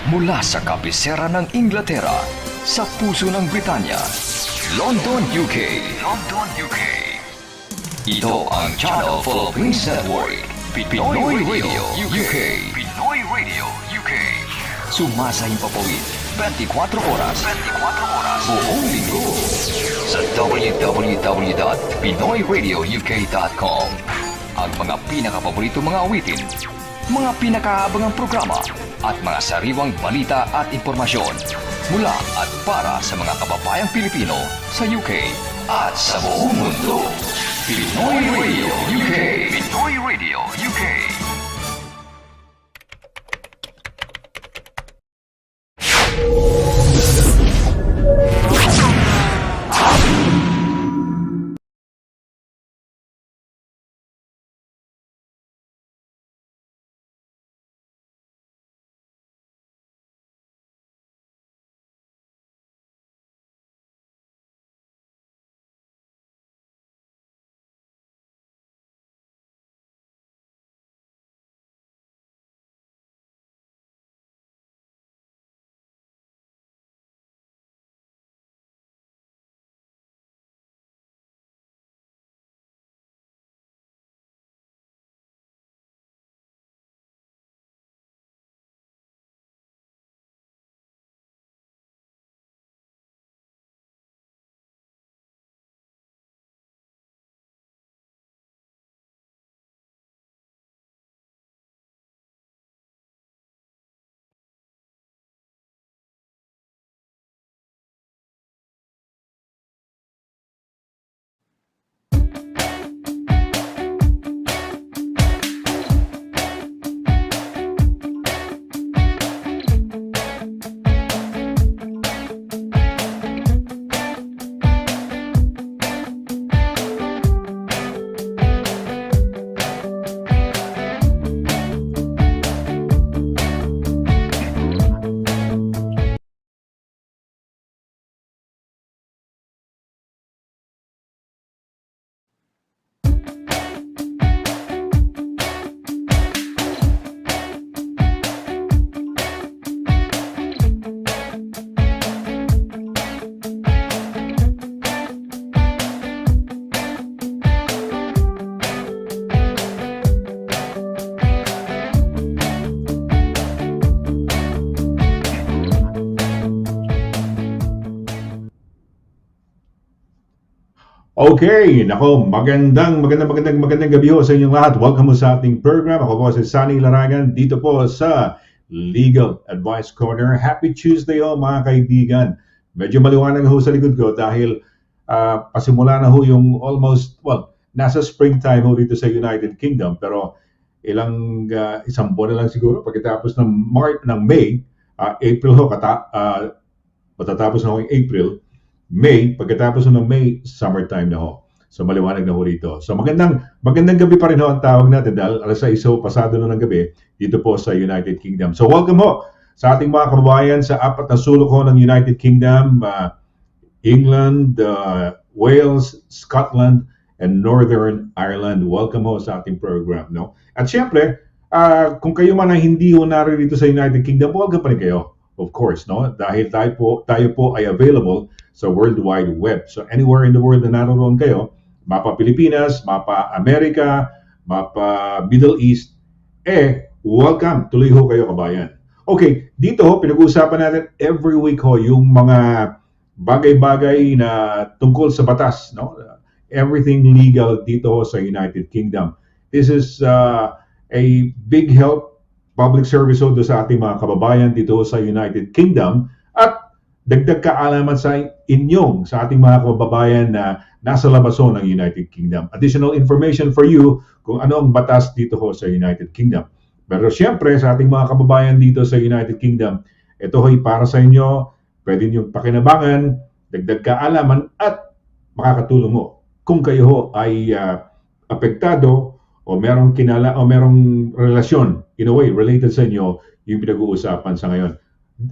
Mula sa kabisera ng Inglaterra, sa puso ng Britanya, London, UK. London, UK. Ito ang Channel Philippines Network, Pinoy Radio, UK. Pinoy Radio, UK. Sumasahing papawid, 24 oras. 24 oras. Buong linggo. Sa www.pinoyradiouk.com. Ang mga pinakapaborito mga awitin, mga pinakaabangang programa, at mga sariwang balita at impormasyon mula at para sa mga kababayang Pilipino sa UK at sa buong mundo. Pinoy Radio UK. Pinoy Radio UK. Okay, nako, magandang gabi ho sa inyong lahat. Welcome mo sa ating program. Ako po si SONNY LARAGAN dito po sa Legal Advice Corner. Happy Tuesday ho mga kaibigan. Medyo maliwanag ho sa likod ko dahil pasimula na ho yung almost, nasa springtime ho dito sa United Kingdom. Pero isang buwan na lang siguro pagkatapos ng May, April ho, matatapos na ho yung April. May, pagkatapos ng May, summertime na ho. So maliwanag na ho dito. So magandang gabi pa rin ho ang tawag natin dahil alas 6 pasado na ng gabi dito po sa United Kingdom. So welcome ho sa ating mga kababayan sa apat na sulok ho ng United Kingdom, England, Wales, Scotland, and Northern Ireland. Welcome ho sa ating program. No? At syempre, kung kayo man ay hindi ho narito sa United Kingdom, welcome pa rin kayo. Of course, no? Dahil tayo po ay available sa World Wide Web. So anywhere in the world na naroon kayo, mapa Pilipinas, mapa Amerika, mapa Middle East, welcome. Tuloy ho kayo kabayan. Okay, dito ho, pinag-uusapan natin every week ho yung mga bagay-bagay na tungkol sa batas, no? Everything legal dito ho sa United Kingdom. This is a big help, public service ho sa ating mga kababayan dito sa United Kingdom at dagdag kaalaman sa ating mga kababayan na nasa labas ho ng United Kingdom. Additional information for you kung ano ang batas dito ho sa United Kingdom. Pero siyempre sa ating mga kababayan dito sa United Kingdom, ito ho'y para sa inyo, pwede niyong pakinabangan, dagdag kaalaman at makakatulong mo kung kayo ho ay apektado o merong relasyon in a way related sa inyo yung pinag-uusapan sa ngayon.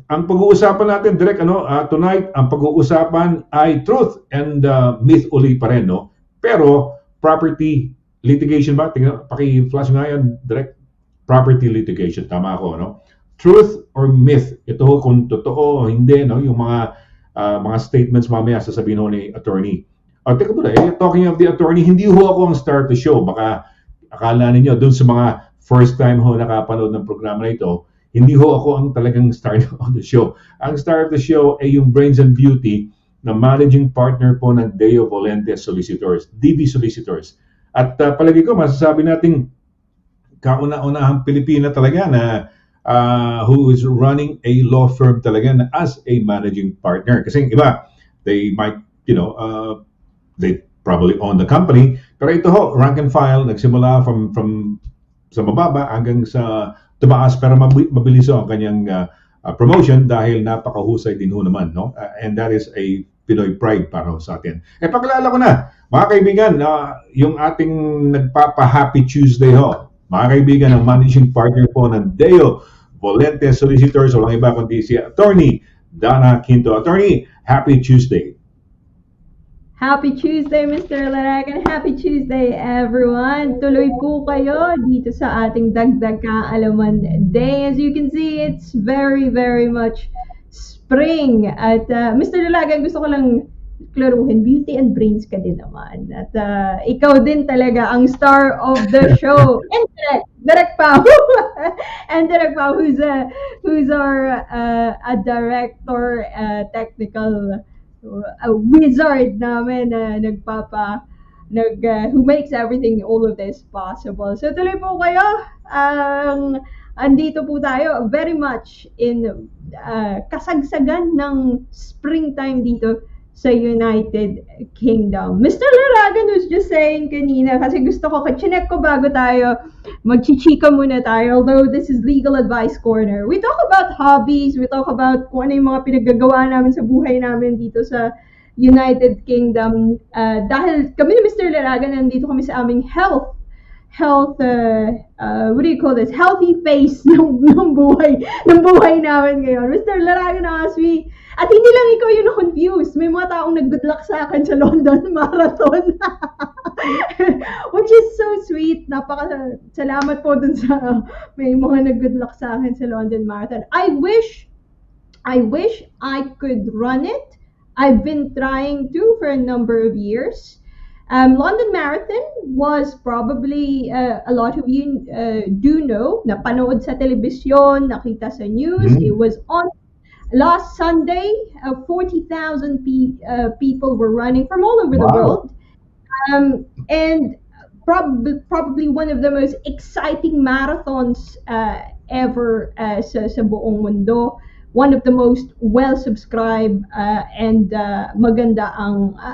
Ang pag-uusapan natin direct tonight, ang pag-uusapan ay truth and myth uli pa rin, no? Pero property litigation ba? Tingnan, paki-flash nga yan direct. Property litigation, tama ako, no? truth or myth. Ito ho, kung totoo o hindi, no? Yung mga statements mamaya sasabihin ho ni attorney. Teka pala, talking of the attorney, hindi ho ako ang star of the show. Baka akala ninyo, dun sa mga first time ho nakapanood ng programa na ito, hindi ho ako ang talagang star of the show. Ang star of the show ay yung brains and beauty na managing partner po ng Deo Volente Solicitors, DB Solicitors. At palagi ko, masasabi natin kauna-unahang Pilipina talaga na who is running a law firm talaga na as a managing partner. Kasi yung iba, they might, they probably own the company. Pero ito ho, rank and file, nagsimula from sa mababa hanggang sa tumaas, pero mabilis ho ang kanyang promotion dahil napakahusay din ho naman, no? And that is a Pinoy pride para ho sa atin. Pakilala ko na, mga kaibigan, yung ating nagpapa-Happy Tuesday ho. Mga kaibigan, ang managing partner po ng Deo Volente Solicitors, walang iba kundi si Attorney DANNA QUINTO. Attorney, Happy Tuesday. Happy Tuesday, Mr. Laragan. Happy Tuesday, everyone. Tuloy po kayo dito sa ating Dagdag Kaalaman Day. As you can see, it's very, very much spring. At Mr. Laragan, gusto ko lang klaruhin, beauty and brains ka din naman. At ikaw din talaga ang star of the show. And Direk Pao. And Direk Pao, who's our a director, technical a wizard namin na who makes everything, all of this possible. So tuloy po kayo. Andito po tayo very much in kasagsagan ng springtime dito sa United Kingdom. Mr. Laragan was just saying kanina, kasi gusto ko, chinek ko bago tayo, magchichika muna tayo, although this is Legal Advice Corner. We talk about hobbies, we talk about kung ano yung mga pinaggagawa namin sa buhay namin dito sa United Kingdom. Dahil kami ni Mr. Laragan, nandito kami sa aming health, what do you call this? Healthy face ng buhay namin ngayon. Mr. Laragan asked me, at hindi lang ikaw yung na-confused. May mga taong nag-good luck sa akin sa London Marathon. Which is so sweet. Salamat po dun sa may mga nag-good luck sa akin sa London Marathon. I wish I could run it. I've been trying to for a number of years. London Marathon was probably, a lot of you do know, napanood sa telebisyon, nakita sa news. It was on last Sunday. 40,000 people were running from all over the world. And probably one of the most exciting marathons ever sa buong mundo. One of the most well-subscribed and maganda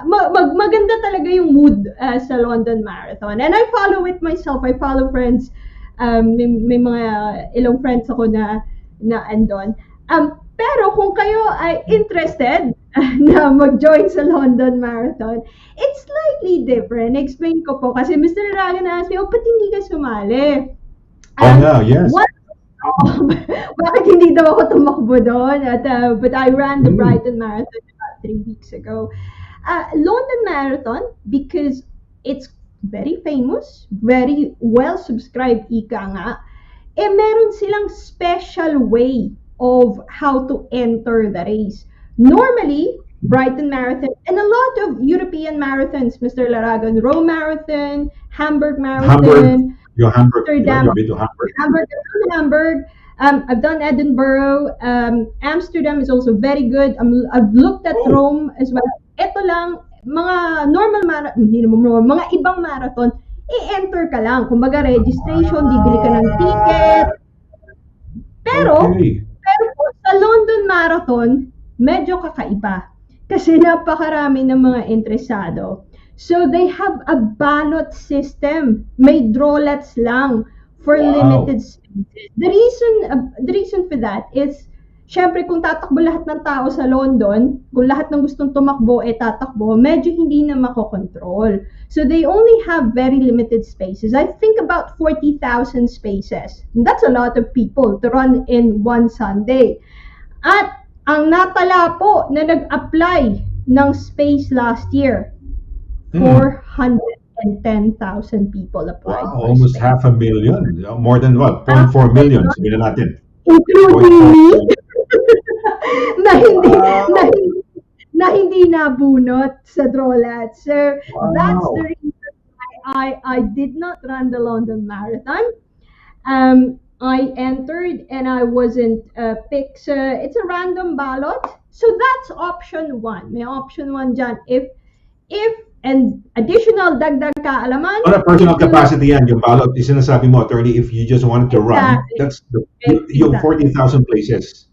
maganda talaga yung mood sa London Marathon. And I follow it myself. I follow friends. May mga ilang friends ako na andon. Pero kung kayo ay interested na mag-join sa London Marathon, it's slightly different. Explain ko po. Kasi Mr. Laragan asked me, ba't hindi ka sumali? Yes. Bakit hindi daw ako tumakbo doon? But I ran the Brighton Marathon about 3 weeks ago. London Marathon, because it's very famous, very well-subscribed, ika nga, meron silang special way of how to enter the race. Normally, Brighton Marathon and a lot of European marathons, Mr. Laragan, Rome Marathon, Hamburg Marathon, Amsterdam, Hamburg. I've done Edinburgh. Amsterdam is also very good. I've looked at Rome as well. Ito lang, mga normal mga ibang marathon, i-enter ka lang. Kumbaga registration, bibili ka ng ticket. Pero po sa London Marathon, medyo kakaiba. Kasi napakarami ng mga interesado. So they have a ballot system. May drawlets lang for limited spaces. The reason for that is, syempre kung tatakbo lahat ng tao sa London, kung lahat ng gustong tumakbo tatakbo, medyo hindi na makokontrol. So they only have very limited spaces. I think about 40,000 spaces. And that's a lot of people to run in one Sunday. At ang natala po na nag-apply ng space last year, 410,000 people applied. Wow, almost space. 500,000. More than what? 0.4 million, sabihin natin. including me, na hindi na Wow! hindi na hindi nabunot sa Drolat. So that's the Wow! reason I did not run the London Marathon. I entered and I wasn't picked. So it's a random ballot. So that's option one. May option one dyan. If and additional dagdag kaalaman, On a personal if you capacity yan, yung ballot, sinasabi mo, attorney, if you just wanted to run, exactly, that's yung exactly. 40,000 places.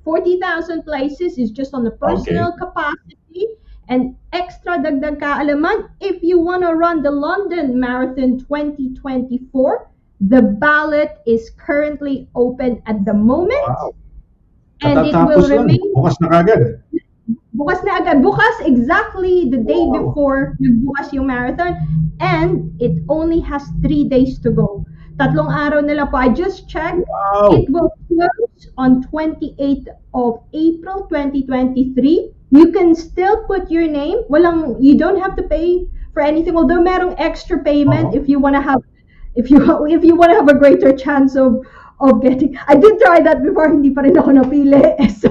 40,000 places is just on the Okay. personal capacity, and extra dagdag kaalaman, if you want to run the London Marathon 2024, the ballot is currently open at the moment, Wow. and it will Katatapos lang. remain Bukas na kagad. bukas na agad. Bukas exactly the day Wow. before nagbukas yung marathon, and it only has 3 days to go. Tatlong araw na lang po. I just checked. Wow. It will close on 28th of April 2023. You can still put your name. You don't have to pay for anything. Although merong extra payment if you want to have if you want to have a greater chance of getting. I did try that before, hindi pa rin ako napili. So,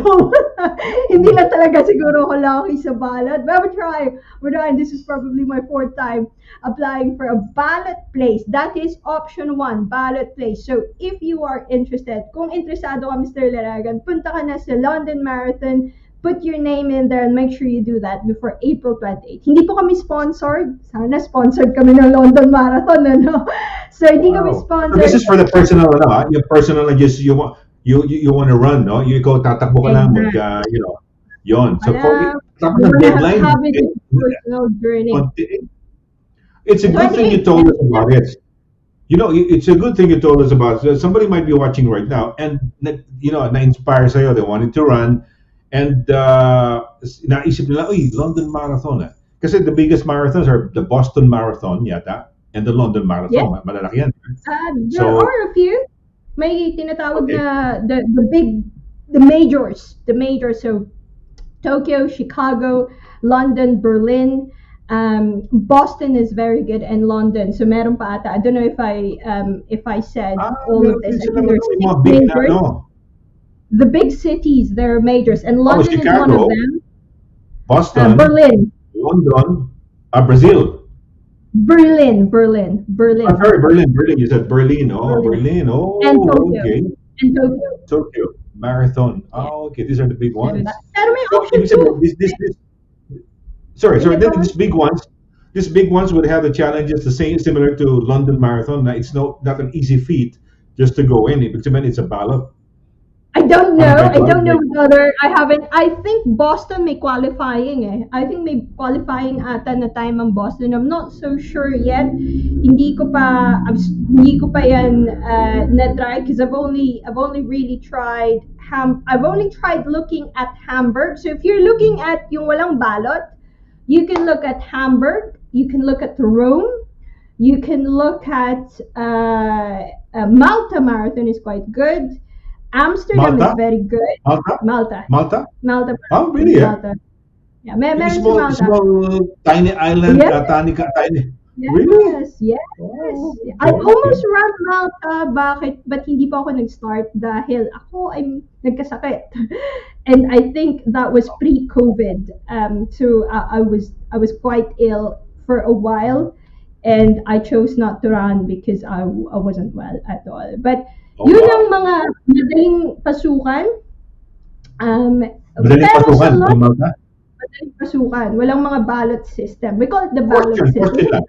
hindi lang talaga siguro ako lucky sa ballot. But we're trying. This is probably my 4th time applying for a ballot place. That is option 1, ballot place. So, if you are interested, kung interesado ka, Mr. Laragan, punta ka na sa London Marathon, put your name in there and make sure you do that before April 28. Hindi po kami sponsored. Sana sponsored kami ng London Marathon, ano? So, hindi kami So sponsored. this is for the personal, yung personal na just you want to run, no? You ikaw tatakbo ka lang yon. So Wala. tapos You ng wanna deadline. have it as a personal journey. It's a good thing you told us about it. It's a good thing you told us about it. Somebody might be watching right now and na-inspire sa'yo, they wanted to run, and naisip nila, London Marathon. Kasi the biggest marathons are the Boston Marathon yata and the London Marathon. Malalaki yan. There are a few. May tinatawag na the majors. The majors. So Tokyo, Chicago, London, Berlin. Boston is very good, and London. So meron pa ata. I don't know if I said all of this. I think there's 6 majors. The big cities, they're majors, and London is one of them. Boston, Berlin, London, Brazil. Berlin. Sorry, Berlin. You said Berlin. Berlin. And Tokyo. Okay. And Tokyo. Tokyo Marathon. Okay, these are the big ones. Pero may So, option ibig sabihin, two. then these big ones would have the challenges the same, similar to London Marathon. It's not an easy feat just to go in. Ibig sabihin, it's a ballot. I don't know whether I think Boston may qualifying I think may qualifying ata na time ang Boston. I'm not so sure yet. Hindi ko pa yan na-try because I've only really tried I've only tried looking at Hamburg. So if you're looking at yung walang ballot, you can look at Hamburg, you can look at Rome, you can look at Malta Marathon is quite good. Amsterdam is very good. Malta. Oh, really? Malta. Yeah, meron si Malta. Small tiny island, tiny. Really? Yes. Oh, I almost ran Malta. But hindi pa ako nag-start dahil ako ay nagkasakit. And I think that was pre-COVID. So I was quite ill for a while, and I chose not to run because I wasn't well at all. But yun ang mga madaling pasukan. Madaling pasukan, madaling pasukan. Walang mga ballot system. We call it the ballot system.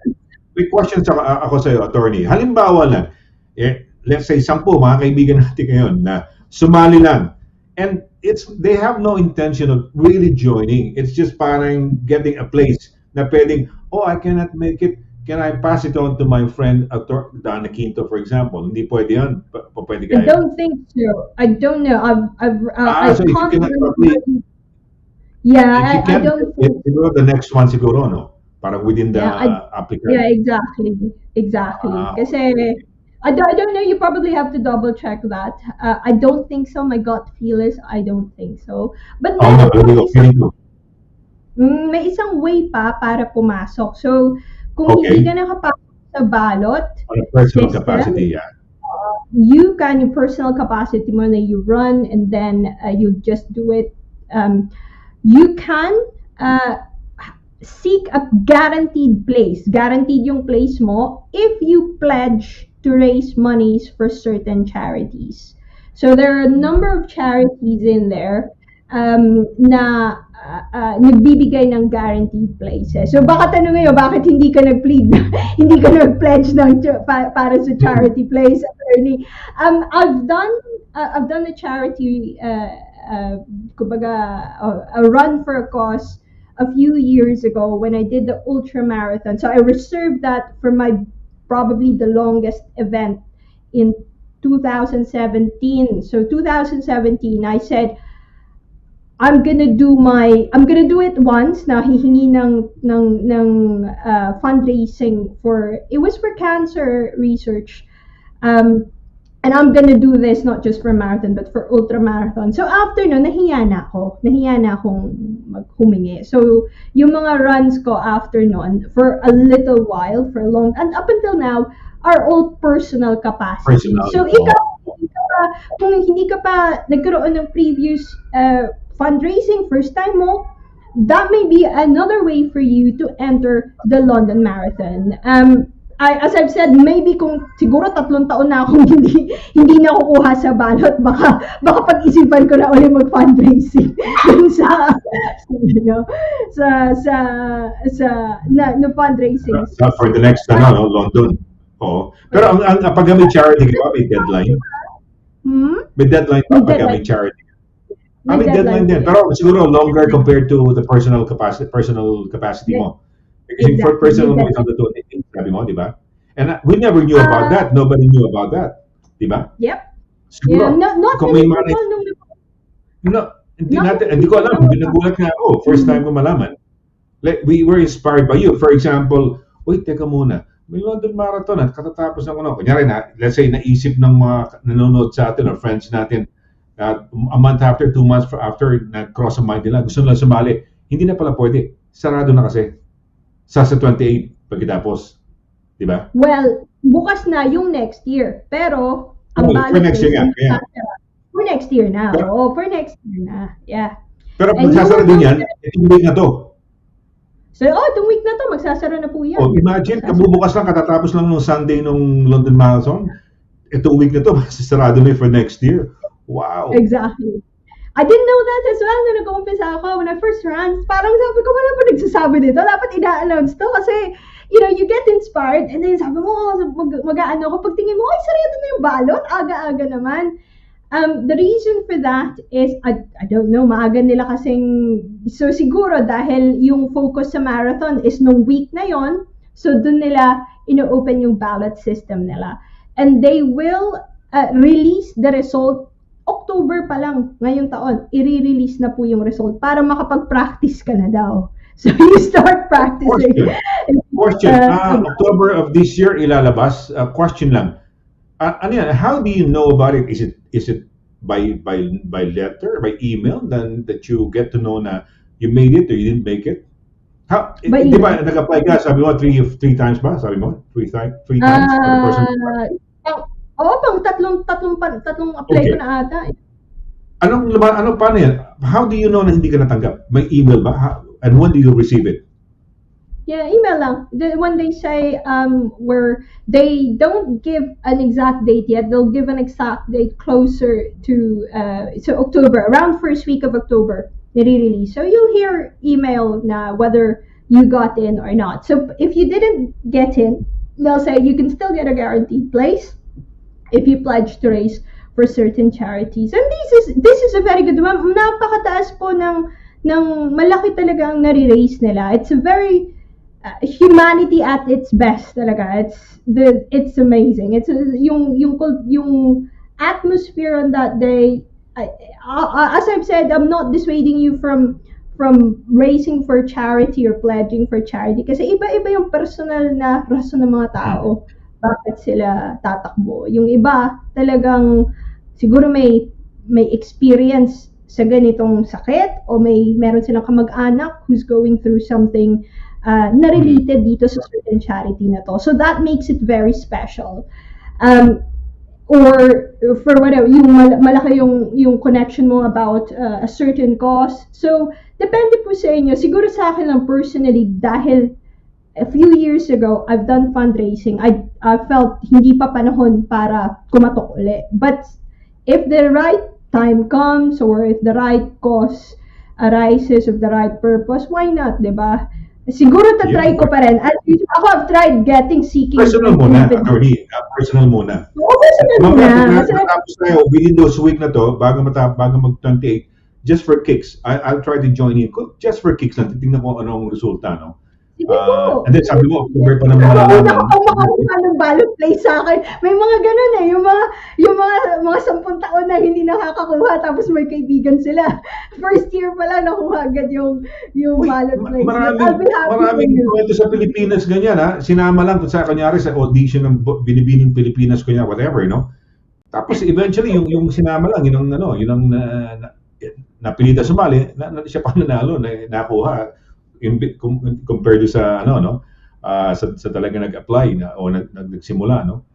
May questions ako sa'yo, attorney. Halimbawa lang, let's say 10 mga kaibigan natin ngayon na sumali lang. And they have no intention of really joining. It's just parang getting a place na pwedeng, I cannot make it. Can I pass it on to my friend, DANNA Quinto, for example? Hindi pwede yan. Pwede kaya. I don't think so. I don't know. So if you cannot probably... Yeah, I don't think... Siguro the next one siguro, no? Parang within the applicant. Yeah, exactly. Kasi, I don't know. You probably have to double check that. I don't think so. My gut feel is I don't think so. But may isang way pa para pumasok. So, kung hindi ka nakapasok sa ballot on a personal capacity, you can, yung personal capacity mo na you run and then you just do it, you can seek a guaranteed place. Guaranteed yung place mo if you pledge to raise monies for certain charities. So there are a number of charities in there na nagbibigay ng guaranteed places. So baka tanongin nyo, bakit hindi ka nag-plead, hindi ka nag-pledge ng para sa charity place, attorney? I've done a charity, kumbaga, a run for a cause a few years ago when I did the ultra marathon. So I reserved that for my probably the longest event in 2017. So 2017, I said, I'm gonna do it once na hihingi ng fundraising for, it was for cancer research. And I'm gonna do this not just for marathon but for ultra marathon. So after no, nahiya na akong humingi. So yung mga runs ko after noon for a little while, for a long, and up until now, are all personal capacity. So kung hindi ka pa nagkaroon ng previous fundraising, first time mo, that may be another way for you to enter the London Marathon. As I've said, maybe kung siguro 3 taon na akong hindi na kukuha sa ballot, baka pag-isipan ko na ulit mag-fundraising dun sa fundraising. For the next London. Oo. Pero ang pag may charity ka, may deadline. May deadline pa pag may charity. May deadline din. Pero siguro longer compared to the personal capacity mo. Because for personal mo, ito sabi mo, di ba? And we never knew about that. Nobody knew about that. Di ba? Yep. Siguro, not kung may money, hindi ko alam. Nagulat nga ako. First time ko malaman. Like, we were inspired by you. For example, wait, teka muna. May London Marathon at katatapos ng Kunyari let's say, naisip ng mga nanonood sa atin or friends natin a month after, 2 months after, na-cross ang mind nila, gusto nila sumali. Hindi na pala pwede. Sarado na kasi. Sa 28 pagkatapos. Di ba? Well, bukas na yung next year. Pero, ang for next year nga. Yeah. For next year na. For next year na. Yeah. Pero magsasara din yan, itong week na to. So, itong week na to, magsasara na po yan. Imagine, kabubukas lang, katatapos lang nung Sunday nung London Marathon. Itong week na to, magsasarado na for next year. Wow. Exactly. I didn't know that as well na nag-umpisa ako when I first ran. Parang sabi ko, wala pa nagsasabi dito. Dapat ina-announce to kasi, you get inspired and then sabi mo, mag-aano ako. Pagtingin mo, ay, sarado na yung balot. Aga-aga naman. The reason for that is, I don't know, maaga nila kasing, so siguro dahil yung focus sa marathon is nung week na yon, so dun nila ino-open yung ballot system nila. And they will release the result October pa lang ngayong taon, i-release na po yung result para makapag-practice ka na daw. So you start practicing. Question. October of this year ilalabas. Question lang. Ano yan? How do you know about it? Is it by letter, by email, then that you get to know na you made it or you didn't make it? How? Di ba nag-apply ka? Sabi mo three times ba? Sabi mo three times for the person. Pang tatlong apply ko na ata. Paano yan? How do you know na hindi ka natanggap? May email ba? And when do you receive it? Yeah, email lang. When they say where they don't give an exact date yet, they'll give an exact date closer to October, around first week of October, nire-release. So you'll hear email na whether you got in or not. So if you didn't get in, they'll say you can still get a guaranteed place if you pledge to raise for certain charities. And this is a very good one. Napakataas po ng malaki talaga ang nare-raise nila. It's a very humanity at its best talaga. It's amazing. It's yung atmosphere on that day. As I've said, I'm not dissuading you from raising for charity or pledging for charity kasi iba-iba yung personal na rason ng mga tao bakit sila tatakbo. Yung iba talagang siguro may experience sa ganitong sakit o meron silang kamag-anak who's going through something na related dito sa certain charity na to. So that makes it very special. or for whatever, yung malaki yung connection mo about a certain cause. So, depende po sa inyo. Siguro sa akin lang personally, dahil a few years ago, I've done fundraising. I felt hindi pa panahon para kumatok ulit. But if the right time comes or if the right cause arises of the right purpose, why not, di ba? Siguro tatry ko pa rin. At least ako, I've tried seeking. Personal muna, attorney. Personal muna. Oo, personal muna. Matapos tayo, within those week na to, bago mag-28, just for kicks, I'll try to join in. Just for kicks lang, titignan ko anong resulta, no? Sige po. And then sabi mo, October pa naman Ako malalaman. makakuha ng ballot play sa akin. May mga ganun eh. Yung mga 10 taon na hindi nakakakuha tapos may kaibigan sila. First year pa lang nakuha agad yung ballot play. Maraming kwento sa Pilipinas ganyan, ha? Sinama lang sa kanyari sa audition ng Binibining Pilipinas kunya whatever, no? Tapos eventually yung sinama lang yun ang napilita sumali, siya pa nanalo, nakuha compared to sa sa talaga nag-apply na o nagsimula, no?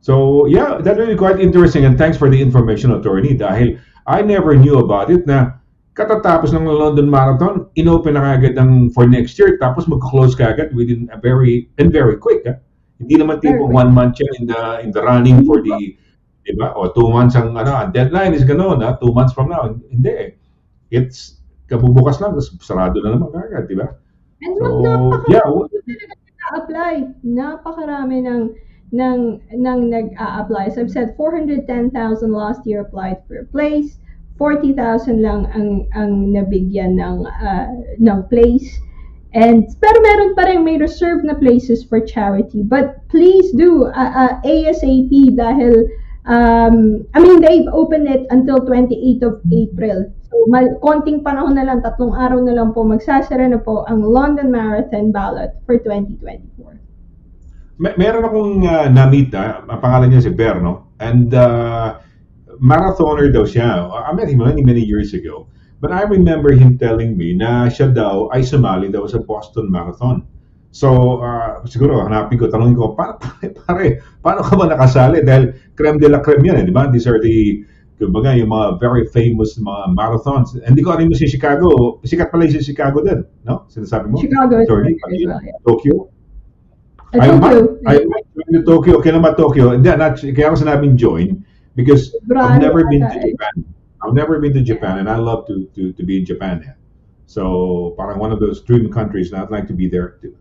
So yeah, that's really quite interesting, and thanks for the information, attorney, dahil I never knew about it na katatapos ng London Marathon, inopen na kagad for next year, tapos mag-close kagad within very quick, ha? Hindi naman tipong 1 month yan in the running for the, diba? O 2 months ang deadline is gano'n, 2 months from now. Hindi. It's kabubukas lang, tapos sarado na naman kagad, di ba? And napakarami nag-a-apply. Napakarami ng nag-a-apply. So I've said 410,000 last year applied for a place. 40,000 lang ang nabigyan ng place. Pero meron pa rin may reserved na places for charity. But please do ASAP dahil they've opened it until 28th of April. So, konting panahon na lang, 3 araw na lang po, magsasara na po ang London Marathon ballot for 2024. Meron akong na-meet, ang pangalan niya si Berno, and marathoner daw siya. I met him many years ago. But I remember him telling me na siya daw ay sumali daw sa Boston Marathon. So, siguro, hanapin ko, tanongin ko, paano ka ba nakasali? Dahil creme de la creme yan, di ba? These are kumbaga, yung mga very famous mga marathons. Hindi ko alam mo si Chicago. Sikat pala yung si Chicago din, no? Sinasabi mo? Chicago. Sorry, Tokyo? Tokyo. I might join the Tokyo. Kailan ba Tokyo? Hindi, kaya ako sinabing join because I've never been to Japan. I've never been to Japan, and I love to be in Japan. So, parang one of those dream countries, and I'd like to be there too.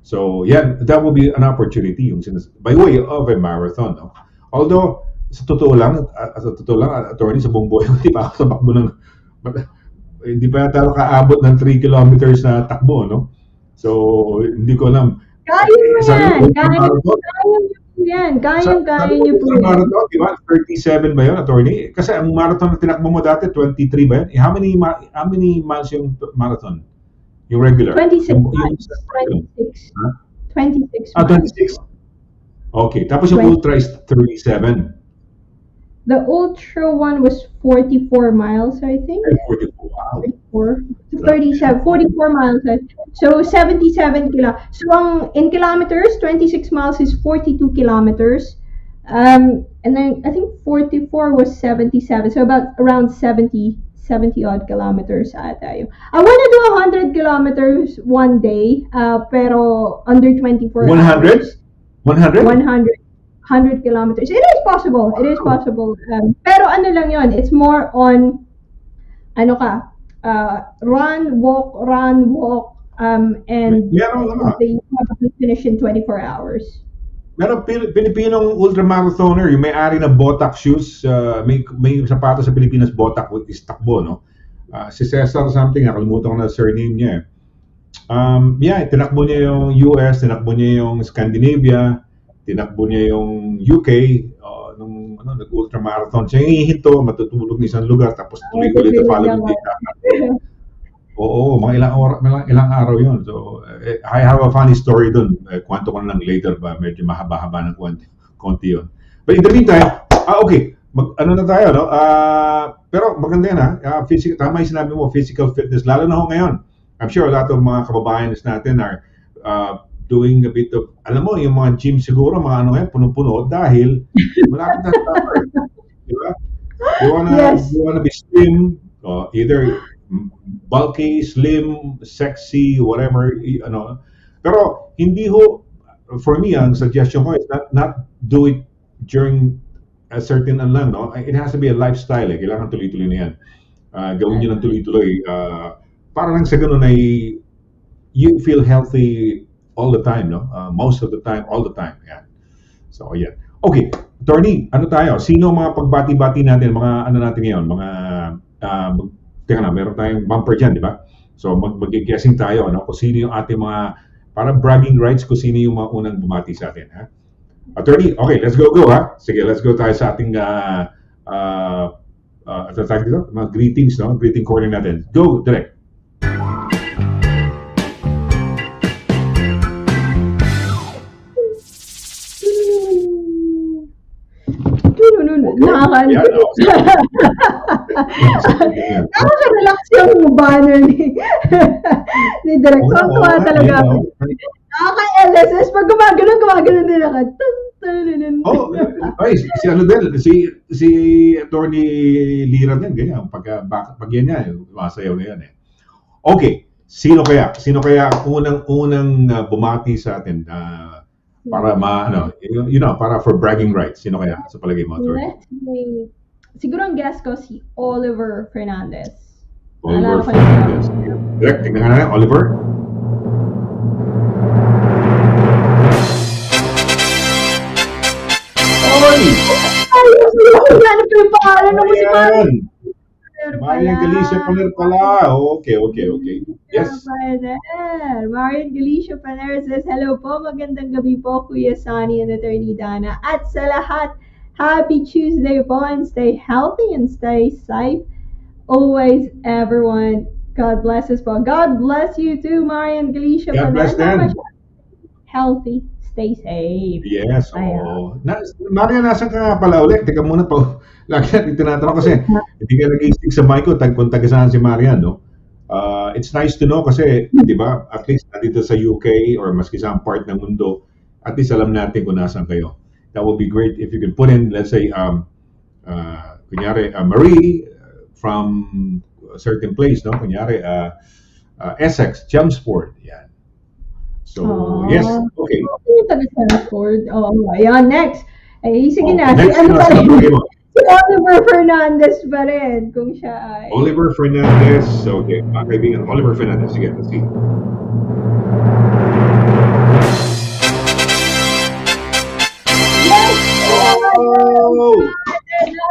So, yeah, that will be an opportunity by way of a marathon, no? Although, sa totoo lang, attorney, sa buong buhay ko, di pa ako tumakbo hindi pa yata kaabot ng 3 kilometers na takbo, no? So, hindi ko alam. Kaya niyo yan. Kaya niyo po yan. Marathon, di ba? 37 ba yun, attorney? Kasi ang marathon na tinakbo mo dati, 23 ba yun? How many miles yung marathon? Yung regular? 26. 26. Okay. Tapos yung ultra is 37. The ultra one was 44 miles, I think. 44, wow. 44 miles. So, 77 kilometers. So, in kilometers, 26 miles is 42 kilometers. And then, I think 44 was 77. So, around 70 odd kilometers ata yun. I want to do 100 kilometers one day, pero under 24 hours. 100 kilometers. It is possible. Pero ano lang yun, it's more on, run, walk, and they probably finish in 24 hours. Meron Pilipinong ultramarathoner, yung may-ari ng Botak shoes, may sapatos sa Pilipinas, Botak with is takbo, no? Si Cesar something, nakalimutan ko na surname niya. Tinakbo niya yung US, tinakbo niya yung Scandinavia, tinakbo niya yung UK, nung nag-ultramarathon. Siya yung hihinto, matutulog ng isang lugar, tapos tuloy-tuloy na follow yung data. Oo, mga ilang araw yun. So, I have a funny story dun. Kwento ko na lang later ba, medyo mahaba-haba ng konti yun. But in the meantime, okay, ano na tayo, no? Pero maganda yan, ha? Tama yung sinabi mo, physical fitness, lalo na ho ngayon. I'm sure a lot of mga kababayan natin are doing a bit of, alam mo, yung mga gym siguro, mga ano ngayon, punong-puno dahil malapit na summer. Di ba? Yes. You wanna be slim, either bulky, slim, sexy, whatever, ano. Pero hindi ho, for me, ang suggestion ko is not do it during a certain lang, no? It has to be a lifestyle, eh. Kailangan tuloy-tuloy na yan. Gawin nyo ng tuloy-tuloy. Para lang sa ganun ay you feel healthy all the time, no? Most of the time, all the time. Yan. So, ayan. Okay, attorney, ano tayo? Sino mga pagbati-bati natin, mga ano natin ngayon, mga, teka na, meron tayong bumper dyan, di ba? So, mag-guessing tayo, no? Kung sino yung ating mga, para bragging rights, kung sino yung mga unang bumati sa atin, ha? Attorney, okay, let's go, ha? Sige, let's go tayo sa ating, mga greetings, no? Greeting corner natin. Go, direct. Nakaka-relax yung banner ni Direk. Tuwa talaga. Nakaka-LSS. Pag gumagano'n din ako. Ay, si ano din, si Attorney Lira din, ganyan. Pag yan niya, masayaw na yan eh. Okay, sino kaya unang bumati sa atin para para for bragging rights? Sino kaya sa palagay mo, Attorney? Siguro ang guess ko si Oliver Fernandez. Oliver Fernandez. Direct, tingnan nga natin, Oliver. Ano pa yung pangalan mo si Marian Galicia Paner pala. Okay. Yes. Marian Galicia Paner says, hello po, magandang gabi po, Kuya Sonny and Attorney Dana. At sa lahat, happy Tuesday po and stay healthy and stay safe. Always, everyone. God bless us po. God bless you too, Marian Galicia Paner. God bless them. Healthy. Stay safe. Yes, oo. Maria, nasan ka nga pala ulit? Teka muna po. Lagi natin tinatanong kasi hindi ka nag-stick sa mic ko kung taga-saan si Maria, no? It's nice to know kasi, di ba, at least dito sa UK or maski sa part ng mundo, at least alam natin kung nasan kayo. That would be great if you can put in, let's say, kunyari, Marie from a certain place, no? Kunyari, Essex, Chelmsford, yan. So, yes, okay. Taga-Stanford. Ayan, next. Ay, sige na. Next, Si Oliver Fernandez pa rin, kung siya ay... Oliver Fernandez. Okay, mga kaibigan. Oliver Fernandez. Sige, let's see. Yes! Oh!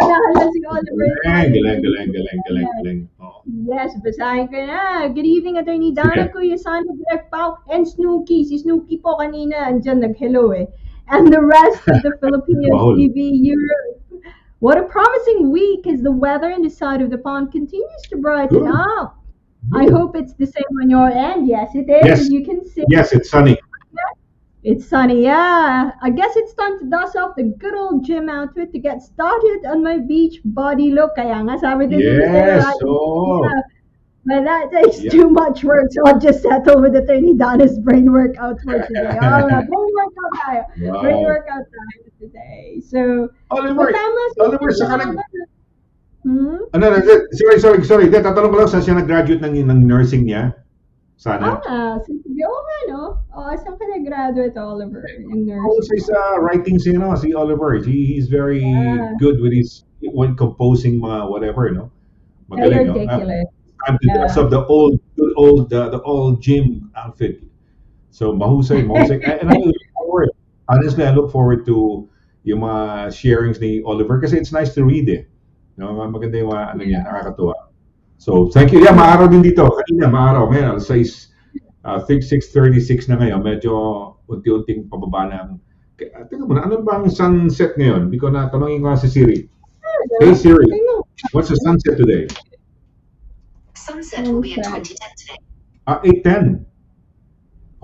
Nahala si Oliver. Galing. Oh. Yes, basahin ko na. Good evening, Attorney Dana, Kuya Sonny, Direk Pao, and Snooki. Si Snooki po kanina, andyan nag-hello eh. And the rest of the Filipino TV Europe. What a promising week as the weather in the side of the pond continues to brighten up. I hope it's the same on your end. Yes, it is. Yes. As you can see. Yes, it's sunny. It's sunny, yeah. I guess it's time to dust off the good old gym outfit to get started on my beach body look. Kaya nga sabi din Yes, but that takes too much work, so I'll just settle with Attorney Donna's brain workout for today. Brain workout time today. So, Oliver, saka nag... Ano? Sorry. Tatanong ko lang saan siya nag-graduate ng nursing niya? Sana? Saan ka nag-graduate, Oliver? Ng nursing? Also, sa writing si Oliver. He's very good with when composing mga whatever, no? Magaling, no? Ridiculous. Time to dress up the old gym outfit. So mahusay. And honestly, I look forward to yung mga sharings ni Oliver kasi it's nice to read eh. No, maganda yung mga niya, nakakatuwa. So thank you. Yeah, maaraw din dito. Kanina maaraw. Ngayon, 6:36 na ngayon. Medyo unti-unting pababa ng... Teka muna, ano ba ang sunset ngayon? Hindi ko na tanongin ko si Siri. Hey Siri, what's the sunset today? Sunset will be at 20:10 today. 8:10.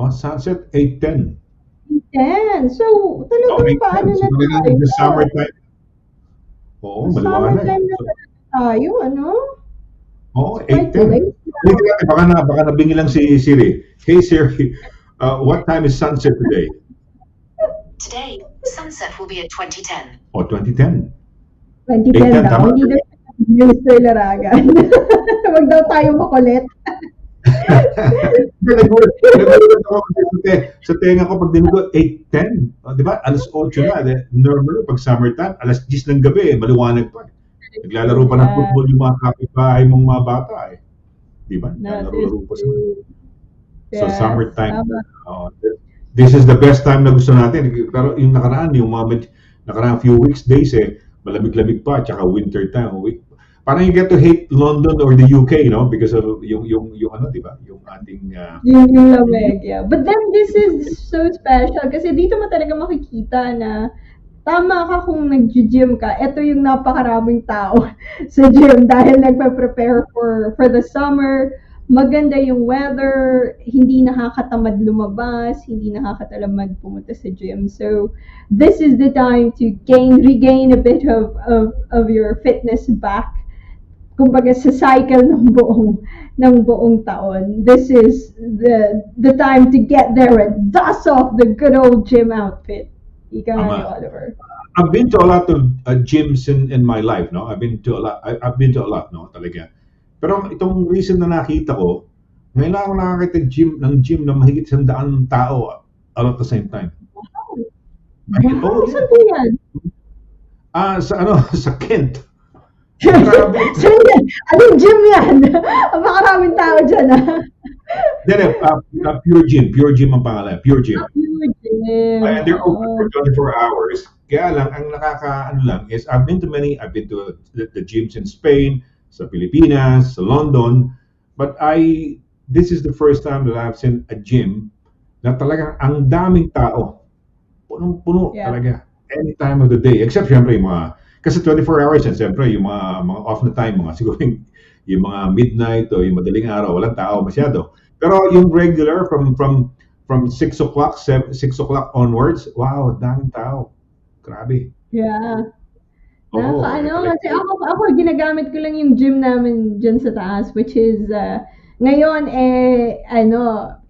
Oh, sunset 8:10. 10. So, talagang paano na tayo? The summertime. Oo, maliwanag. Summertime na tayo, ano? Oo, 8:10. Baka nabingi lang si Siri. Hey Siri, What time is sunset today? Today, sunset will be at 2010. O, 2010. 2010 daw. tama. Hindi daw Mr. Laragan. Huwag daw tayo makulit. Nagulat ako kasi sa tenga ko pag dinig ko, 8:10. Di ba? Alas 8 na. Normally, pag summertime, alas 10 ng gabi, maliwanag pa. Naglalaro pa ng football yung mga kapitbahay mong mga bata eh. Di ba? Naglalaro pa sila. So, summertime. This is the best time na gusto natin. Pero yung nakaraan few weeks, days malamig-lamig pa, tsaka winter time. Parang you get to hate London or the UK, no? Because of yung ano, di ba? Yung ating... yung lamig, yeah. But then this is so special kasi dito mo talaga makikita na tama ka kung nag-gym ka. Ito yung napakaraming tao sa gym dahil nagpa-prepare for the summer. Maganda yung weather, hindi nakakatamad lumabas, hindi nakakatamad pumunta sa gym. So this is the time to regain a bit of your fitness back. Kumbaga sa cycle ng buong taon. This is the time to get there and dust off the good old gym outfit. Ika nga ni Oliver. I've been to a lot of gyms in my life, no? I've been to a lot, no? Talaga. Pero itong recent na nakita ko, ngayon lang ako nakakita gym na mahigit 100 tao all at the same time. Wow, saan po yan? Sa Kent. Anong gym yan? Makaraming tao dyan, Pure gym ang pangalan. Pure gym. Pure gym. And they're open for 24 hours. Kaya lang, ang nakakaano lang is I've been to the gyms in Spain, sa Pilipinas, sa London, but this is the first time that I've seen a gym na talagang ang daming tao. Punong-puno talaga. Any time of the day. Except syempre kasi 24 hours yan, syempre yung mga off na time, siguro yung mga midnight o yung madaling araw, walang tao masyado. Pero yung regular from 6 o'clock onwards, wow, daming tao. Grabe. Yeah. Kasi ako ginagamit ko lang yung gym namin dyan sa taas, which is, ngayon,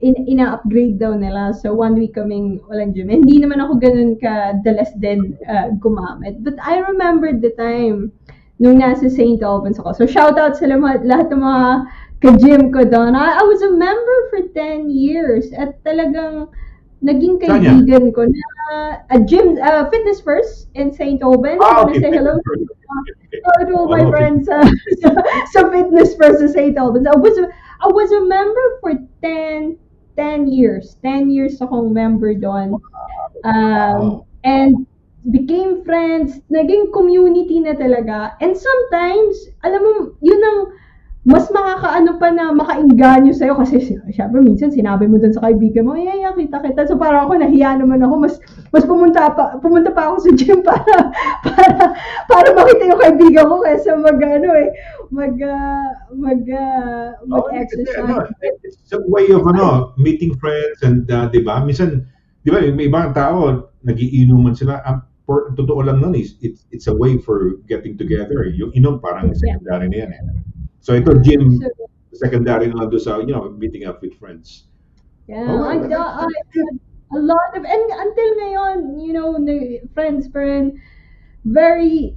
ina-upgrade daw nila. So, 1 week kaming walang gym. Hindi naman ako ganun kadalas din gumamit. But I remember the time nung nasa St. Albans ako. So, shout out sa lahat ng mga ka-gym ko doon. I was a member for 10 years at talagang naging kaibigan ko na Fitness First in St. Albans. I want to say hello to all my friends sa Fitness First in St. Albans. I was a member for 10 years. 10 years akong member doon. And became friends. Naging community na talaga. And sometimes, alam mo, yun ang mas makakaano pa na makainganyo sa'yo kasi syempre minsan sinabi mo dun sa kaibigan mo, kita. So parang ako, nahiya naman ako, mas pumunta pa ako sa gym para makita yung kaibigan ko kaysa mag-exercise. It's a way of meeting friends and di ba? Minsan, di ba, may ibang tao, nagiinuman sila. Totoo lang nun, it's a way for getting together. Yung inom parang secondary na yan So ito gym secondary na lang doon sa meeting up with friends. Yeah, I a lot of and until ngayon, friends very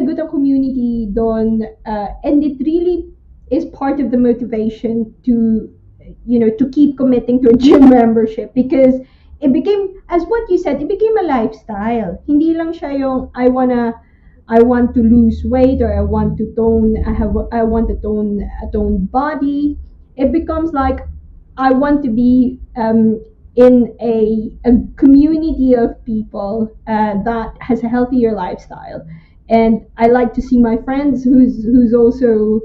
good ang community doon and it really is part of the motivation to keep committing to a gym membership because it became, as what you said, it became a lifestyle. Hindi lang siya yung I want to lose weight or I want to tone a toned body. It becomes like I want to be in a community of people that has a healthier lifestyle, and I like to see my friends who's also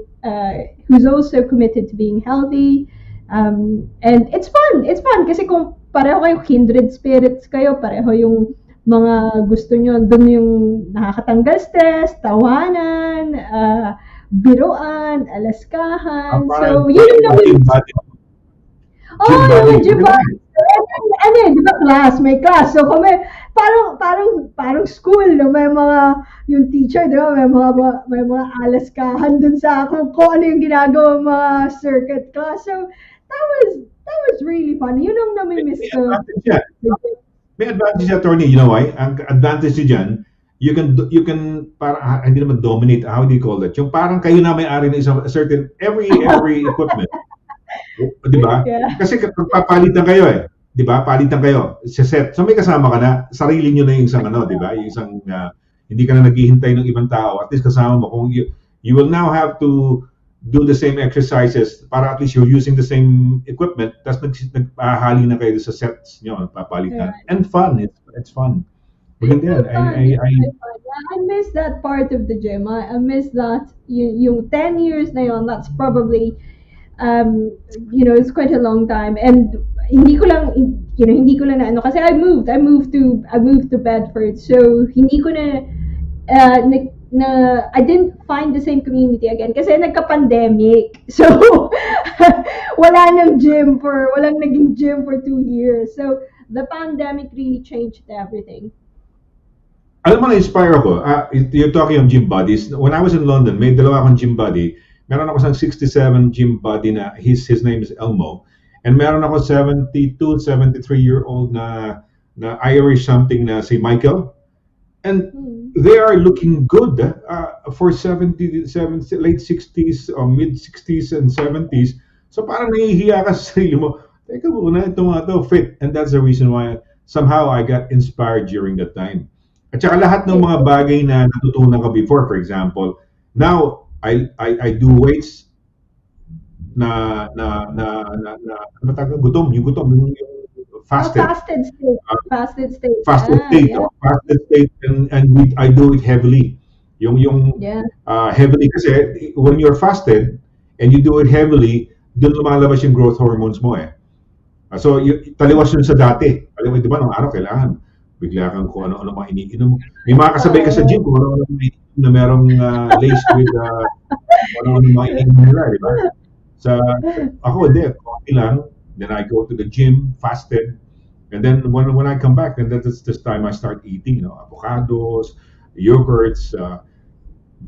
committed to being healthy, and it's fun kasi kung pareho kayo kindred spirits kayo, pareho yung mga gusto nyo, doon yung nakakatanggal stress, tawanan, biruan, alaskahan. So, yun yung yung gym body. Di ba class? May class. So, kami, parang school, may mga, yung teacher, di ba? May mga alaskahan dun sa kung ano yung ginagawa mga circuit class. So, that that was really fun. Yun ang namimiss May ko. advantage yan. May advantage, attorney, you know why? Ang advantage niyo dyan, you can para hindi naman dominate, how do you call that? Yung parang kayo na may-ari ng isang certain every equipment. Di ba? Yeah. Kasi kapag papalitan kayo di ba? Palitan kayo sa set. So may kasama ka na, sarili niyo na yung isang di ba? Yung isang hindi ka na naghihintay ng ibang tao. At least kasama mo kung you will now have to do the same exercises para at least you're using the same equipment. Tapos nagpahali na kayo sa sets niyo, papalitan. Yeah. And fun. It's fun. Maganda yan. I miss that part of the gym. I miss that yung 10 years na yun, that's probably it's quite a long time. And hindi ko lang na ano kasi I moved to Bedford. So hindi ko na I didn't find the same community again kasi nagka-pandemic. So walang naging gym for 2 years. So the pandemic really changed everything. Alam mo, na-inspire ako. You're talking of gym buddies. When I was in London, may dalawa akong gym buddy. Meron ako sa 67 gym buddy na his name is Elmo. And meron ako 72, 73-year-old na Irish something na si Michael. And they are looking good for 70, late 60s or mid 60s and 70s. So parang nahihiya ka sa sarili mo. Teka muna, itong fit. And that's the reason why somehow I got inspired during that time. At saka lahat ng mga bagay na natutunan ka before, for example, now I do weights na gutom, yung fasted. Fasted state. Fasted state and I do it heavily. Yung heavily kasi when you're fasted and you do it heavily, doon lumalabas yung growth hormones mo . So taliwas yun sa dati. Alam mo, di ba, nung araw kailangan bigla kang kung ano-ano mga iniinom. May mga kasabay ka sa gym kung ano-ano mga iniinom na merong laced with ano-ano mga iniinom nila, di ba? Ako, coffee lang. Then I go to the gym, fasted. And then when I come back, then that's this time I start eating, avocados, yogurts,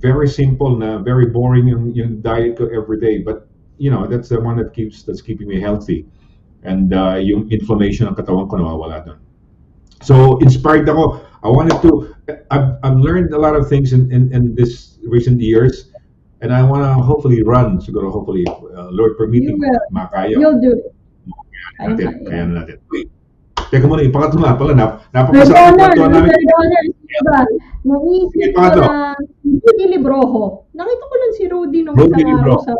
very simple na very boring yung diet ko every day. But, that's the one that's keeping me healthy. And yung inflammation ng katawan ko nawawala doon. So inspired ako. I've learned a lot of things in this recent years, and I want to hopefully Lord permitting, makaya. You'll do it. Kaya natin. Wait. Teka muna, yung pangatlo nga pala, napakasarap na ito namin. Naisip ko na Rudy Librojo. Nakita ko lang si Rudy nung isang araw sa...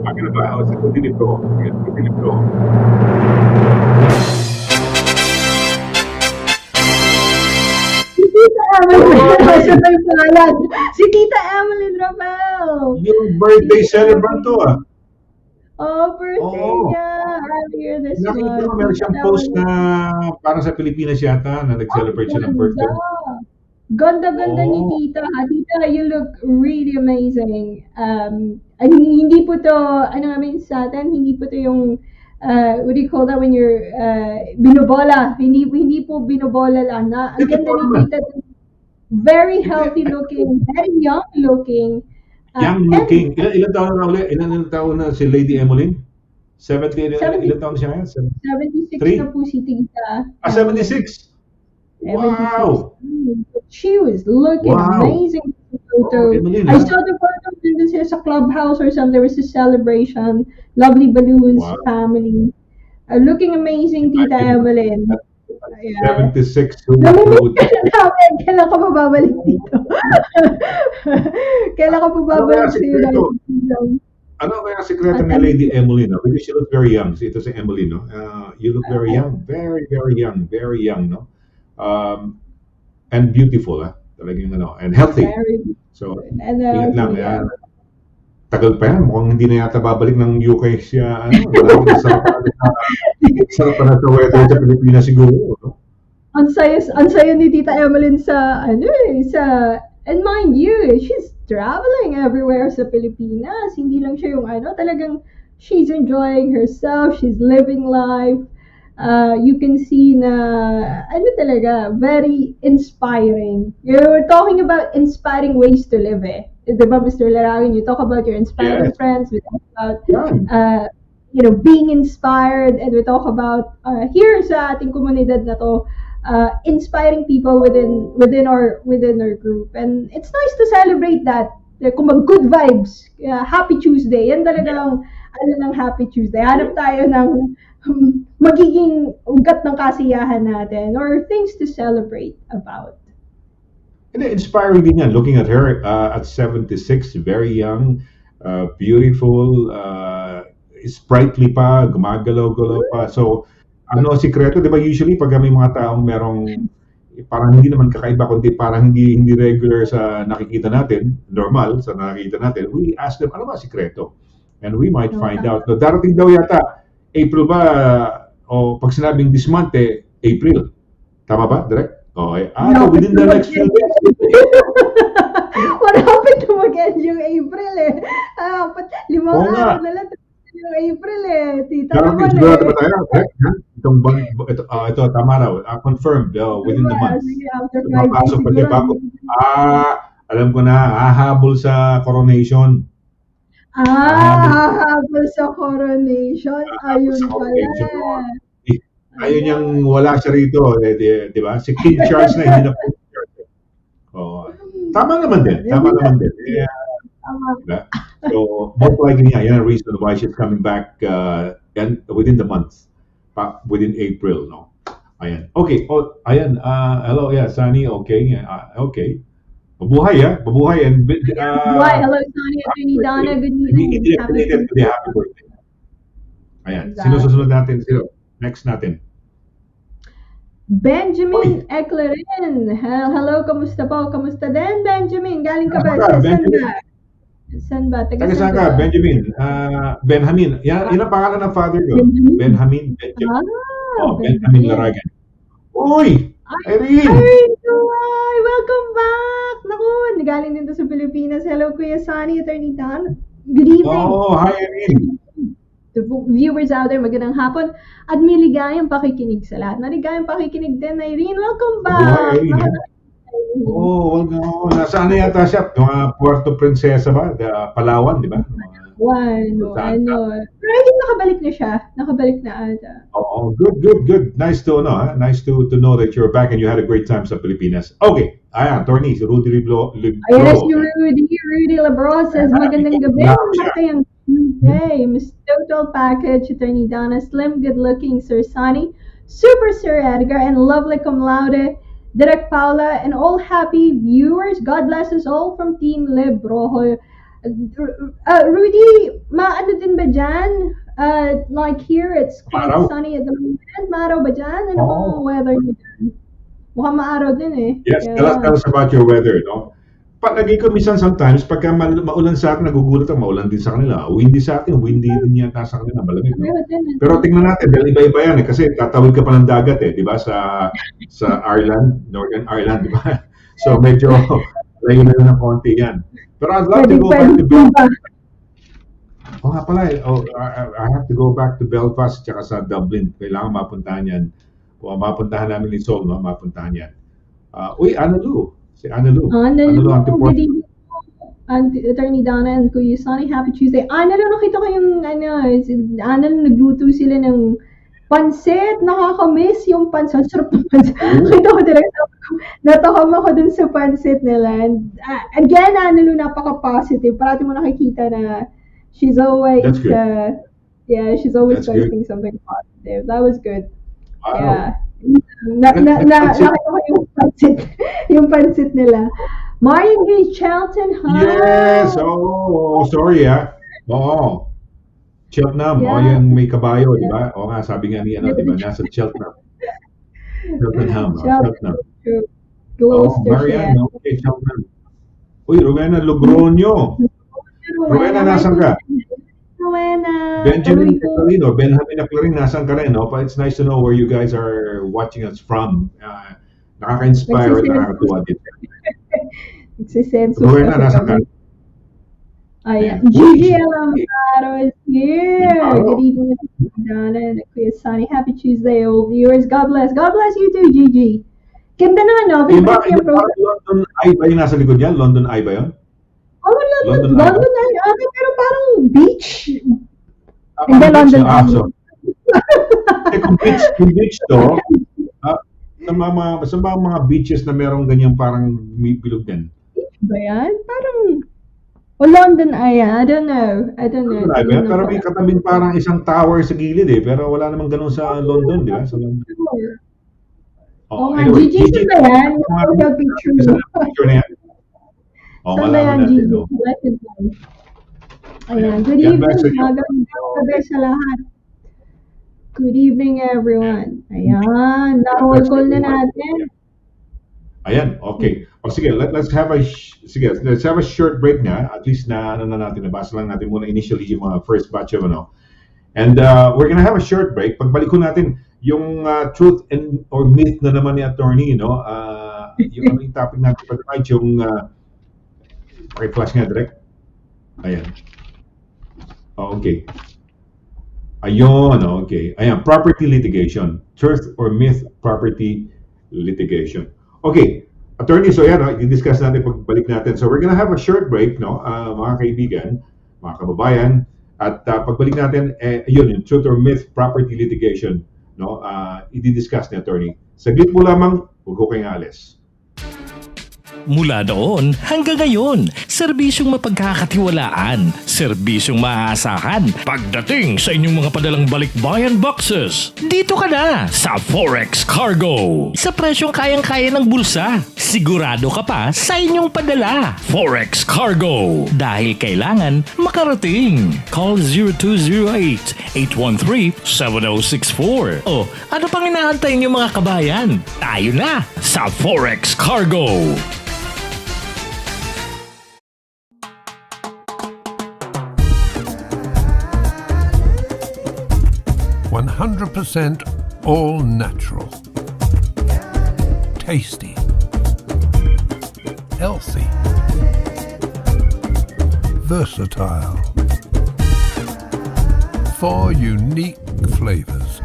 Akin na ba? Si Rudy Librojo. Si Tita Emeline Ravel. Yung birthday celebrant to birthday niya earlier this month. Nakita ko meron siyang post na parang sa Pilipinas yata na nag-celebrate siya ng birthday. Ganda ni Tita. Tita, you look really amazing. Hindi po to, sa atin, hindi po to yung what do you call that when you're binobola? Hindi po binobola lang. Ang ganda ni Tita. Very healthy looking, very young looking. Young looking. Ilan taon na ulit? Ilan taon na si Lady Emmeline? 70, ilan taon siya ngayon? 76 na po si Tita. 76? Wow! She was looking amazing. Photo. I saw the photo in sa clubhouse or something. There was a celebration. Lovely balloons, family. Looking amazing, Tita Emeline. 76. Kailan ka pa babalik dito? Kailan ka pa babalik dito? Ano kaya sekreto ni Lady Emmeline? Because she looks very young. Ito si Emmeline, no? You look very young. Very, very young, no? And beautiful, talagang and healthy. So, ingat lang. Tagal pa yan. Mukhang hindi na yata babalik ng UK siya. Sarap pa na sa weather sa Pilipinas siguro. No? Ang sayo ni Tita Emeline and mind you, she's traveling everywhere sa Pilipinas. Hindi lang siya yung talagang she's enjoying herself, she's living life. You can see na, talaga, very inspiring. You're talking about inspiring ways to live Diba, Mr. Laragan, you talk about your inspiring friends, we talk about being inspired, and we talk about here sa ating komunidad na to, inspiring people within our group, and it's nice to celebrate that. Kung good vibes, happy Tuesday, yan talagang ng Happy Tuesday. Hanap tayo ng magiging ugat ng kasiyahan natin or things to celebrate about. And inspiring din yan, looking at her at 76, very young, beautiful, sprightly pa, gumagalaw-galaw pa. So, sikreto, di ba usually pag may mga taong merong parang hindi naman kakaiba, kundi parang hindi regular sa nakikita natin, normal sa nakikita natin, we ask them, ano ba sikreto? And we might find out. No, darating daw yata, April ba, o pag sinabing this month, April. Tama ba, Direk? Okay. Within the next few days. What happened to mag-end yung April limang araw na lang yung April Tita naman ba tayo? Ito, tama raw. Confirmed within the month. Mapasok pa bago. Alam ko na, hahabol sa coronation. Hahabol sa coronation. Ayun pala. Ayun yung wala siya rito, di ba? Si King Charles na, hindi na po King Charles. Tama naman din. Yeah. Diba? So, most likely, yan ang reason why she's coming back and within the month, within April, no? Ayan. Okay. Ayan. Hello, Sonny. Okay. Okay. Mabuhay. And, hello, Sonny. Attorney Donna. Good evening. Happy birthday. Ayan. Exactly. Sino susunod natin? Next natin. Benjamin Eclerin. Hello, kamusta po? Kamusta din, Benjamin? Galing ka ba? Saan ba? Taga saan ka, Benjamin? Benjamin. Yan ang pangalan ng father ko. Benjamin. Benjamin LARAGAN. Uy! Irene! Hi! Welcome back! Naku, nagaling din to sa Pilipinas. Hello, Kuya Sonny, Attorney Don. Good evening. Hi, Irene. The viewers out there, magandang hapon. At may ligayang pakikinig sa lahat. Naligayang pakikinig din, Irene. Welcome back! Irene. Welcome. Nasaan na yata siya? Puerto Princesa ba? Palawan, di ba? Pero I think nakabalik na siya. Nakabalik na ata. Good. Nice to know that you're back and you had a great time sa Pilipinas. Okay. Ayan, attorney, si Rudy Libro. Yes, Rudy Libro says, magandang gabi. Matayang Tuesday. Miss Total Package, Attorney Donna, slim, good-looking Sir Sonny, Super Sir Edgar, and lovely cum laude, Direk Paula, and all happy viewers. God bless us all from Team Librojo. Rudy, maano din ba dyan? Like here, it's quite sunny at the moment. Maaraw ba dyan? Ano bang weather niyo dyan? Mukhang maaraw din Yes, tell us about your weather, no? Lagi ko minsan sometimes, pagka maulan sa atin, nagugulat ang maulan din sa kanila. Windy sa atin, windy din yata sa kanila, malamig. No? Pero tingnan natin, dahil iba-iba yan kasi tatawid ka pa ng dagat di ba? Sa Ireland, Northern Ireland, di ba? So medyo layo na ng konti yan. Pero I'd love to go back to Belfast. Nga pala, I have to go back to Belfast tsaka sa Dublin. Kailangan mapuntahan yan. Mapuntahan namin ni Sol, mapuntahan yan. Annalou. Si Annalou. Annalou, good evening. Attorney Donna and Kuya Sonny, happy Tuesday. Annalou, nakita ko yung Annalou, nagluto sila ng pansit. Nakakamiss yung pansit. Sarap ng pansit. Nakita ko direct. Natakam ako dun sa pansit nila. And again, Annalou, napaka-positive. Parati mo nakikita na she's always, she's always posting something positive. That was good. Wow. Yeah. Nakita ko yung pansit nila. Marian Gay Charlton, hi! Yes! Sorry Cheltenham, yung may kabayo, di ba? Nga, sabi nga ni di ba? Nasa Cheltenham. Cheltenham. Marian, okay, Cheltenham. Uy, Rowena Logroño. Rowena, nasan ka? Rowena. Benjamin Eclerin or Benjamin Eclerin, nasan ka rin, no? But it's nice to know where you guys are watching us from. Nakaka-inspire at nakakatuwa din. Nagsisensus. Rowena, nasan ka? Ayan. Gigi Alamaro is here. Good evening, Donna and Kuya Sonny. Happy Tuesday, all viewers. God bless. God bless you too, Gigi. Ganda na, no? London Eye ba yung nasa likod yan? London Eye ba yun? London Eye. Pero parang beach. In the London So, kung beach to, ah, sa mga beaches na merong ganyang parang may bilog din. ba yan? Parang, London Eye, I don't know. Marami, pero may katabing parang isang tower sa gilid pero wala namang ganun sa London, di ba? Sa London. Oo nga, Gigi, saan ba yan? Profile picture mo. Picture na yan. Saan ba yan, Malaman natin, Gigi? no? Ayan, good Yan, evening. message. Magandang gabi sa lahat. Good evening, everyone. Ayan, na-roll call na natin. Ayan, okay. O sige, let's have a short break nga. At least na nabasa lang natin muna initially yung mga first batch of And we're gonna have a short break. Pagbalik ko natin yung truth or myth na naman ni attorney, yung topic natin for tonight, yung flash nga direct. Ayan. Okay. Ayun, okay. Ayan, property litigation. Truth or myth property litigation. Okay, attorney, so yan, i-discuss natin pagbalik natin. So we're gonna have a short break, mga kaibigan, mga kababayan, at pagbalik natin, yun, yung truth or myth property litigation, i-discuss ni attorney. Saglit mo lamang, huwag ko kayong alis. Mula noon hanggang ngayon, serbisyong mapagkakatiwalaan, serbisyong maaasahan pagdating sa inyong mga padalang balikbayan boxes. Dito ka na sa Forex Cargo. Sa presyong kayang-kaya ng bulsa, sigurado ka pa sa inyong padala. Forex Cargo. Dahil kailangan makarating. Call 0208-813-7064. O ano pang inaantay niyo mga kabayan? Tayo na sa Forex Cargo. 100% all natural, tasty, healthy, versatile, 4 unique flavors.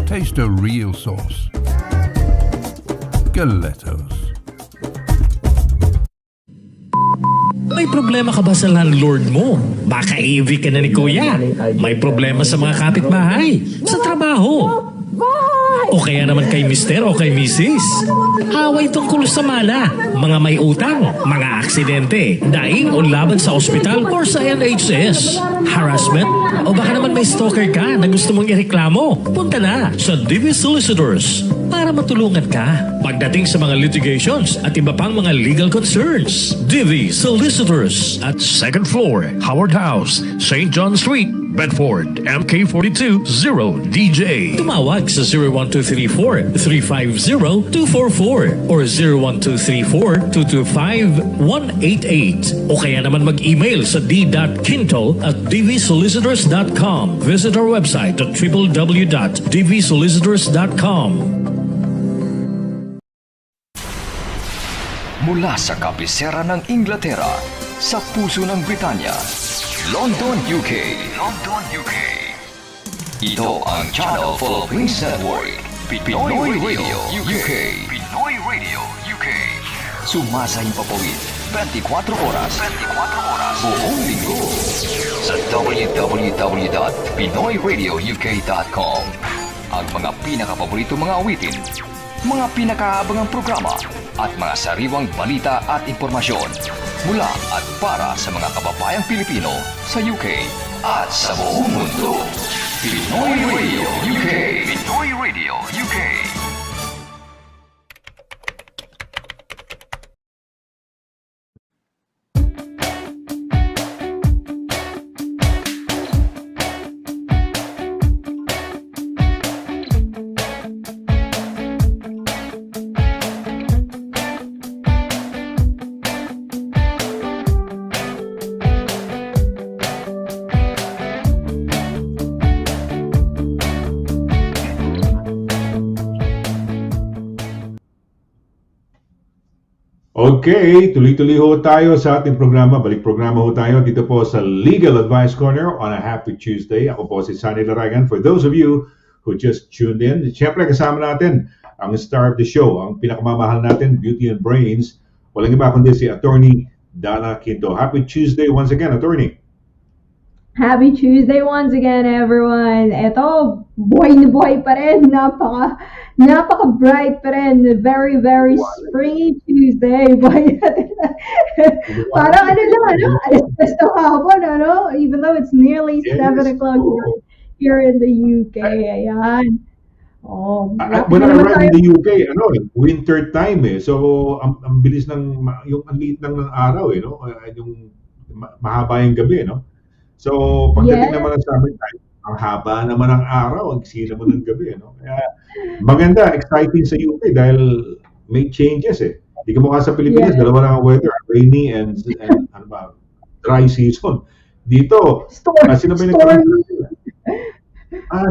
Taste a real sauce. Galettos. May problema ka ba sa landlord mo? Baka AV ka na ni Kuya. May problema sa mga kapitbahay, sa trabaho. O kaya naman kay Mister o kay Mrs. Away tungkol sa mala, mga may utang, mga aksidente, daing o laban sa ospital or sa NHS, harassment, o baka naman may stalker ka na gusto mong ireklamo. Punta na sa DV Solicitors para matulungan ka pagdating sa mga litigations at iba pang mga legal concerns. DV Solicitors at 2nd floor, Howard House, St. John Street, Bedford, MK42 0DJ. Tumawag sa 01234-350-244 or 01234-225-188 o kaya naman mag-email sa d.quinto@dvsolicitors.com. Visit our website at www.dvsolicitors.com. Mula sa kabisera ng Inglaterra, sa puso ng Britanya, London, UK. London, UK. Ito ang Channel Philippines Network, Pinoy Radio UK. Pinoy Radio UK. Sumasahing papawid 24 oras. 24 oras. Buong linggo. Sa www.pinoyradiouk.com. Ang mga pinakapaborito mga awitin, mga pinakaabangang programa, at mga sariwang balita at impormasyon mula at para sa mga kababayang Pilipino sa UK at sa buong mundo. Pinoy Radio UK. Pinoy Radio UK. Okay, tuloy-tuloy ho tayo sa ating programa. Balik programa ho tayo dito po sa Legal Advice Corner on a Happy Tuesday. Ako po si Sonny Laragan. For those of you who just tuned in, siyempre kasama natin ang star of the show, ang pinakamamahal natin, Beauty and Brains. Walang iba kundi si Attorney DANNA Quinto. Happy Tuesday once again, Attorney. Happy Tuesday once again, everyone. Eto, buhay na buhay pa rin. Napaka-bright pa rin. Very, very springy Tuesday. Buhay natin. Parang ano lang, ano? Alas na hapon, ano? Even though it's nearly Yes. 7 o'clock Oo. here in the UK. Ayan. Oh, At lapit when na I naman arrived tayo. in the UK, winter time eh. So, ang bilis yung ang liit ng araw eh, no? Yung mahaba yung gabi, no? So, pagdating Yes. naman ng summertime, ang haba naman ng araw, ang sila naman ng gabi, no? Kaya, maganda, exciting sa UK dahil may changes eh. Di ka mukha sa Pilipinas, Yes. dalawa lang ang weather, rainy and ano ba, dry season. Dito, sino ba yung Stormy.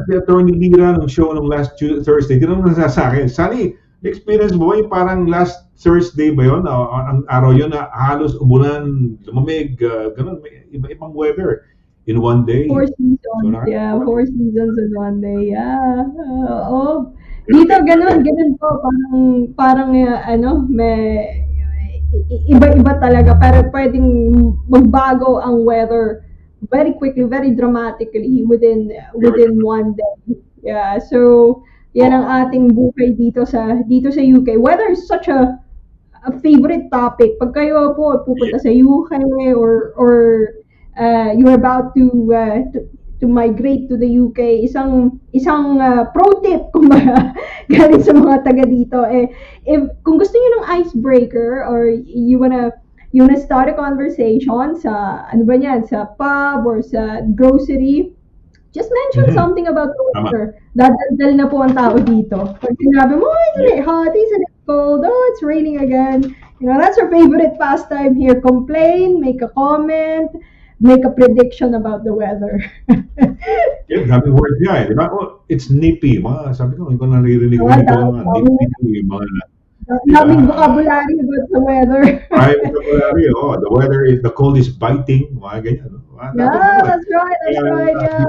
si Attorney Lira ng show nung last Thursday, tinanong na sa akin, Sunny, experience mo ba yung parang last Thursday ba yun? Ang araw yun na halos umulan, lumamig, ganun, may iba-ibang weather in one day. 4 seasons. So, Yeah, 4 seasons in one day. Yeah. Oo. Dito, ganun po. Parang ano, may, iba-iba talaga. Pero pwedeng magbago ang weather very quickly, very dramatically within one day. Yeah, so yan ang ating buhay dito sa UK. Weather is such a favorite topic. Pag kayo po pupunta sa UK or you're about to migrate to the UK, isang pro tip kumbaga galing sa mga taga dito if kung gusto niyo ng icebreaker or you wanna start a conversation sa ano ba yan, sa pub or sa grocery, just mention something about the weather. Dadaldal na po ang tao dito. Pag sinabi mo, isn't it hot? Isn't it cold? Oh, it's raining again. You know, that's our favorite pastime here. Complain, make a comment, make a prediction about the weather. Yeah, daming word nga eh. Di ba? Oh, it's nippy. Sabi ko, hindi ko naririnig ko ito. Nippy, mga Daming vocabulary about the weather. Ay, vocabulary, the weather is, the cold is biting, mga ganyan. Yeah, that's right, yeah.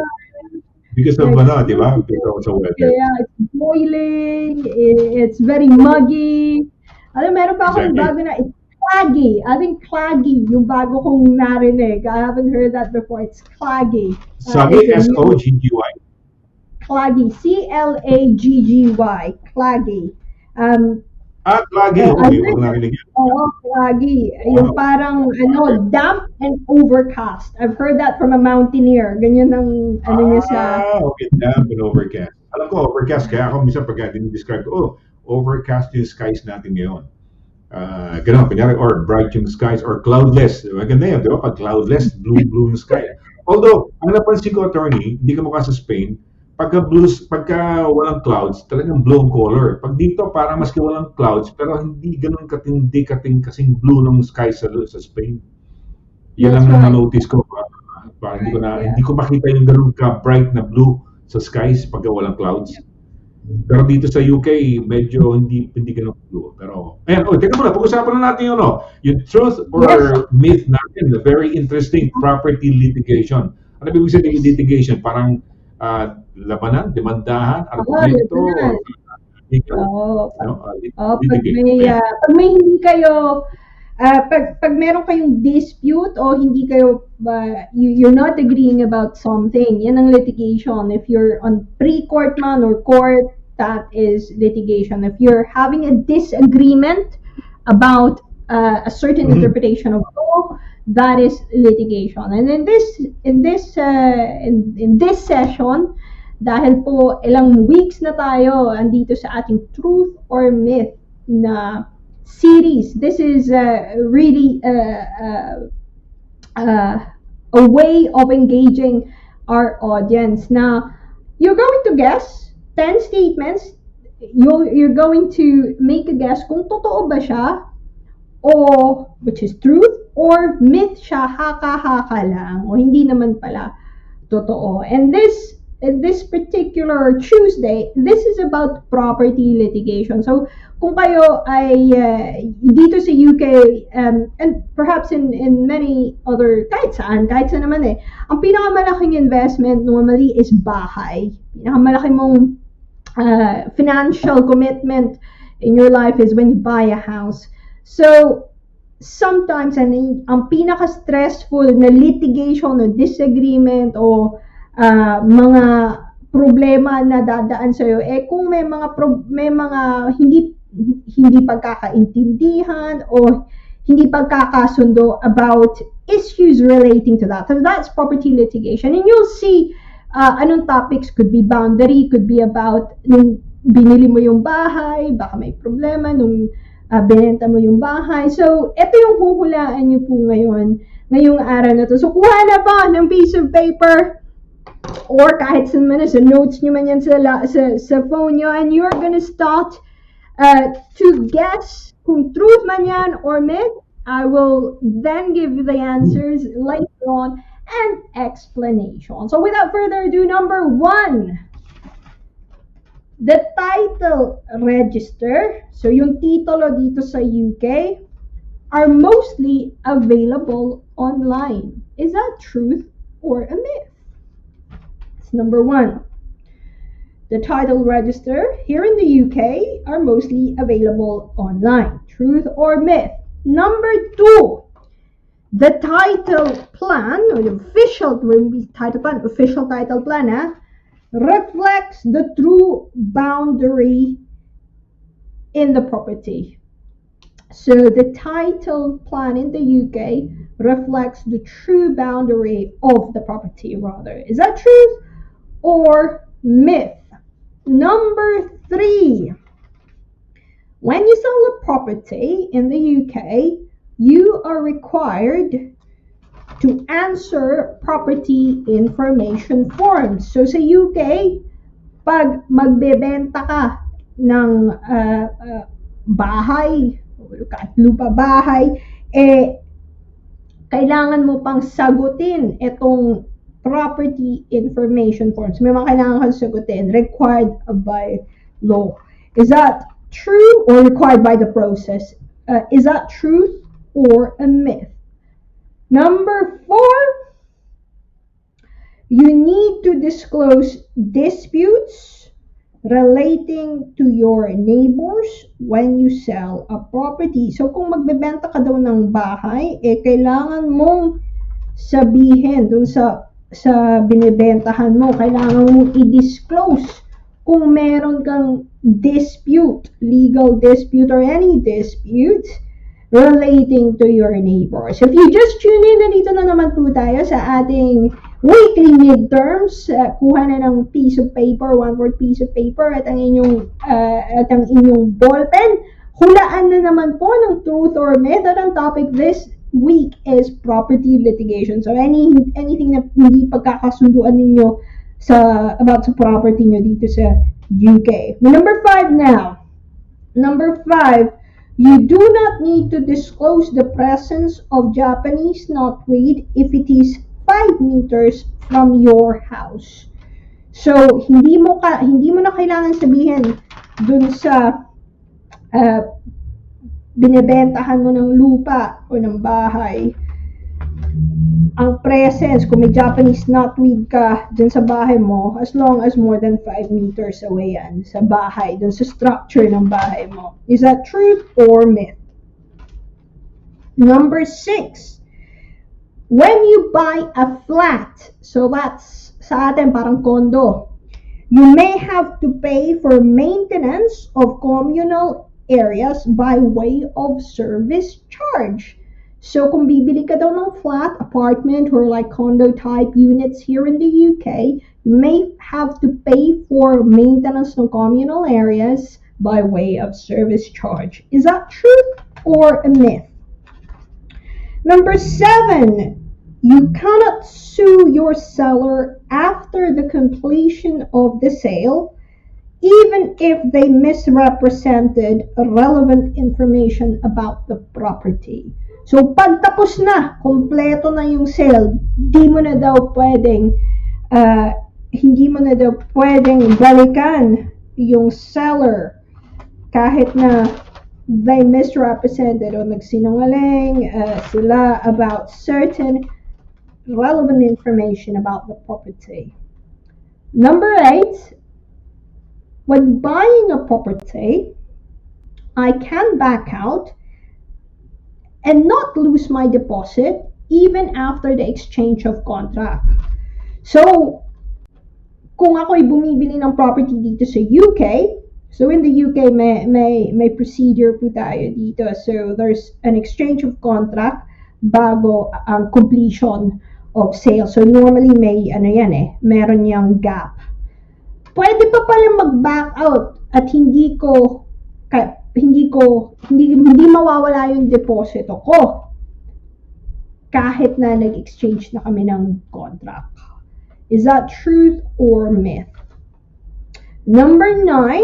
Because of di ba? Because of weather. Yeah, it's boiling, it's very muggy. Alam, meron pa akong bago na, it's claggy. I think claggy, yung bago kong narinig. I haven't heard that before. It's claggy. Sabi, S-O-G-G-Y. Claggy, C-L-A-G-G-Y, claggy. Claggy, okay, huwag narinig yan. Oo, claggy. Yung parang, damp and overcast. I've heard that from a mountaineer. Ganyan ang, niya sa... Okay, damp and overcast. Alam ko, overcast, kaya ako minsan pagka describe ko, overcast yung skies natin ngayon. Ganun, kunyari, or bright yung skies, or cloudless. Maganda yun, di ba? Pag cloudless, blue yung sky. Although, ang napansin ko, attorney, hindi ka mukha sa Spain, pagka walang clouds, talagang blue ang color. Pag dito, parang maski walang clouds, pero hindi ganun kasing blue ng sky sa Spain. Yan lang na notice ko. Parang hindi ko makita yung ganun ka-bright na blue sa skies pagka walang clouds. Pero dito sa UK, medyo hindi ganun blue. Pero, ayan, teka muna, pag-usapan na natin yung truth or myth natin, a very interesting property litigation. Ano ibig sabihin yung litigation? Parang labanan, demandahan, argumento, pag may hindi kayo, pag meron kayong dispute o hindi kayo, you're not agreeing about something, yan ang litigation. If you're on pre-court man or court, that is litigation. If you're having a disagreement about a certain interpretation of law, that is litigation. And in this session, dahil po ilang weeks na tayo andito sa ating truth or myth na series, this is really a way of engaging our audience. Now, you're going to guess 10 statements. You're going to make a guess kung totoo ba siya, o which is truth, or myth siya, haka-haka lang, o hindi naman pala totoo. And this particular Tuesday, this is about property litigation. So, kung kayo ay dito sa UK, and perhaps in many other, kahit saan naman ang pinakamalaking investment normally is bahay. Pinakamalaki mong financial commitment in your life is when you buy a house. So, sometimes, ang pinaka-stressful na litigation o disagreement o mga problema na dadaan sa'yo, kung may mga hindi pagkakaintindihan o hindi pagkakasundo about issues relating to that. So that's property litigation. And you'll see anong topics, could be boundary, could be about nung binili mo yung bahay, baka may problema nung binenta mo yung bahay. So, ito yung huhulaan nyo po ngayong araw na to. So, kuha na ba ng piece of paper or kahit sa notes nyo man yan sa phone nyo, and you're gonna start to guess kung truth man yan or myth. I will then give you the answers later on and explanation. So, without further ado, number 1. The title register, so yung titulo dito sa UK, are mostly available online. Is that truth or a myth? It's number 1. The title register here in the UK are mostly available online. Truth or myth? Number 2. The title plan, or the official title plan, reflects the true boundary in the property. So the title plan in the UK reflects the true boundary of the property, rather. Is that truth or myth? Number 3. When you sell a property in the UK, you are required to answer property information forms. So sa UK, pag magbebenta ka ng bahay, kahit lupa bahay, kailangan mo pang sagutin itong property information forms. May mga kailangan kang sagutin, required by law. Is that true or required by the process? Is that truth or a myth? Number 4, you need to disclose disputes relating to your neighbors when you sell a property. So kung magbebenta ka daw ng bahay, kailangan mong sabihin dun sa binibentahan mo, kailangan mong i-disclose kung meron kang dispute, legal dispute or any dispute relating to your neighbors. If you just tune in, nandito na naman po tayo sa ating weekly midterms. Kuha na ng piece of paper, 1/4 piece of paper at ang inyong ballpen. Hulaan na naman po ng truth or myth. At ang topic this week is property litigation. So anything na hindi pagkakasunduan ninyo about sa property nyo dito sa UK. Number 5 now. Number 5, you do not need to disclose the presence of Japanese knotweed if it is 5 meters from your house. So, hindi mo na kailangan sabihin dun sa binebentahan mo ng lupa o ng bahay ang presence, kung may Japanese knotweed ka dyan sa bahay mo, as long as more than 5 meters away yan sa bahay, dun sa structure ng bahay mo. Is that truth or myth? Number 6, when you buy a flat, so that's sa atin parang condo, you may have to pay for maintenance of communal areas by way of service charge. So kung bibili ka daw ng flat, apartment, or like condo type units here in the UK, you may have to pay for maintenance of communal areas by way of service charge. Is that truth or a myth? Number 7, you cannot sue your seller after the completion of the sale, even if they misrepresented relevant information about the property. So, pag tapos na, kompleto na yung sale, hindi mo na daw pwedeng balikan yung seller kahit na they misrepresented o nagsinungaling sila about certain relevant information about the property. Number 8, when buying a property, I can back out and not lose my deposit even after the exchange of contract. So, kung ako'y bumibili ng property dito sa UK, so in the UK may procedure po tayo dito. So there's an exchange of contract bago ang completion of sale. So normally may meron yang gap. Pwede pa pala mag-back out at hindi mawawala yung deposito ko kahit na nag-exchange na kami ng contract. Is that truth or myth? Number 9,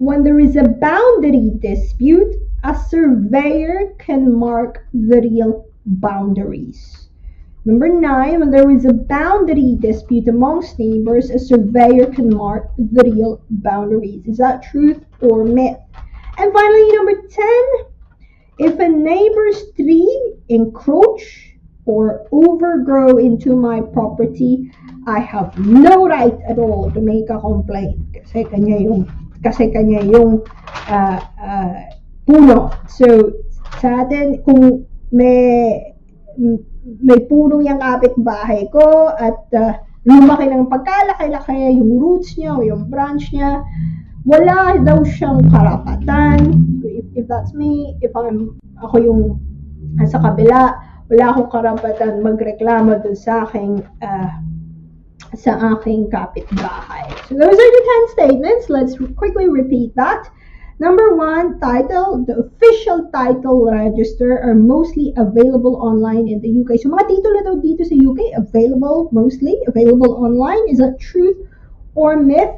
when there is a boundary dispute, a surveyor can mark the real boundaries. Number 9, when there is a boundary dispute amongst neighbors, a surveyor can mark the real boundaries. Is that truth or myth? And finally, number 10, if a neighbor's tree encroach or overgrow into my property, I have no right at all to make a complaint kasi kanya yung puno. So sa atin, kung may puno yung kapitbahay ko at lumaki ng pagkalaki-laki yung roots niya o yung branch niya, wala daw siyang karapatan. If that's me, ako yung sa kabila, wala akong karapatan magreklamo dun sa aking kapitbahay. So those are the 10 statements. Let's quickly repeat that. Number 1, title. The official title register are mostly available online in the UK. So mga titulo daw dito sa UK, mostly available online. Is that truth or myth?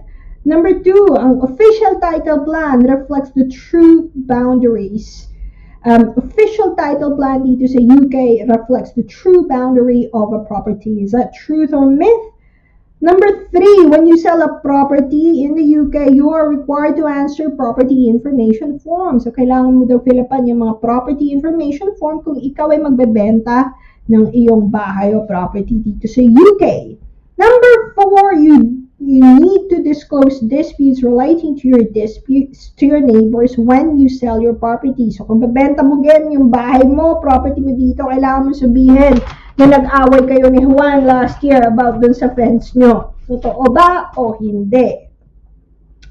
Number 2, ang official title plan reflects the true boundaries. Official title plan dito sa UK reflects the true boundary of a property. Is that truth or myth? Number 3, when you sell a property in the UK, you are required to answer property information form. So, kailangan mo daw fill-upan yung mga property information form kung ikaw ay magbebenta ng iyong bahay o property dito sa UK. Number 4, you need to disclose disputes relating to your neighbors when you sell your property. So kung bebenta mo yung bahay mo, property mo dito, kailangan mo sabihin na nag-away kayo ni Juan last year about dun sa fence nyo. Totoo ba o hindi?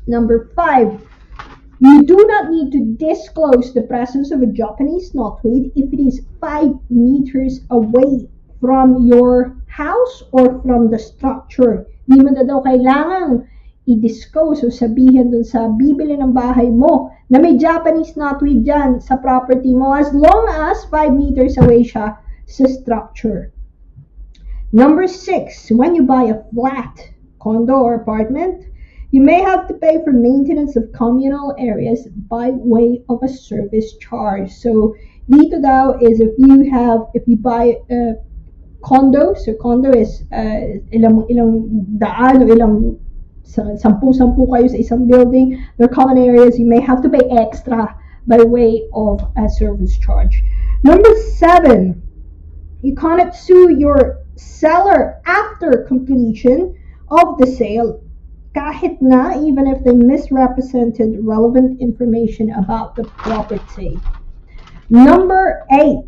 Number 5, you do not need to disclose the presence of a Japanese knotweed if it is 5 meters away from your house or from the structure. Di mo na daw kailangang i-disclose o sabihin dun sa bibili ng bahay mo na may Japanese knotweed dyan sa property mo as long as 5 meters away siya sa structure. Number 6, when you buy a flat, condo or apartment, you may have to pay for maintenance of communal areas by way of a service charge. So dito daw is if you buy a condo, so condo is ilang daan o ilang sampu kayo sa isang building, there are common areas, you may have to pay extra by way of a service charge. Number 7, you cannot sue your seller after completion of the sale kahit na even if they misrepresented relevant information about the property. Number 8,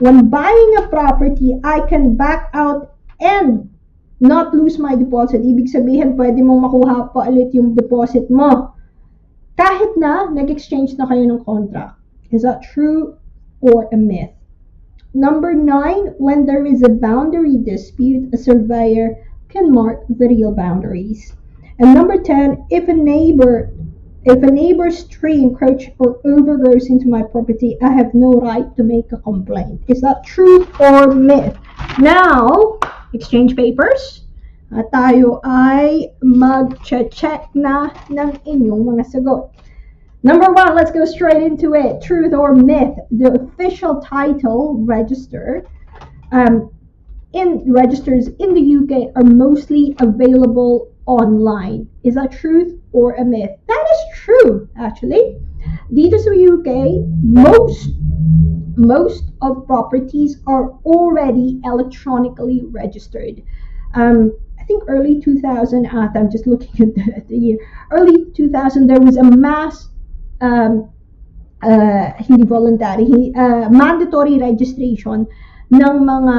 when buying a property, I can back out and not lose my deposit. Ibig sabihin, pwede mong makuha pa ulit yung deposit mo kahit na nag-exchange na kayo ng contract. Is that true or a myth? Number 9, when there is a boundary dispute, a surveyor can mark the real boundaries. And number 10, if a neighbor's tree encroaches or overgrows into my property, I have no right to make a complaint. Is that true or myth? Now, exchange papers. At tayo ay mag-check na ng inyong mga sagot. Number 1, let's go straight into it. Truth or myth? The official title register registers in the UK are mostly available online. Is that truth or a myth? That is true, actually. Dito sa UK, most of properties are already electronically registered. I think early 2000, I'm just looking at the year. Early 2000, there was a mass hindi voluntary, mandatory registration ng mga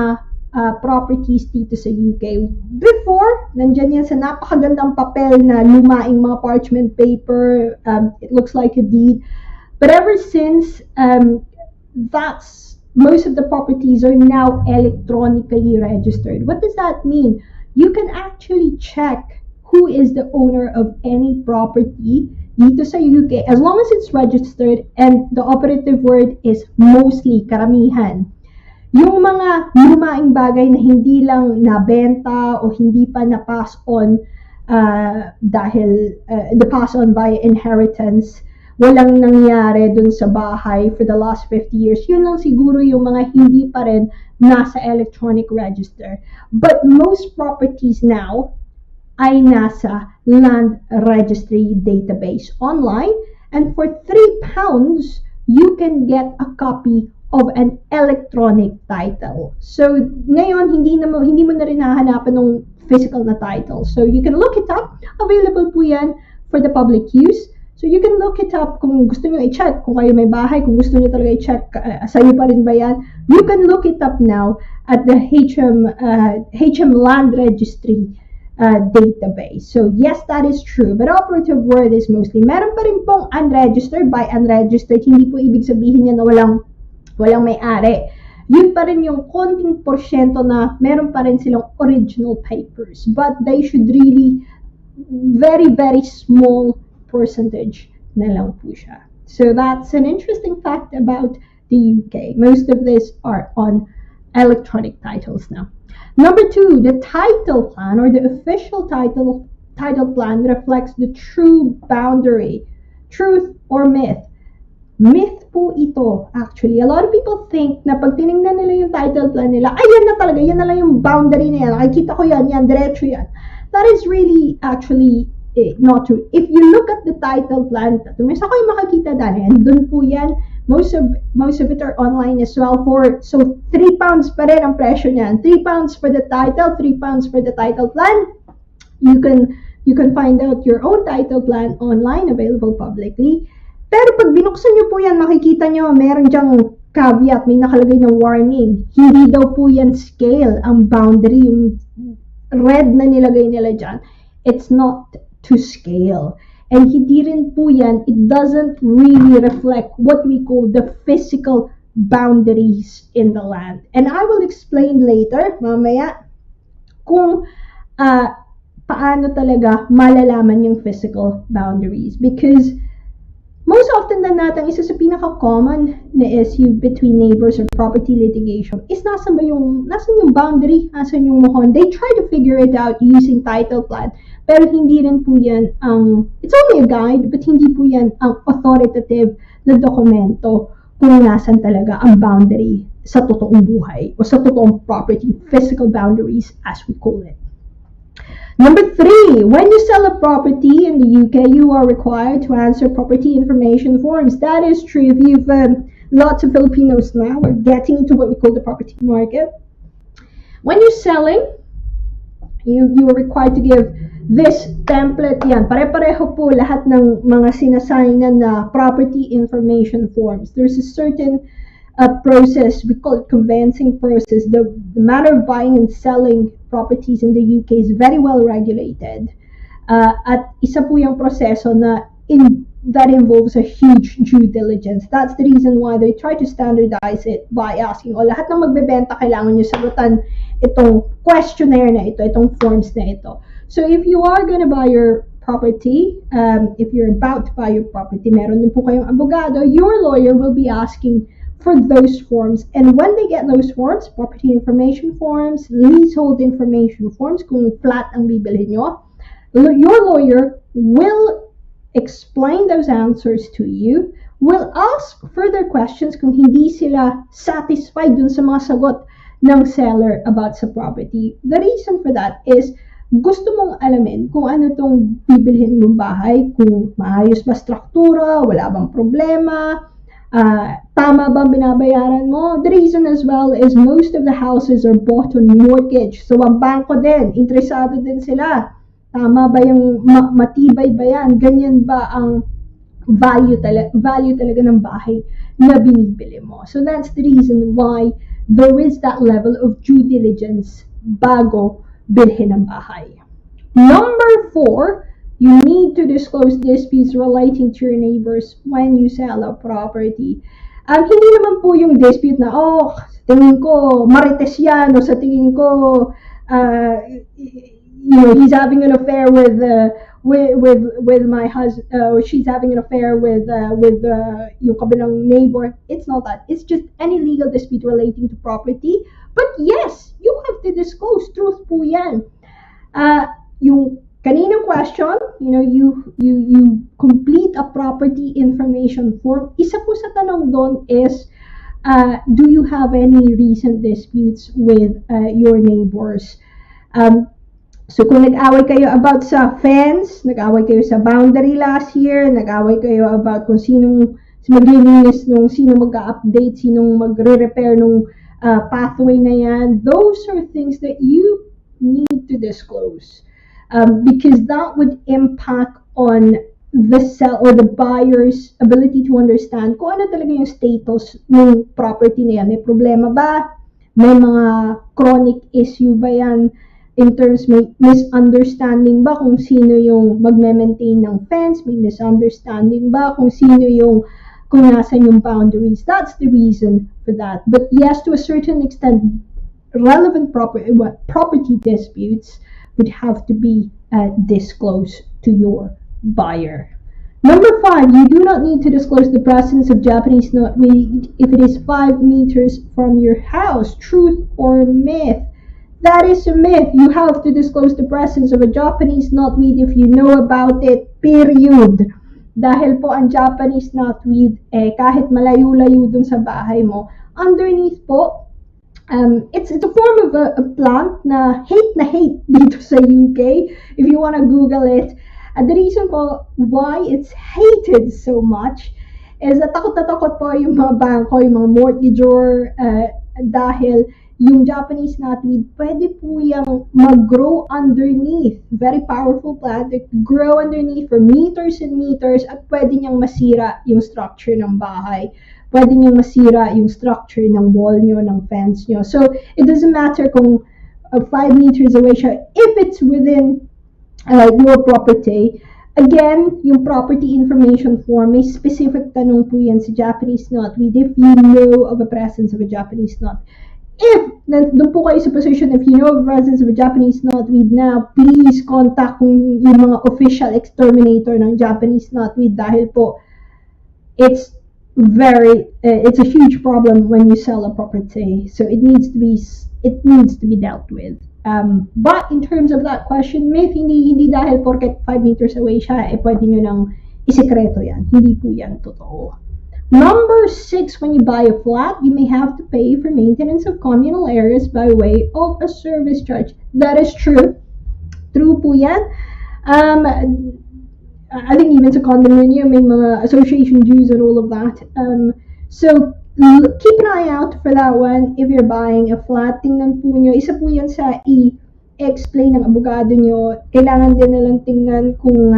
properties dito sa UK. Before, nandyan yan sa napakagandang papel na lumaing mga parchment paper, it looks like a deed. But ever since, most of the properties are now electronically registered. What does that mean? You can actually check who is the owner of any property dito sa UK as long as it's registered, and the operative word is mostly, karamihan. Yung mga lumaing bagay na hindi lang nabenta o hindi pa na-pass on dahil na-pass on by inheritance, walang nangyari dun sa bahay for the last 50 years, yun lang siguro yung mga hindi pa rin nasa electronic register. But most properties now ay nasa land registry database online, and for £3 you can get a copy of an electronic title. So ngayon hindi mo na rin hahanapan ng physical na title. So you can look it up. Available po yan for the public use. So you can look it up kung gusto nyo i-check, kung kayo may bahay, kung gusto nyo talaga i-check, sa'yo pa rin ba yan? You can look it up now at the HM Land Registry database. So yes, that is true. But operative word is mostly. Meron pa rin pong unregistered. By unregistered, hindi po ibig sabihin niya na walang may-ari. Yun pa rin yung konting porsyento na meron pa rin silang original papers. But they should really, very, very small percentage na lang po siya. So that's an interesting fact about the UK. Most of these are on electronic titles now. Number 2, the title plan or the official title plan reflects the true boundary. Truth or myth? Myth po ito, actually. A lot of people think na pag tinignan nila yung title plan nila, ay yan na talaga, yan na lang yung boundary na yan. Nakikita ko yan, diretso yan. That is really actually not true. If you look at the title plan, sa ko yung makikita dahil, and dun po yan, most of it are online as well. So £3 pa rin ang presyo niyan. £3 for the title, £3 for the title plan. You can find out your own title plan online, available publicly. Pero pag binuksan nyo po yan, makikita nyo, meron dyang caveat, may nakalagay na warning. Hindi daw po yan scale, ang boundary, yung red na nilagay nila dyan. It's not to scale. And hindi rin po yan, it doesn't really reflect what we call the physical boundaries in the land. And I will explain later, mamaya, kung paano talaga malalaman yung physical boundaries. Because most often than not, ang isa sa pinaka-common na issue between neighbors or property litigation is nasan yung boundary, nasan yung mohon. They try to figure it out using title plan, pero hindi rin po yan it's only a guide, but hindi po yan ang authoritative na dokumento kung nasan talaga ang boundary sa totoong buhay o sa totoong property, physical boundaries as we call it. Number 3, when you sell a property in the UK, you are required to answer property information forms. That is true. If you've lots of Filipinos now are getting into what we call the property market. When you're selling, you are required to give this template. Yan, pare-pareho po lahat ng mga sinasaynan na property information forms. There's a certain process, we call it conveyancing process. The matter of buying and selling properties in the UK is very well regulated. At isa po yung proseso na that involves a huge due diligence. That's the reason why they try to standardize it by asking, lahat ng magbebenta kailangan nyo sagutan itong questionnaire na ito, itong forms na ito. So if you are gonna buy your property, if you're about to buy your property, meron din po kayong abogado, your lawyer will be asking for those forms. And when they get those forms, property information forms, leasehold information forms, kung flat ang bibilhin nyo, your lawyer will explain those answers to you, will ask further questions kung hindi sila satisfied dun sa mga sagot ng seller about sa property. The reason for that is gusto mong alamin kung ano tong bibilhin mong bahay, kung maayos ba struktura, wala bang problema, tama bang binabayaran mo. The reason as well is most of the houses are bought on mortgage. So ang bangko din, interesado din sila. Tama ba yung matibay ba yan? Ganyan ba ang value talaga ng bahay na binibili mo. So that's the reason why there is that level of due diligence bago bilhin ng bahay. Number 4, you need to disclose disputes relating to your neighbors when you sell a property. Hindi naman po yung dispute na, sa tingin ko, marites yan, o sa tingin ko, he's having an affair with my husband, or she's having an affair with yung kabilang neighbor. It's not that. It's just any legal dispute relating to property. But yes, you have to disclose. Truth po yan. Yung kaninang question, you complete a property information form. Isa po sa tanong doon is, do you have any recent disputes with your neighbors? So kung nag-away kayo about sa fence, nag-away kayo sa boundary last year, nag-away kayo about kung sinong maglilinis nung sino mag-update, sinong magre-repair nung pathway na yan, those are things that you need to disclose. Because that would impact on the seller or the buyer's ability to understand kung ano talaga yung status ng property na yan. May problema ba? May mga chronic issue ba yan? In terms, may misunderstanding ba kung sino yung magme-maintain ng fence? May misunderstanding ba kung nasan yung boundaries? That's the reason for that. But yes, to a certain extent, relevant property disputes would have to be disclosed to your buyer. Number 5, you do not need to disclose the presence of Japanese knotweed if it is 5 meters from your house. Truth or myth? That is a myth. You have to disclose the presence of a Japanese knotweed if you know about it, period. Dahil po ang Japanese knotweed, kahit malayo-layo dun sa bahay mo, underneath po, it's a form of a plant na hate dito sa UK. If you want to Google it, the reason po why it's hated so much is na takot po yung mga bangko, yung mga mortgagor, dahil yung Japanese knotweed, pwede po yung mag-grow underneath. Very powerful plant that grow underneath for meters and meters at pwede niyang masira yung structure ng bahay. Pwede niyang masira yung structure ng wall nyo, ng fence nyo. So, it doesn't matter kung 5 meters away siya. If it's within your property, again, yung property information form, may specific tanong po yan sa Japanese knotweed if you know of a presence of a Japanese knotweed. If, doon po kayo sa position, if you know of the presence of a Japanese knotweed now, please contact yung mga official exterminator ng Japanese knotweed dahil po, it's a huge problem when you sell a property. So it needs to be dealt with. But in terms of that question, myth, hindi dahil porket 5 meters away siya, pwede nyo nang isekreto yan. Hindi po yan totoo. Number 6, when you buy a flat, you may have to pay for maintenance of communal areas by way of a service charge. That is true. True po yan. I think even sa condominium, may mga association dues and all of that. So, keep an eye out for that one if you're buying a flat. Tingnan po nyo. Isa po yan sa i-explain ng abogado nyo. Kailangan din nalang tingnan kung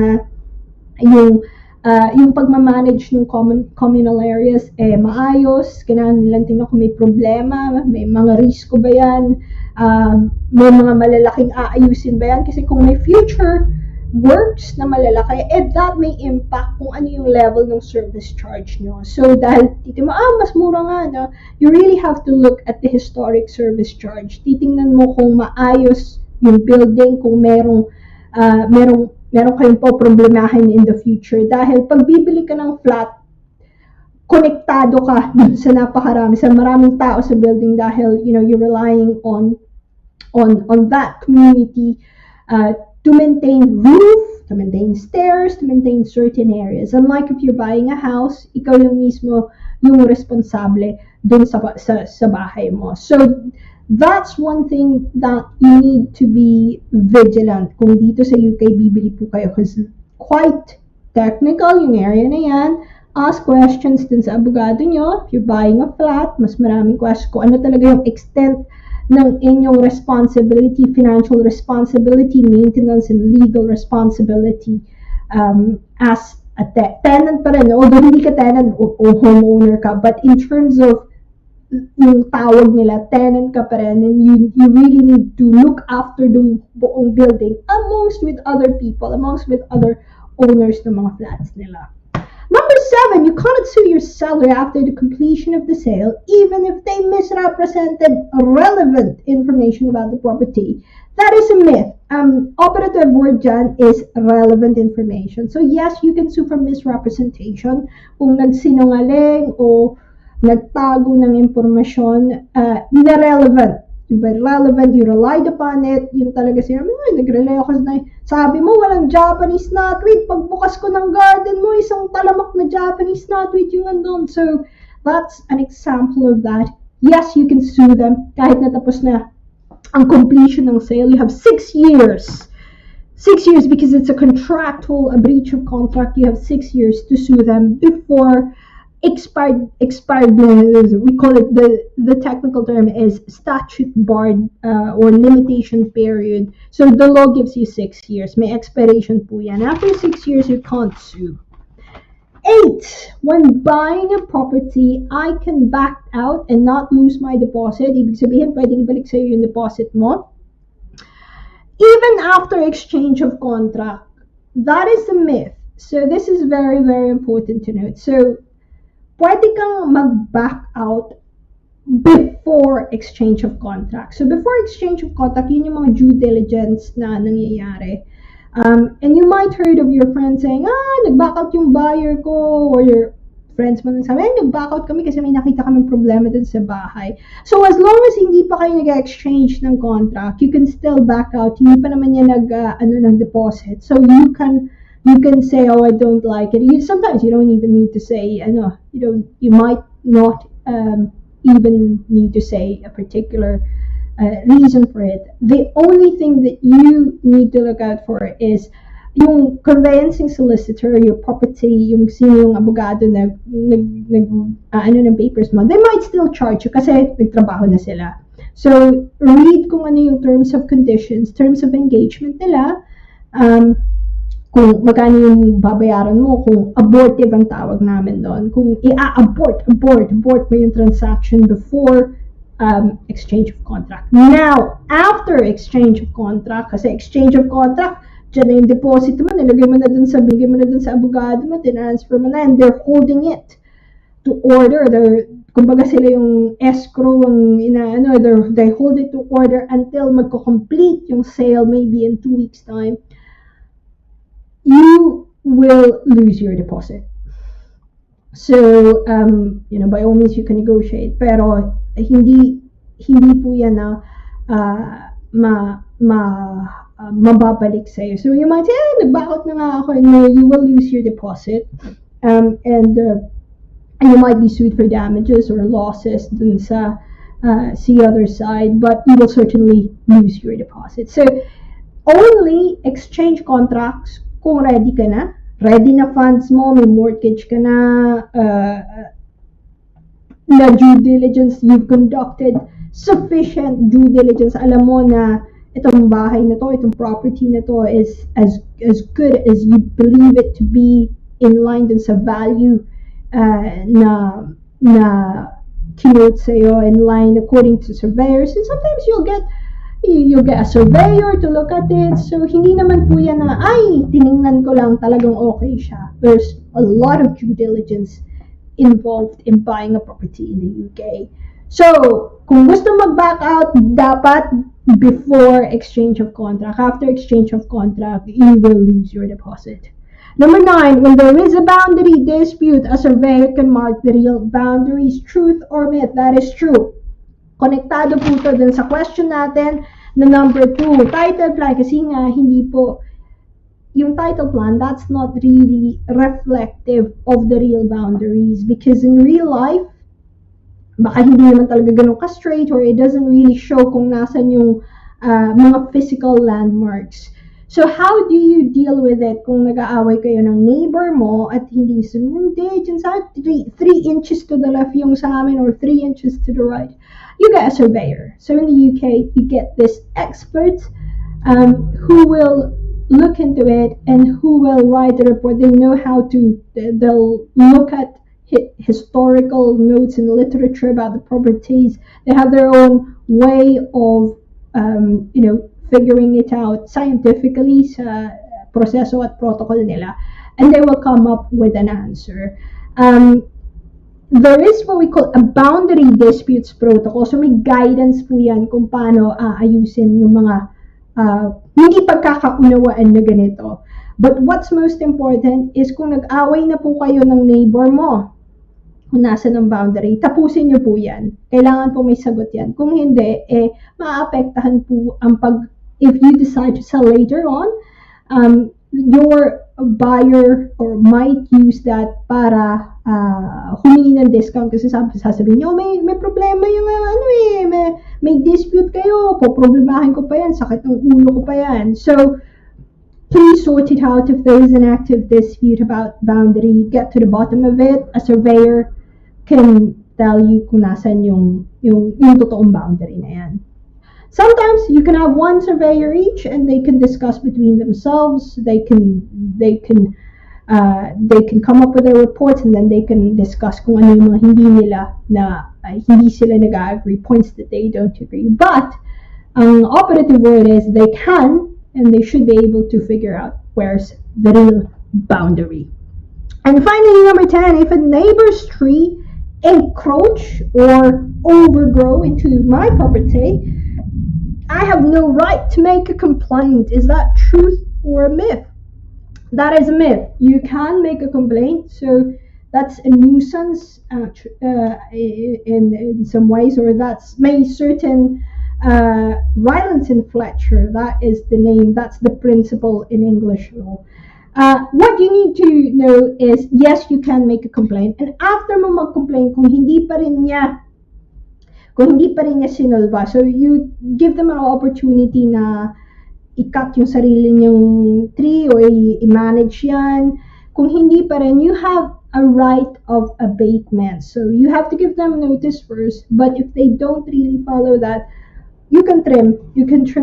yung pagmamanage ng communal areas maayos. Kailangan nilang tingnan kung may problema, may mga risko ba yan, may mga malalaking aayusin ba yan. Kasi kung may future works na malalaki, that may impact kung ano yung level ng service charge nyo. So, dahil tito mo, mas mura nga, no? You really have to look at the historic service charge. Titingnan mo kung maayos yung building, kung merong kayong po problemahin in the future. Dahil pag bibili ka ng flat, konektado ka dun sa napakarami, sa maraming tao sa building dahil, you're relying on that community to maintain roof, to maintain stairs, to maintain certain areas. Unlike if you're buying a house, ikaw yung mismo yung responsable dun sa bahay mo. So, that's one thing that you need to be vigilant kung dito sa UK bibili po kayo because quite technical yung area na yan. Ask questions din sa abogado nyo. If you're buying a flat, mas maraming questions kung ano talaga yung extent ng inyong responsibility, financial responsibility, maintenance, and legal responsibility as tenant pa rin, although hindi ka tenant o homeowner ka, but in terms of yung tawag nila, tenant ka pa rin, and you really need to look after the buong building amongst with other people, amongst with other owners ng mga flats nila. Number 7, you cannot sue your seller after the completion of the sale, even if they misrepresented relevant information about the property. That is a myth. Operative word dyan is relevant information. So yes, you can sue for misrepresentation kung nagsinungaling o nagtago ng impormasyon na relevant. Yung ba relevant, you relied upon it, yung talaga sinabi mo, nag-relay ako na, sabi mo, walang Japanese knotweed, pagbukas ko ng garden mo, isang talamak na Japanese knotweed yung andun. So, that's an example of that. Yes, you can sue them, kahit natapos na ang completion ng sale. You have 6 years. 6 years because it's a contractual, a breach of contract. You have 6 years to sue them before expired, we call it, the technical term is statute barred or limitation period. So the law gives you 6 years. May expiration po yan. After 6 years, you can't sue. 8, when buying a property, I can back out and not lose my deposit. Ibig sabihin, pwedeng ibalik sa'yo yung deposit mo. Even after exchange of contract. That is a myth. So this is very, very important to note. So, pwede kang mag-back out before exchange of contract. So before exchange of contract, yun yung mga due diligence na nangyayari. And you might heard of your friends saying, nag-back out yung buyer ko, or your friends mo nang sabi, nag-back out kami kasi may nakita kaming problema dun sa bahay. So as long as hindi pa kayo nag-exchange ng contract, you can still back out. Hindi pa naman yan ng deposit. So you can say, I don't like it. Sometimes you don't even need to say, you might not even need to say a particular reason for it. The only thing that you need to look out for is yung conveyancing solicitor, your property, yung sino yung abogado na ng papers mo. They might still charge you kasi nagtrabaho na sila. So, read kung ano yung terms of conditions, terms of engagement nila, kung magkano yung babayaran mo, kung abortive ang tawag namin doon, kung abort mo yung transaction before exchange of contract. Now, after exchange of contract, kasi exchange of contract, dyan na yung deposit mo, nilagay mo na dun bigay mo na dun sa abogado mo, transfer mo na, and they're holding it to order. Kumbaga sila yung escrow, they hold it to order until magko-complete yung sale, maybe in 2 weeks' time. You will lose your deposit. So, by all means, you can negotiate. Pero, hindi po yan na mababalik sa'yo. So, you might say, nag-back out na nga ako. No, you will lose your deposit. And you might be sued for damages or losses dun sa other side. But you will certainly lose your deposit. So, only exchange contracts kung ready ka na, ready na funds mo, may mortgage ka na due diligence you've conducted, sufficient due diligence, alam mo na itong bahay na to, itong property na to is as good as you believe it to be, in line dun sa value na kinote sa'yo, in line according to surveyors, and sometimes you'll get a surveyor to look at it. So, hindi naman po yan na, tiningnan ko lang, talagang okay siya. There's a lot of due diligence involved in buying a property in the UK. So, kung gusto mag-back out, dapat before exchange of contract. After exchange of contract, you will lose your deposit. Number 9, when there is a boundary dispute, a surveyor can mark the real boundaries, truth or myth. That is true. Konektado po ito dun sa question natin na number 2, title plan. Kasi nga, hindi po, yung title plan, that's not really reflective of the real boundaries. Because in real life, baka hindi naman talaga ganun ka-straight, or it doesn't really show kung nasan yung mga physical landmarks. So, how do you deal with it kung nag-aaway kayo ng neighbor mo at hindi sumundi, dyan sa 3 inches to the left yung sa amin, or 3 inches to the right? You get a surveyor. So in the UK, you get this expert who will look into it and who will write the report. They know how to, they'll look at historical notes in literature about the properties. They have their own way of, figuring it out scientifically sa proseso at protocol nila. And they will come up with an answer. There is what we call a boundary disputes protocol. So may guidance po yan kung paano aayusin yung mga hindi pagkakaunawaan na ganito. But what's most important is kung nag-away na po kayo ng neighbor mo, kung nasa ng boundary, tapusin nyo po yan. Kailangan po may sagot yan. Kung hindi, maaapektahan po ang if you decide to sell later on, your buyer or might use that para humingi ng discount kasi sasabihin nyo, may problema yung may dispute kayo, poproblemahin ko pa yan, sakit ng ulo ko pa yan. So, please sort it out if there is an active dispute about boundary. Get to the bottom of it. A surveyor can tell you kung nasan yung totoong boundary na yan. Sometimes you can have one surveyor each, and they can discuss between themselves. They can come up with their reports, and then they can discuss kung ano yung mga hindi sila nag-agree, points that they don't agree. But ang operative word is they can, and they should be able to figure out where's the real boundary. And finally, number 10, if a neighbor's tree encroach or overgrow into my property, I have no right to make a complaint. Is that truth or a myth? That is a myth. You can make a complaint, so that's a nuisance in some ways, or that's may certain Rylance and Fletcher, that is the name, that's the principle in English law. What you need to know is, yes, you can make a complaint, and after mo mag-complain, kung hindi pa rin niya sinolba, so you give them an opportunity na i-cut yung sarili niyong tree or i-manage yan. Kung hindi pa rin, you have a right of abatement. So you have to give them notice first, but if they don't really follow that, you can trim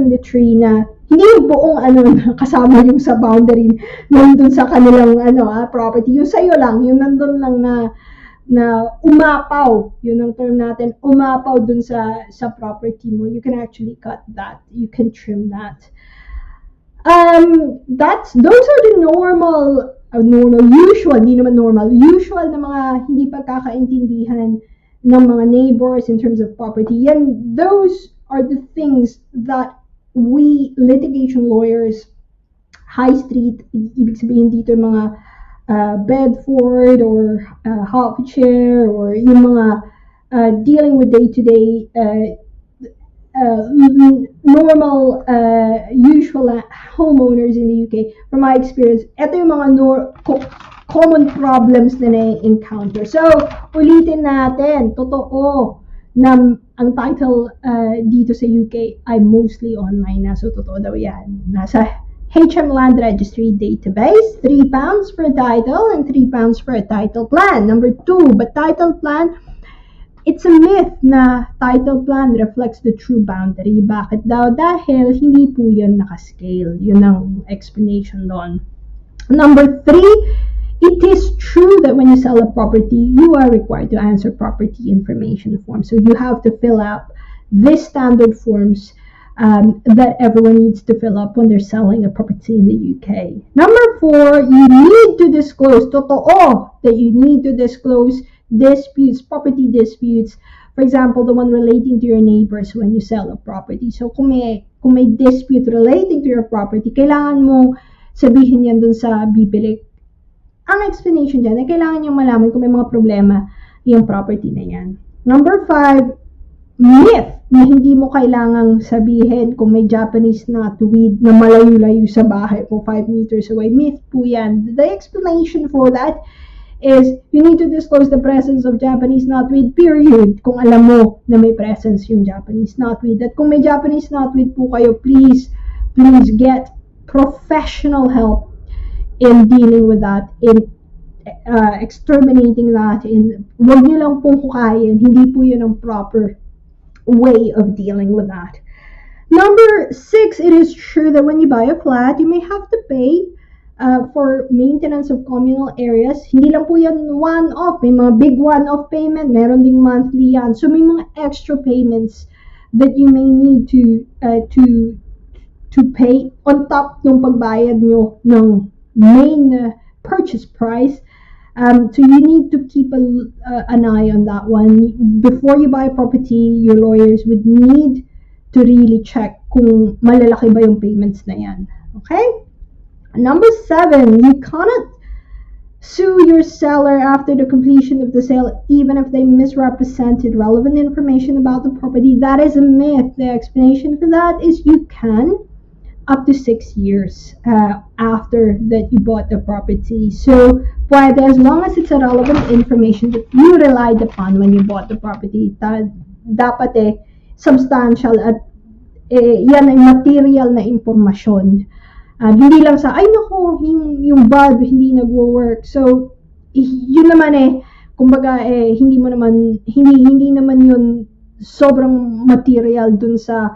the tree na hindi yung buong kasama yung sa boundary nandun sa kanilang property, yung sa'yo lang, yung nandun lang na umapaw, yun ang term natin, umapaw dun sa property mo. You can actually cut that, you can trim that. Those are the usual na mga hindi pagkakaintindihan ng mga neighbors in terms of property. Yan, those are the things that we litigation lawyers, high street, ibig sabihin dito yung mga Bedford or Hertfordshire, or yung mga dealing with day-to-day normal usual homeowners in the UK. From my experience, ito yung mga common problems na na-encounter. So, ulitin natin, totoo na ang title dito sa UK ay mostly online na. So, totoo daw yan. Nasa HM Land Registry database, £3 for a title and £3 for a title plan. Number 2, but title plan, it's a myth na title plan reflects the true boundary. Bakit daw? Dahil hindi po yun nakascale. Yun ang explanation doon. Number 3, it is true that when you sell a property, you are required to answer property information form. So you have to fill out these standard forms that everyone needs to fill up when they're selling a property in the UK. Number 4, you need to disclose, totoo, that you need to disclose disputes, property disputes. For example, the one relating to your neighbors when you sell a property. So kung may dispute relating to your property, kailangan mo sabihin yan dun sa bibili. Ang explanation dyan, kailangan niyang malaman kung may mga problema yung property na yan. Number 5, myth na hindi mo kailangang sabihin kung may Japanese knotweed na malayo-layo sa bahay po, 5 meters away. Myth po yan. The explanation for that is you need to disclose the presence of Japanese knotweed, period. Kung alam mo na may presence yung Japanese knotweed. At kung may Japanese knotweed po kayo, please get professional help in dealing with that, in exterminating that. Huwag niyo lang pong kukain. Hindi po yun ang proper way of dealing with that. Number 6, it is true that when you buy a flat, you may have to pay for maintenance of communal areas. Hindi lang po yan one-off. May mga big one-off payment. Meron ding monthly yan. So may mga extra payments that you may need to pay on top ng pagbayad nyo ng main purchase price. So you need to keep an eye on that one. Before you buy a property, your lawyers would need to really check kung malalaki ba yung payments na yan. Okay? Number 7, you cannot sue your seller after the completion of the sale even if they misrepresented relevant information about the property. That is a myth. The explanation for that is you can up to 6 years after that you bought the property. So, pwede, as long as it's a relevant information that you relied upon when you bought the property, dapat substantial at yan ay material na impormasyon. Hindi lang sa, ay nako, yung bulb hindi nagwo-work. So, yun naman kumbaga hindi naman yun sobrang material dun sa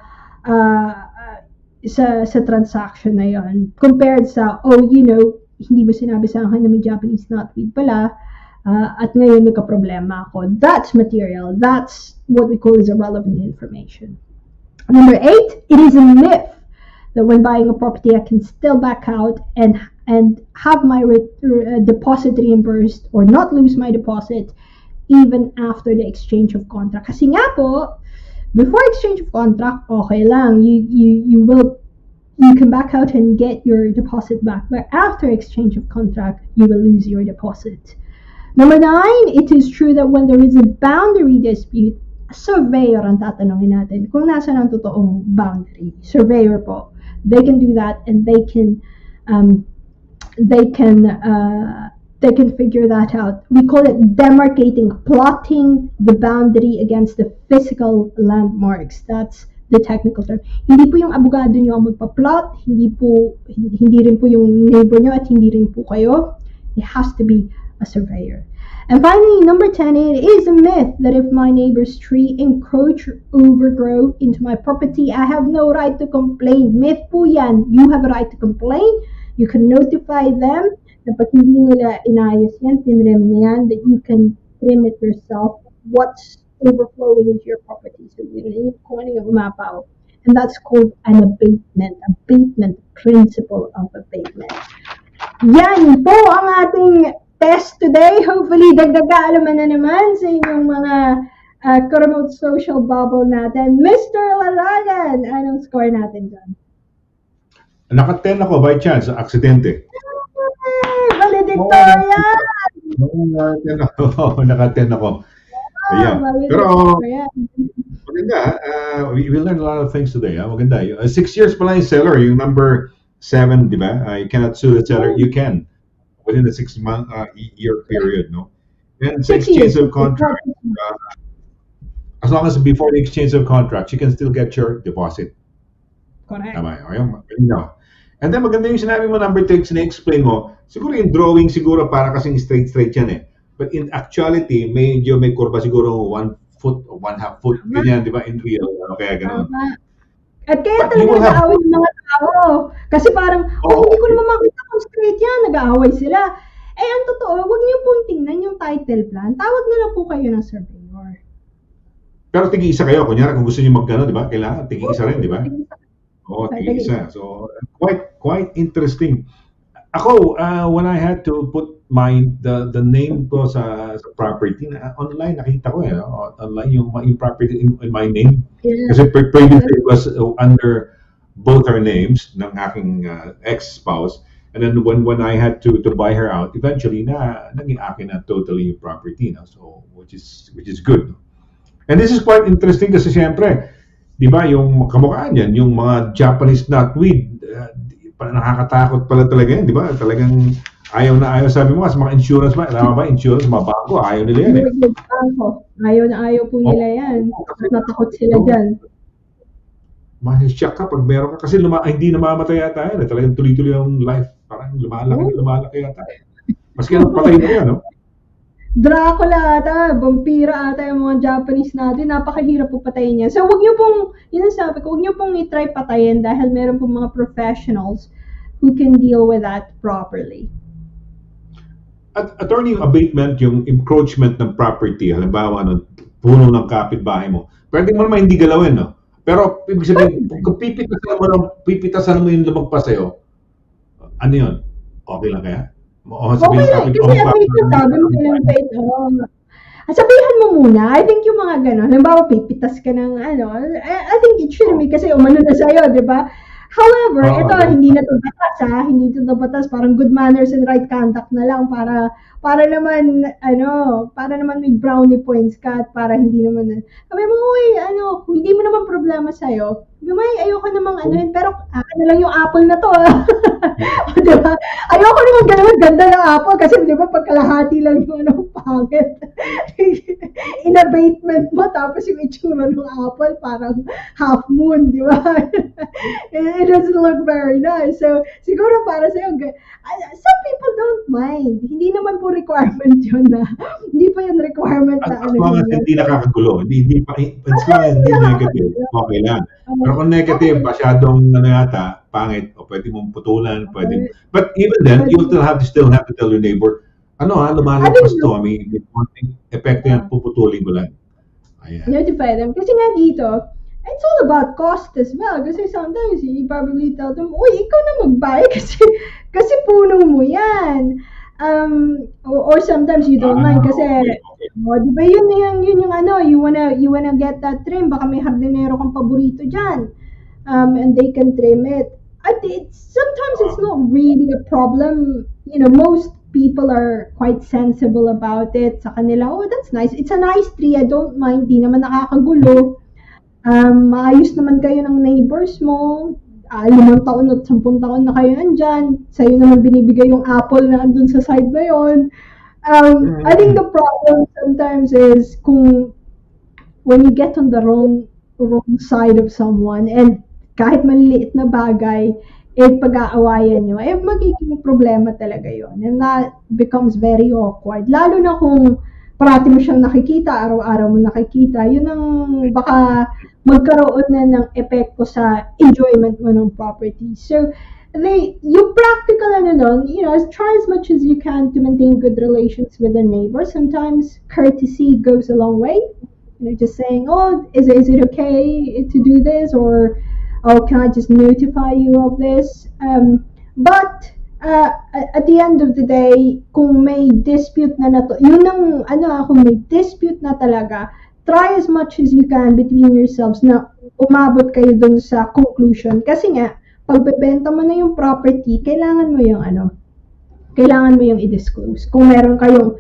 transaction na yon compared sa hindi mo sinabi sa akin na may Japanese knotweed pala at ngayon nagka-problema ako. That's material. That's what we call is irrelevant information. Number 8, it is a myth that when buying a property I can still back out and have my deposit reimbursed or not lose my deposit even after the exchange of contract. Kasi nga po, before exchange of contract, okay lang. You can back out and get your deposit back. But after exchange of contract, you will lose your deposit. Number 9, it is true that when there is a boundary dispute, a surveyor ang tatanungin natin kung nasa ng totoong boundary. Surveyor po. They can do that and they can figure that out. We call it demarcating, plotting the boundary against the physical landmarks. That's the technical term. Hindi po yung abogado nyo ang magpa-plot, hindi rin po yung neighbor nyo at hindi rin po kayo. It has to be a surveyor. And finally, number 10, it is a myth that if my neighbor's tree encroach or overgrow into my property, I have no right to complain. Myth po yan. You have a right to complain. You can notify them na pag hindi nila inayos yan, tinrim na yan, that you can trim it yourself. What's overflowing into your property? So yun kung ano yung umapaw. And that's called an abatement. Abatement, principle of abatement. Yan po ang ating test today. Hopefully, dagdag-kaalaman na naman sa inyong mga ka-remote social bubble natin. Mr. Laragan, anong score natin dyan? Naka-10 ako by chance, aksidente. Valedictorian! Naka-10 ako. Ayan. Pero, maganda. We learned a lot of things today. Maganda. 6 years pala yung seller. Yung number 7, di ba? You cannot sue the seller. You can. Within the 6-month year period, no? And sa exchange of contract, as long as before the exchange of contract, you can still get your deposit. Correct. Tama yun. No. And then maganda yung sinabi mo, number 10, na-explain mo, siguro yung drawing siguro para kasing straight yan But in actuality, medyo may kurba siguro 1 foot or 1/2 foot. Ganyan, di ba? In real. Kaya ganun. At kaya talaga nag-aaway ng mga tao. Kasi parang, hindi ko naman makita kung straight yan. Nag-aaway sila. Ang totoo, huwag niyo pong tingnan yung title plan. Tawag na lang po kayo ng surveyor. Pero tig-isa kayo. Kunyari, kung gusto niyo mag-gano, di ba? Kailangan tig-isa rin, di ba? Oo, tig-isa. So, quite interesting. Ako, when I had to put the name ko sa property, online nakita ko online yung property in my name. Yeah. Kasi previously it was under both our names ng aking ex-spouse. And then when I had to buy her out, eventually naging akin na totally yung property so which is good. And this is quite interesting kasi siyempre, di ba, yung kamukhaan yan, yung mga Japanese knotweed, nakakatakot pala talaga yan, di ba? Talagang ayaw na ayaw. Sabi mo kasi mga insurance ba? Tama ba? Insurance, mga bangko, ayaw nila yan Ayaw na ayaw po nila yan. Natakot sila dyan. Masisyak ka pag meron ka. Kasi hindi namamatay yata yan. Talagang tuloy-tuloy yung life. Parang lumalaki yata. Maski patay na yan, no? Dracula ata, vampira ata yung mga Japanese natin, napakahirap po patayin yan. So, wag niyo pong, yun ang sabi ko, wag niyo pong i-try patayin dahil meron pong mga professionals who can deal with that properly. At attorney, yung abatement, yung encroachment ng property, halimbawa, puno ng kapitbahay mo, pwede mo naman hindi galawin, no? Pero, ibig sabihin, kung pipitasan mo yung lumagpas sa'yo, ano yun? Okay lang kaya? O, Okay lang, kasi ano ito, sabi mo lang ba ito? Sabihan mo muna, I think yung mga gano'n, halimbawa pipitas ka ng I think it should be kasi umano na sa'yo, di ba? However, ito, hindi na ito batas hindi ito batas, parang good manners and right conduct na lang para naman, para naman may brownie points ka at para hindi naman, sabi mo, uy, kung hindi mo naman problema sa'yo, Dumay, ayoko namang pero akin na lang yung apple na to diba? Ayoko naman ganun, ganda ng apple kasi diba pagkalahati lang yung pangit. In abatement mo, tapos yung itsura ng apple parang half moon, diba? It doesn't look very nice. So, siguro para sa'yo, some people don't mind. Hindi naman po requirement yun hindi pa yung requirement na as long as hindi nakakagulo, as long as hindi negative, okay lang. Pero kung negative, masyadong yata, pangit, o pwede mong putulan, pwede. But even then, you still have to tell your neighbor, lumalabas to, I mean, konting epekto yan, puputulin ko lang. Ayan. Notify them. Kasi nga dito, it's all about cost as well. Kasi sometimes, you probably tell them, uy, ikaw na magbayad kasi puno mo yan. Or sometimes you don't mind kasi di ba yun yung you wanna get that trim, baka may hardinero kang paborito dyan, and they can trim it. Sometimes it's not really a problem. Most people are quite sensible about it. Sa kanila, oh, that's nice, it's a nice tree, I don't mind, di naman nakakagulo. Maayos naman kayo ng neighbors mo, 5 taon at 10 taon na kayo nandyan, sa'yo naman binibigay yung apple na andun sa side na yon. I think the problem sometimes is when you get on the wrong side of someone and kahit maliliit na bagay, pag-aawayan nyo, magiging problema talaga yon. And that becomes very awkward. Lalo na kung parati mo siyang nakikita, araw-araw mo nakikita, yun ang baka magkaroon na ng epekto sa enjoyment mo ng property. So, yung practical try as much as you can to maintain good relations with the neighbor. Sometimes courtesy goes a long way. Just saying, oh, is it okay to do this? Or, oh, can I just notify you of this? But at the end of the day, kung may dispute kung may dispute na talaga, try as much as you can between yourselves na umabot kayo dun sa conclusion. Kasi nga, pagbebenta mo na yung property, kailangan mo yung i-disclose. Kung meron kayong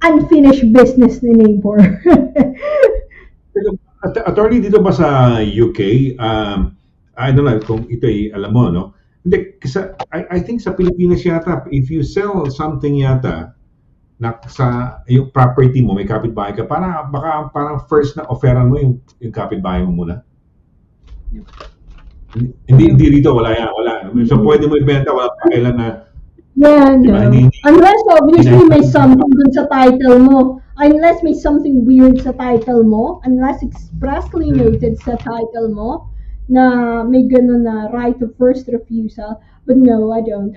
unfinished business ni neighbor. Attorney, dito ba sa UK, I don't know kung ito alam mo, no? Hindi, kasi I think sa Pilipinas yata, if you sell something yata, na sa yung property mo, may kapitbahay ka, parang first na offeran mo yung kapitbahay mo muna. Hindi dito, wala. So pwede mo ibenta, wala pa kailan na. Yeah, no. Unless obviously may something dun sa title mo. Unless may something weird sa title mo, unless expressly noted sa title mo na may ganun na right of first refusal. But no, I don't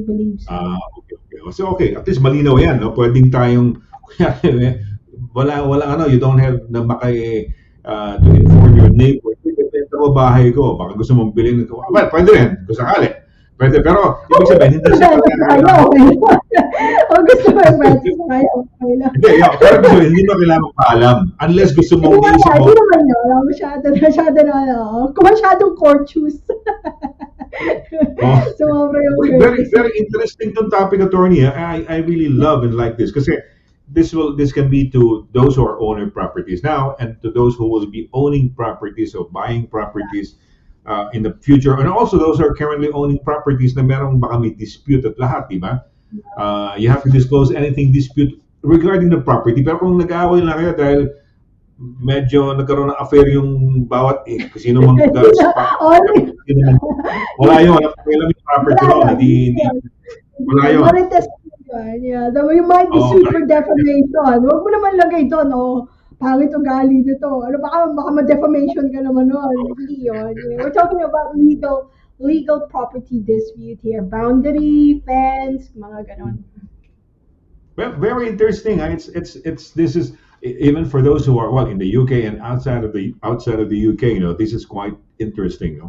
believe so. Okay. So okay, at least malinaw yan, no? Pwedeng tayong wala you don't have na to inform your neighbor. Ibenta mo bahay ko, baka gusto mong bilhin ko. Well, pwede rin, kung sakali. Pwede, pero ibig sabihin, hindi siya gusto mo ibenta sa kayo, okay lang. Pero hindi mo kailangan paalam. Unless gusto mong isip mo. Hindi naman yun. Masyado na, kung masyadong courteous. Very, very interesting tong topic, attorney. I really love and like this kasi this can be to those who are owning properties now and to those who will be owning properties or buying properties in the future, and also those who are currently owning properties na merong baka may dispute at lahat, di ba? You have to disclose anything dispute regarding the property. Pero kung nag-aaway lang kayo dahil medyo nagkaroon ng affair yung bawat kasi sino mang wala yun, wala yung property mo, hindi wala yun. Yeah, you might be Oh, sued for defamation. Huwag mo naman lagay doon, pangit ugali nito. Ano baka ma-defamation ka naman nun. Hindi yun. We're talking about legal property dispute here. Boundary, fence, mga ganon. well, very interesting. It's this is even for those who are in the UK and outside of the UK. This is quite interesting.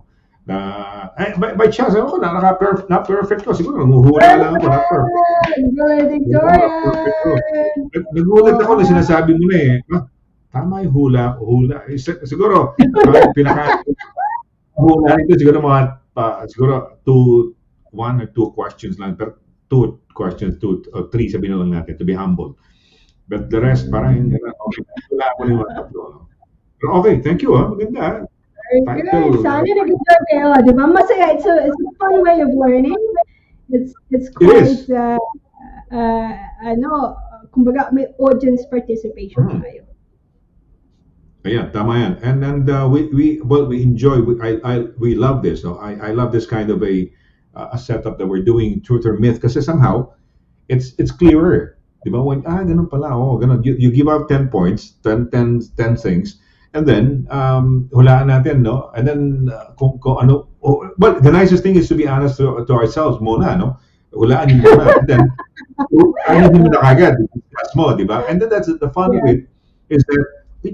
By chance, ako na perfect ko. Siguro nanguhula lang ako. Not perfect. Victoria! Nagulat ako na sinasabi mo na eh. Tama yung hula. Siguro, hula nito siguro siguro one or two questions lang. Pero two or three sabihin na lang natin to be humble. But the rest, parang wala ako na yung tatlo. Pero okay, thank you. Maganda. Very good. Sana nag-enjoy kayo. Diba? Masaya. It's a fun way of learning. It's quite, kumbaga may audience participation tayo. Ayan, tama yan. And we enjoy. We love this. No, I love this kind of a setup that we're doing, truth or myth, kasi somehow it's clearer. Diba? When ganun pala. Ganun. You give out 10 points, 10 things, and then hulaan natin, no? And then kung ano. Well, the nicest thing is to be honest to ourselves muna, no? Hulaan yung muna, and then ano mo na kagad, discuss mo, diba? And then that's the fun of it is that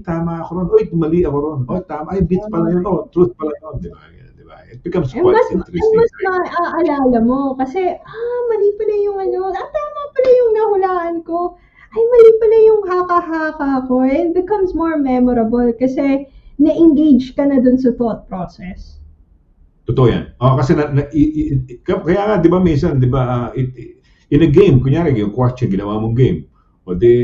tama ako ron. Mali ako ron. Tama. Bits pala yun. Truth pala yun. Diba? It becomes quite interesting. Mas maaalala mo kasi, mali pala yung tama pala yung nahulaan ko. Ay, mali pala yung haka-haka ko. It becomes more memorable kasi na-engage ka na dun sa thought process. Totoo yan. Kasi kaya nga, di ba, minsan, di ba, in a game, kunyari, yung question, ginawa mong game,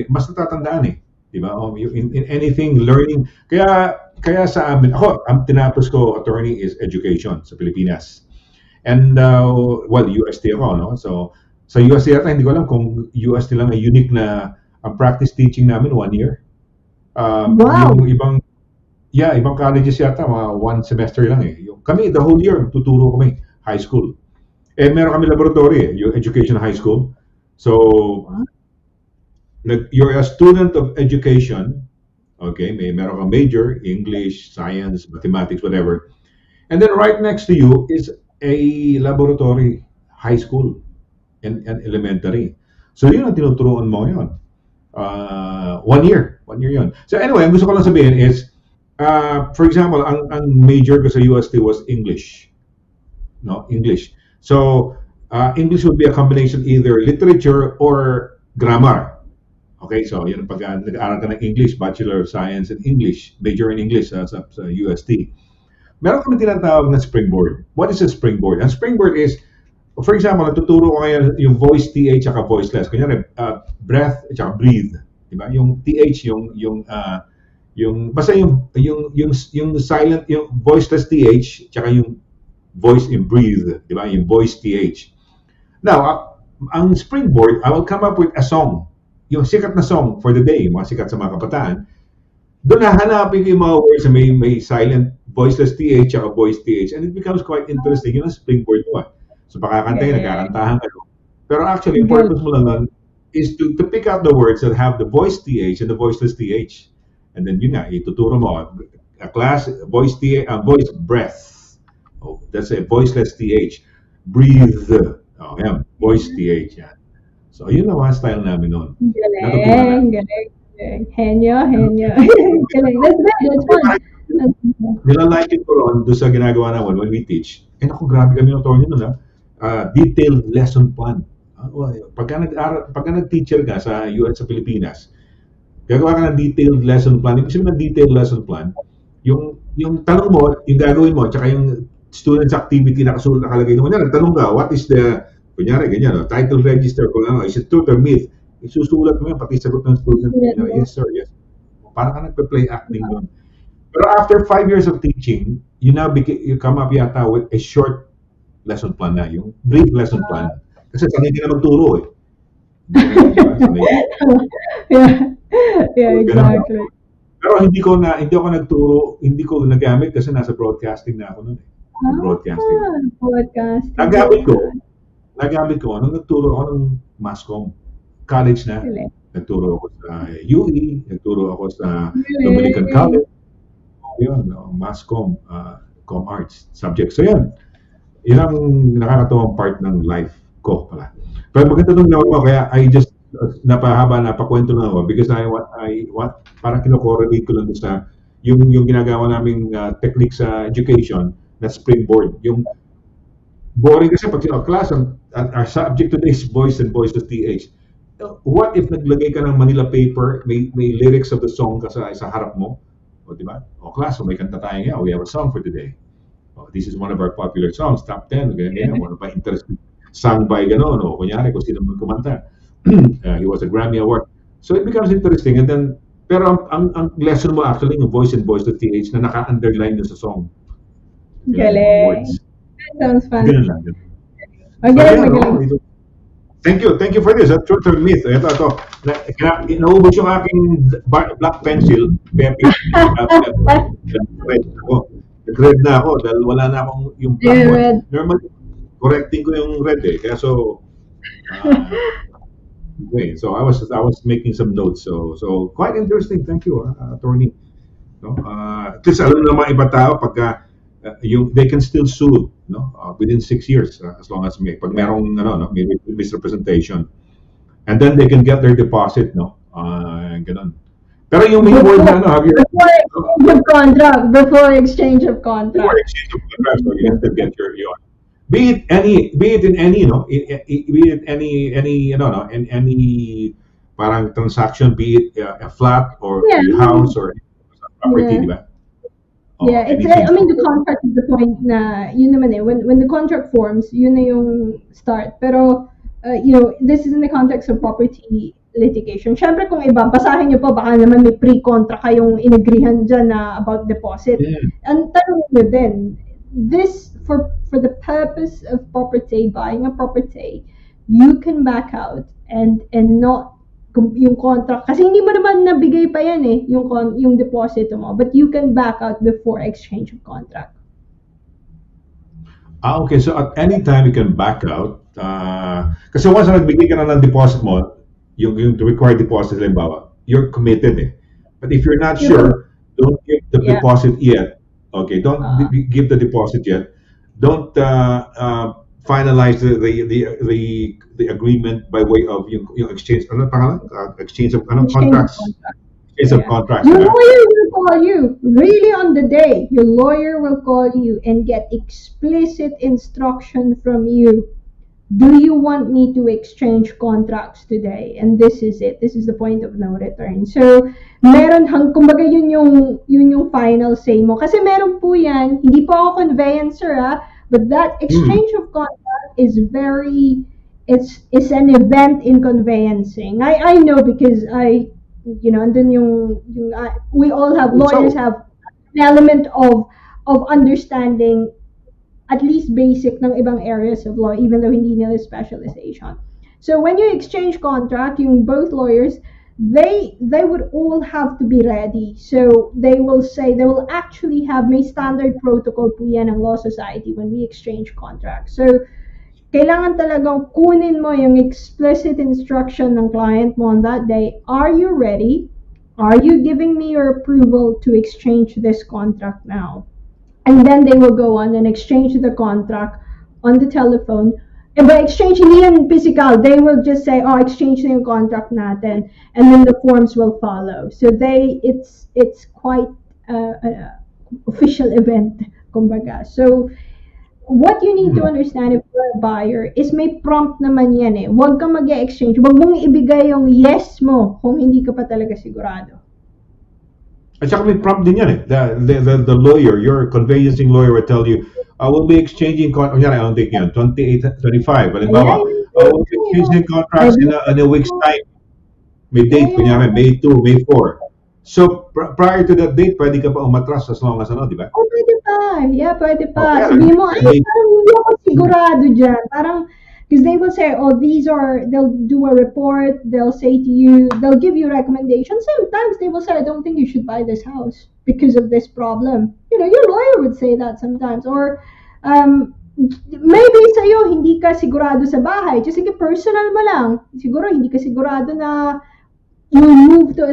mas natatandaan eh. Diba? In anything, learning. Kaya sa amin, ang tinapos ko, attorney, is education sa Pilipinas. And, UST ako, no? So, sa UST yata, hindi ko alam kung UST lang ay unique na ang practice teaching namin 1 year. Wow! Yung ibang colleges yata, mga 1 semester lang eh. Kami, the whole year, tuturo kami, high school. Meron kami laboratory yung education high school. So, you're a student of education, okay, meron kang major, English, science, mathematics, whatever. And then right next to you is a laboratory, high school, and elementary. So yun ang tinuturuan mo ngayon. 1 year yun. So anyway, ang gusto ko lang sabihin is, for example, ang major ko sa UST was English. No, English. So, English would be a combination either literature or grammar. Okay, so yun pag nag-aaral ka ng English, Bachelor of Science in English, major in English sa UST. Meron kami tinatawag na springboard. What is a springboard? Ang springboard is, for example, natuturo ko ngayon yung voice TH at voiceless. Kunyari, breath at breathe. Diba? Yung TH, basta yung silent, yung voiceless TH, tsaka yung voice in breathe. Diba? Yung voice TH. Now, ang springboard, I will come up with a song. Yung sikat na song for the day, mga sikat sa mga kabataan, doon hahanapin ko yung mga words na may silent, voiceless TH at voice TH, and it becomes quite interesting. Yun ang springboard mo. So, pakakantay, nagkakantahan ka. Pero actually, yung purpose mo lang nun is to pick out the words that have the voice TH and the voiceless TH. And then yun nga, ituturo mo. A class, voice TH, voice breath. That's a voiceless TH. Breathe. Yan, voice TH. Yan. So, yun ang mga style namin noon. Galing. Henyo. Galing. That's fun. Nilalike ko ron doon sa ginagawa namin when we teach. Naku, grabe kami ng Tony noon, detailed lesson plan. Pagka nag-teacher ka sa Pilipinas, gagawa ka ng detailed lesson plan. Ibig sabihin ng detailed lesson plan, yung tanong mo, yung gagawin mo, tsaka yung student's activity na nakalagay doon. Tanong ka, what is the kunyari, ganyan, title register, kung is it truth or myth? Isusulat mo yan, pati sagot ng student. Yes, sir, yes. Parang ka nagpe-play acting doon. Pero after 5 years of teaching, you come up yata with a short lesson plan na, yung brief lesson plan. Kasi sanay ka na magturo eh. Yeah, exactly. Pero hindi ako nagturo, hindi ko nagamit kasi nasa broadcasting na ako noon eh. Broadcasting. Broadcasting. Nagamit ko. nagamit ko nung nagturo ako ng mass comm. College na. Galing. Nagturo ako sa UE, nagturo ako sa Dominican College. Yun, mass comm, comm arts subject. So yan, yun ang nakakatuwang part ng life ko pala. Pero maganda nung nawa ko, kaya I just napakwento na ako because I want parang kino-correlate ko lang doon sa yung ginagawa naming technique sa education na springboard. Yung boring kasi pag class, our subject today is boys and boys with TH. What if naglagay ka ng Manila paper, may lyrics of the song ka sa harap mo? O, di ba? O, class, may kanta tayo ngayon. We have a song for today. Oh, this is one of our popular songs, top 10. Ganyan, ano pa interesting sung by gano'n. O, kunyari, kung sino man kumanta. He was a Grammy Award. So it becomes interesting. And then, pero ang lesson mo actually, yung voice and voice to TH na naka-underline yun sa song. Galing. Words. That sounds fun. Ganun lang. Ganun. Magaling, So, magaling. ito. Thank you for this. Truth or myth. Ito. Naubos yung aking black pencil. Nag-red na ako dahil wala na akong yung black Yeah, one. red. Normally, correcting ko yung red eh. Kaya so, okay. So I was making some notes. So quite interesting. Thank you, attorney. No? Kasi alam ng mga iba tao pagka they can still sue, no? Within 6 years, as long as pag merong may misrepresentation, and then they can get their deposit, no? Ganun. Pero yung may word na have you Before exchange of contract. before exchange of contract, so you have to get your be it in any in any parang transaction, be it a flat or a house or property, di ba? Yeah, it's I mean the contract is the point na yun naman eh. When the contract forms, yun na yung start. Pero this is in the context of property litigation. Syempre kung iba, basahin niyo pa baka naman may pre-contract kayong inagreehan dyan na about deposit. And tanongin niyo din, this for the purpose of property, buying a property, you can back out and not yung contract kasi hindi mo naman nabigay pa yan eh yung deposit mo, but you can back out before exchange of contract. Okay, so at any time you can back out. Kasi once na nagbigay ka na ng deposit mo, yung required deposit halimbawa, you're committed eh. But if you're not sure, don't give the deposit yet. Okay, don't give the deposit yet. Don't finalize the agreement by way of yung exchange. Ano pangalan? Exchange of contracts. Exchange of contracts. Your lawyer will call you really on the day. Your lawyer will call you and get explicit instruction from you. Do you want me to exchange contracts today? And this is it. This is the point of no return. So, meron kumbaga yun yung final say mo. Kasi meron po yan, hindi po ako conveyancer but that exchange of contract is it's an event in conveyancing. I know because and then we all have lawyers have an element of understanding at least basic ng ibang areas of law, even though hindi nila specialization. So when you exchange contract, yung both lawyers, they would all have to be ready. So they will actually have may standard protocol po yan ng Law Society when we exchange contracts. So kailangan talagang kunin mo yung explicit instruction ng client mo on that day. Are you ready? Are you giving me your approval to exchange this contract now? And then they will go on and exchange the contract on the telephone. And by exchange, hindi yan physical. They will just say, exchange na yung contract natin. And then the forms will follow. So it's quite an official event, kumbaga. So what you need to understand if you're a buyer is may prompt naman yan eh. Huwag kang mag-exchange. Huwag mong ibigay yung yes mo kung hindi ka pa talaga sigurado. At saka may prompt din yan eh. The lawyer, your conveyancing lawyer will tell you, we'll be exchanging contracts. I don't think yan, 28-25. Halimbawa, we'll be exchanging contracts in a week's time. May date, kunyari, May 2, May 4. So, prior to that date, pwede ka pa umatras as long as di ba? Pwede pa. Yeah, pwede pa. Okay. Sabihin mo, parang hindi ako sigurado dyan. Parang, because they will say, they'll do a report, they'll say to you, they'll give you recommendations. Sometimes they will say, I don't think you should buy this house because of this problem. Your lawyer would say that sometimes. Or maybe sa'yo, hindi ka sigurado sa bahay. Just like personal mo lang. Siguro, hindi ka sigurado na you'll move to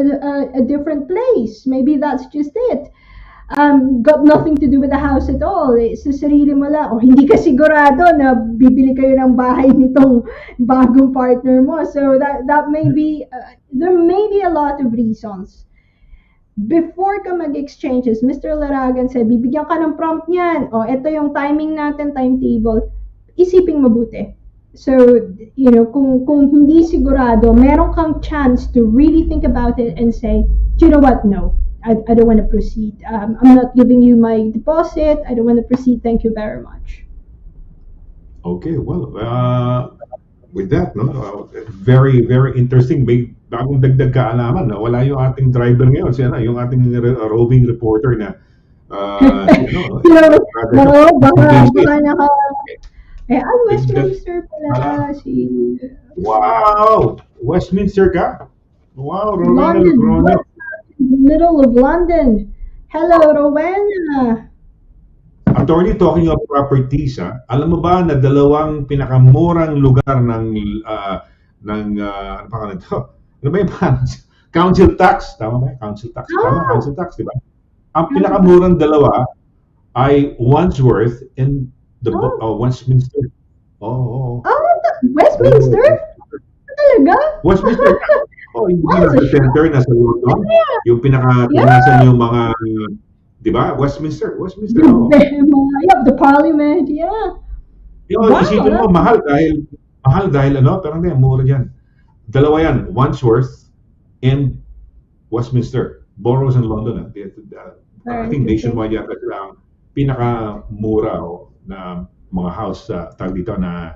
a different place. Maybe that's just it. Got nothing to do with the house at all. Sa sarili mo lang. O hindi ka sigurado na bibili kayo ng bahay nitong bagong partner mo. So that may be, there may be a lot of reasons. Before ka mag-exchanges, Mr. Laragan said, bibigyan ka ng prompt niyan. O, ito yung timing natin, timetable. Isiping mabuti. So, kung hindi sigurado, meron kang chance to really think about it and say, you know what, no, I don't want to proceed. I'm not giving you my deposit. I don't want to proceed. Thank you very much. Okay, well, with that, no, very, very interesting. May bagong dagdag kaalaman. No? Wala yung ating driver ngayon. Siya na, yung ating roving reporter na, baka naka... ang Westminster pala si... Wow! Westminster ka? Wow, London, Rowena. middle of London. Hello, Rowena. Attorney, talking of properties, alam mo ba na dalawang pinakamurang lugar ng ano pa ka to? Ano ba yung council tax? Tama ba? Council tax. Tama, council tax, di ba? Ang pinakamurang dalawa ay Wandsworth and the Westminster. Westminster? Talaga? Westminster. Hindi nasa center, nasa London. Yung pinaka-tinasan yung mga, di ba? Westminster. The Parliament, yeah. Isipin mo, mahal dahil ano, pero hindi, mura dyan. Dalawa yan, Wandsworth and Westminster. Boroughs in London. I think nationwide yata sila ang pinaka-mura na mga house tag dito na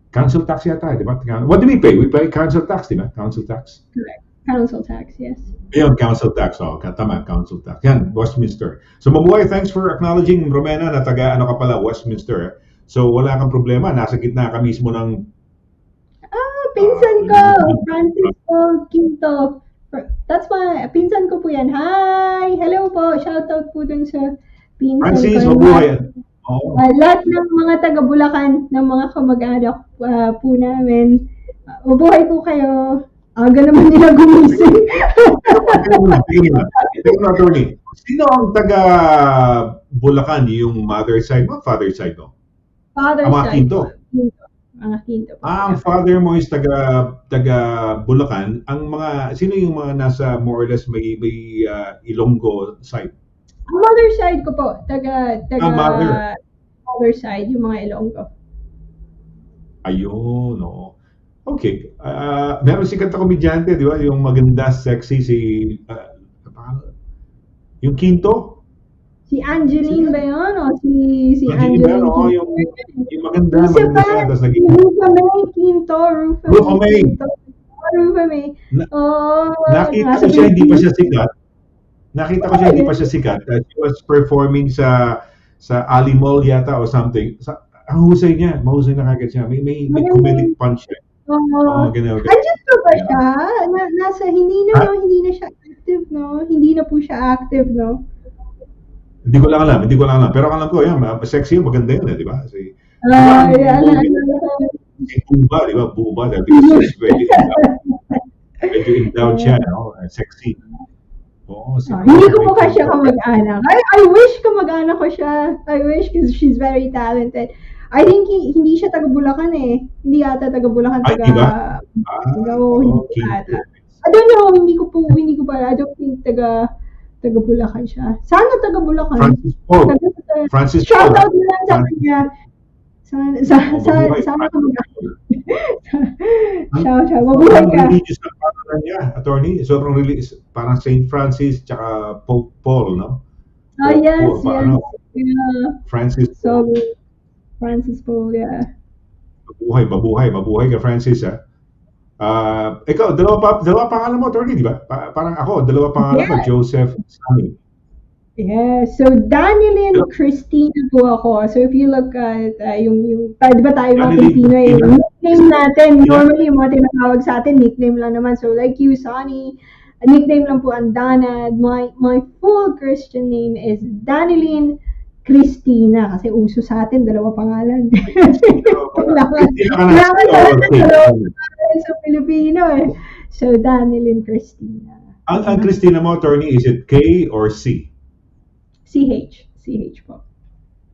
council tax yata, di ba? What do we pay? We pay council tax, di ba? Council tax. Correct. Council tax, yes. Ayun, council tax. Tama, council tax. Yan, Westminster. So, mabuhay, thanks for acknowledging, Romena, na taga, ano ka pala, Westminster. So, wala kang problema. Nasa gitna ka mismo ng... pinsan ko, Francisco Quinto. That's my, pinsan ko po yan. Hi! Hello po. Shoutout po dun sa pinsan Francis, ko. mabuhay. Lahat ng mga taga-Bulacan, ng mga kamag-anak po namin. Mabuhay po kayo. Aga naman nila gumising. Attorney, sino ang taga Bulacan? Yung mother side mo, father side mo? Father Ang mga side. Quinto. Mga Quinto. Ang father mo is taga Bulacan. Ang mga sino yung mga nasa more or less may Ilonggo side? Ang mother side ko po, taga mother. mother side, yung mga Ilonggo. Ayun, no. Okay. Meron sikat na komedyante, di ba? Yung maganda, sexy, yung Quinto? Si Angeline ba yun? O si Angeline ba? Angeline? Yung maganda Isa siya. pa, Tapos si naging... Rufa May Quinto. Rufa May. Rufa May. Nakita ko siya, hindi pa siya sikat. Hindi pa siya sikat. She was performing sa Ali Mall yata or something. Ang husay niya. Mahusay na kagad siya. May comedic punch siya. Ganun. Andiyan pa ba siya? Hindi na siya active, no? Hindi na po siya active, no? Hindi ko lang alam. Pero alam ko, yan, sexy yun, maganda yun, di ba? Si Buba, di ba? Buba, because medyo endowed siya, no? Sexy. Hindi ko po siya kamag-anak. I wish kamag-anak ko siya. I wish because she's very talented. I think hindi siya taga Bulacan eh. Hindi yata taga Bulacan, hindi ba? Hindi yata. I don't know, hindi ko pala. I don't think taga Bulacan siya. Sana taga Bulacan. Francis Paul. Shout out na lang sa kanya. Sana kamag-anak. Shout out. Mabuhay ka. Religious na pangalan niya, attorney. Sobrang religious. Parang St. Francis tsaka Pope Paul, no? Yes. Yeah. Francis Paul. Francis Paul, yeah. Mabuhay ka, Francis, ha? Ikaw, dalawa pangalan mo, attorney, di ba? Parang ako, dalawa pangalan mo, Joseph, Sonny. Yeah, so Danielyn Christina po ako. So if you look at yung di ba tayo mga Pilipino, yung nickname natin, normally yung mga tinatawag sa atin, nickname lang naman. So like you, Sonny, nickname lang po ang DANNA. My full Christian name is Danielyn Christina, kasi uso sa atin, dalawa pangalan. Christina ka na. Kailangan Oh, talaga okay. dalawa pangalan sa Pilipino eh. So, Daniel and Christina. Ang Christina mo, attorney, is it K or C? CH. CH po.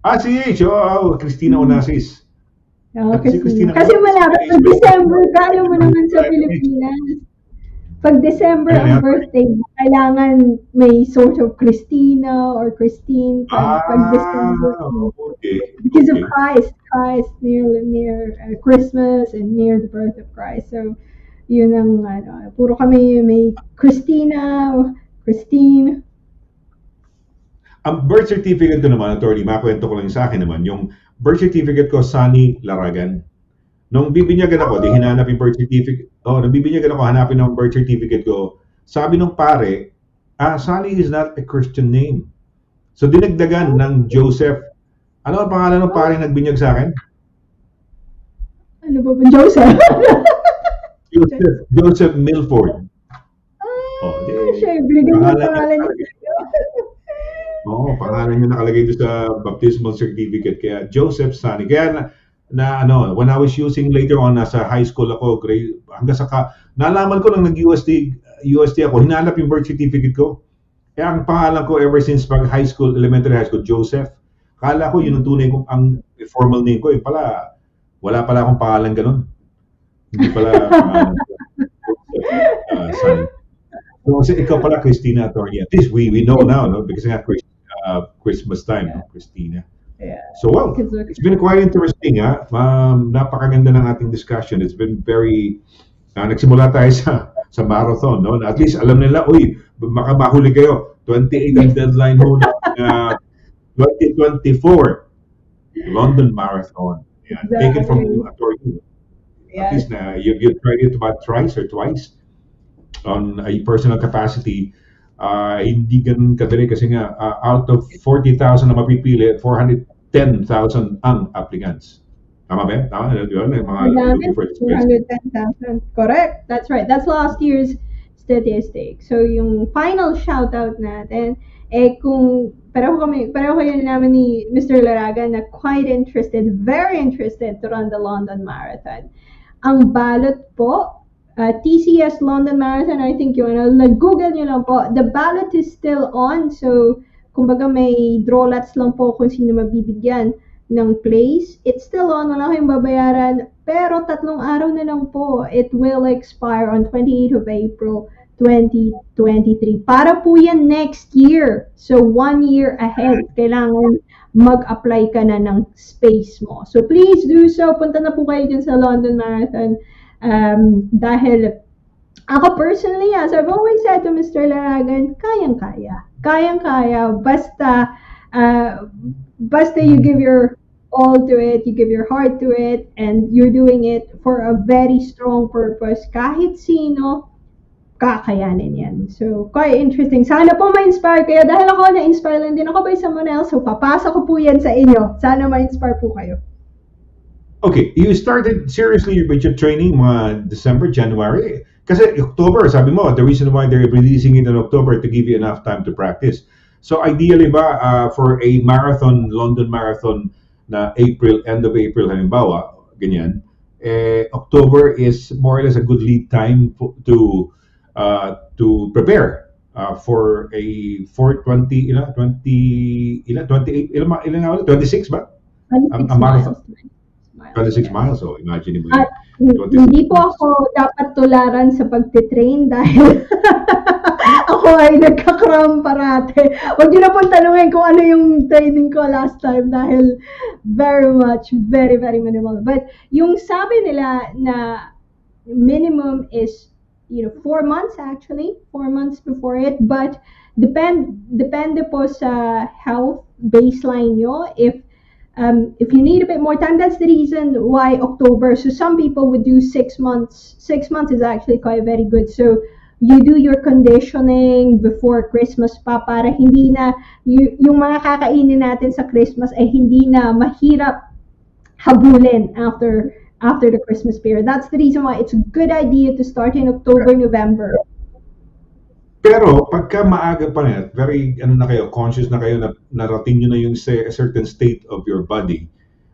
CH. Oh, Christina Onassis. Oo, Si Christina Kasi mo, malapit. si Pag CH. December, kaya mo naman sa Pilipinas. Pag December ang birthday mo, kailangan may sort of Christina or Christine pag December. Okay. Because of Christ near Christmas and near the birth of Christ. So, yun ang puro kami may Christina, Christine. Ang birth certificate ko naman, attorney, makwento ko lang sa akin naman, yung birth certificate ko, SONNY LARAGAN. Nung bibinyagan ako, di hinanap yung birth certificate. Nung bibinyagan ako, hanapin ang birth certificate ko. Sabi nung pare, SONNY is not a Christian name. So dinagdagan ng Joseph. Ano ang pangalan ng pare nagbinyag sa akin? Ano ba Joseph? Joseph Milford. Siya, binigyan mo pangalan niya. Pangalan niya nakalagay doon sa baptismal certificate. Kaya Joseph SONNY. Kaya when I was using later on, nasa high school ako, grade, hanggang nalaman ko nang nag-UST ako, hinanap yung birth certificate ko. Kaya ang pangalan ko ever since elementary high school, Joseph. Kala ko yun ang tunay kong, ang formal name ko. Wala pala akong pangalan ganun. Hindi pala pangalan ko. Joseph, So, kasi ikaw pala, Christina, attorney. At least we know now, no? Because nga Christmas time, no? Christina. Yeah. So, well, it's been quite interesting, ha? Napakaganda ng ating discussion. It's been very, nagsimula tayo sa marathon, no? At least alam nila, makabahuli kayo. 28 ang deadline mo na 2024 London Marathon. Yeah. Take it from attorney. At least you've tried it about thrice or twice on a personal capacity. Hindi ganun kadali kasi nga out of 40,000 na mapipili, 410,000 ang applicants. Tama ba? Tama? Yun, mga looking for this place. 410,000. Correct. That's right. That's last year's statistic. So, yung final shoutout natin, pareho kayo naman ni Mr. Laragan na quite interested, very interested to run the London Marathon. Ang ballot po, TCS London Marathon, I think Google nyo lang po. The ballot is still on. So, kumbaga may drawlats lang po kung sino mabibigyan ng place. It's still on. Wala kayong babayaran. Pero 3 araw na lang po. It will expire on 28th of April 2023. Para po yan next year. So, 1 year ahead. Kailangan mag-apply ka na ng space mo. So, please do so. Punta na po kayo dyan sa London Marathon. Dahil ako personally, as I've always said to Mr. Laragan, kayang-kaya. Kayang-kaya. Basta you give your all to it, you give your heart to it, and you're doing it for a very strong purpose. Kahit sino, kakayanin yan. So, quite interesting. Sana po ma-inspire kayo. Dahil ako na-inspire lang din ako by someone else. So, papasa ko po yan sa inyo. Sana ma-inspire po kayo. Okay, you started seriously with your training December, January. Kasi October, sabi mo, the reason why they're releasing it in October to give you enough time to practice. So ideally ba, for a marathon, London Marathon na end of April, halimbawa, ganyan, October is more or less a good lead time to prepare for a 420, 26 ba? 26 marathon. miles. 26 miles, so imagine mo. Hindi po ako dapat tularan sa pagtitrain dahil ako ay nagka-cram parate. Huwag niyo na pong tanungin kung ano yung training ko last time dahil very, very minimal. But yung sabi nila na minimum is 4 months actually, 4 months before it, but depende po sa health baseline nyo. If you need a bit more time, that's the reason why October. So some people would do 6 months. 6 months is actually quite very good. So you do your conditioning before Christmas pa para hindi na yung mga kakainin natin sa Christmas ay hindi na mahirap habulin after the Christmas period. That's the reason why it's a good idea to start in October, November. Pero pagka maaga pa rin, very na kayo, conscious na kayo na narating nyo na yung a certain state of your body,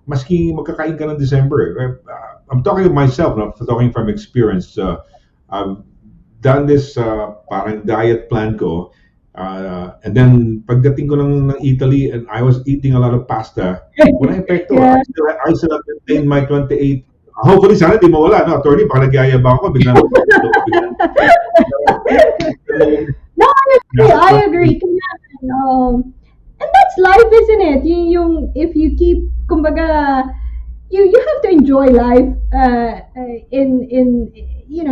maski magkakain ka ng December. I'm talking to myself, no? Talking from experience. I've done this parang diet plan ko. And then pagdating ko ng Italy and I was eating a lot of pasta, wala epekto. Yeah. I still have maintained my 28. Hopefully sana di mawala, no? Attorney, baka nagyayabang ako biglang. No, I agree. And that's life, isn't it? If you keep, kumbaga, you have to enjoy life in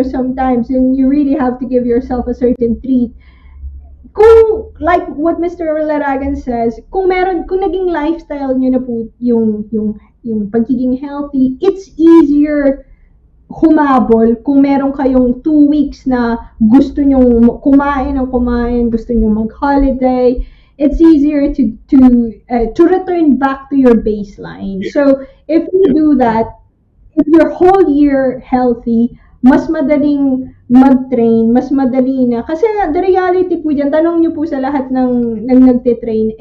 sometimes, and you really have to give yourself a certain treat. Kung, like what Mr. Laragan says, kung naging lifestyle nyo na po yung pagiging healthy, it's easier humabol kung meron kayong 2 weeks na gusto nyong kumain, gusto nyong mag-holiday. It's easier to return back to your baseline. So if you do that, if your whole year healthy, mas madaling mag-train, mas madali na. Kasi the reality po dyan, tanong nyo po sa lahat ng nagtitrain,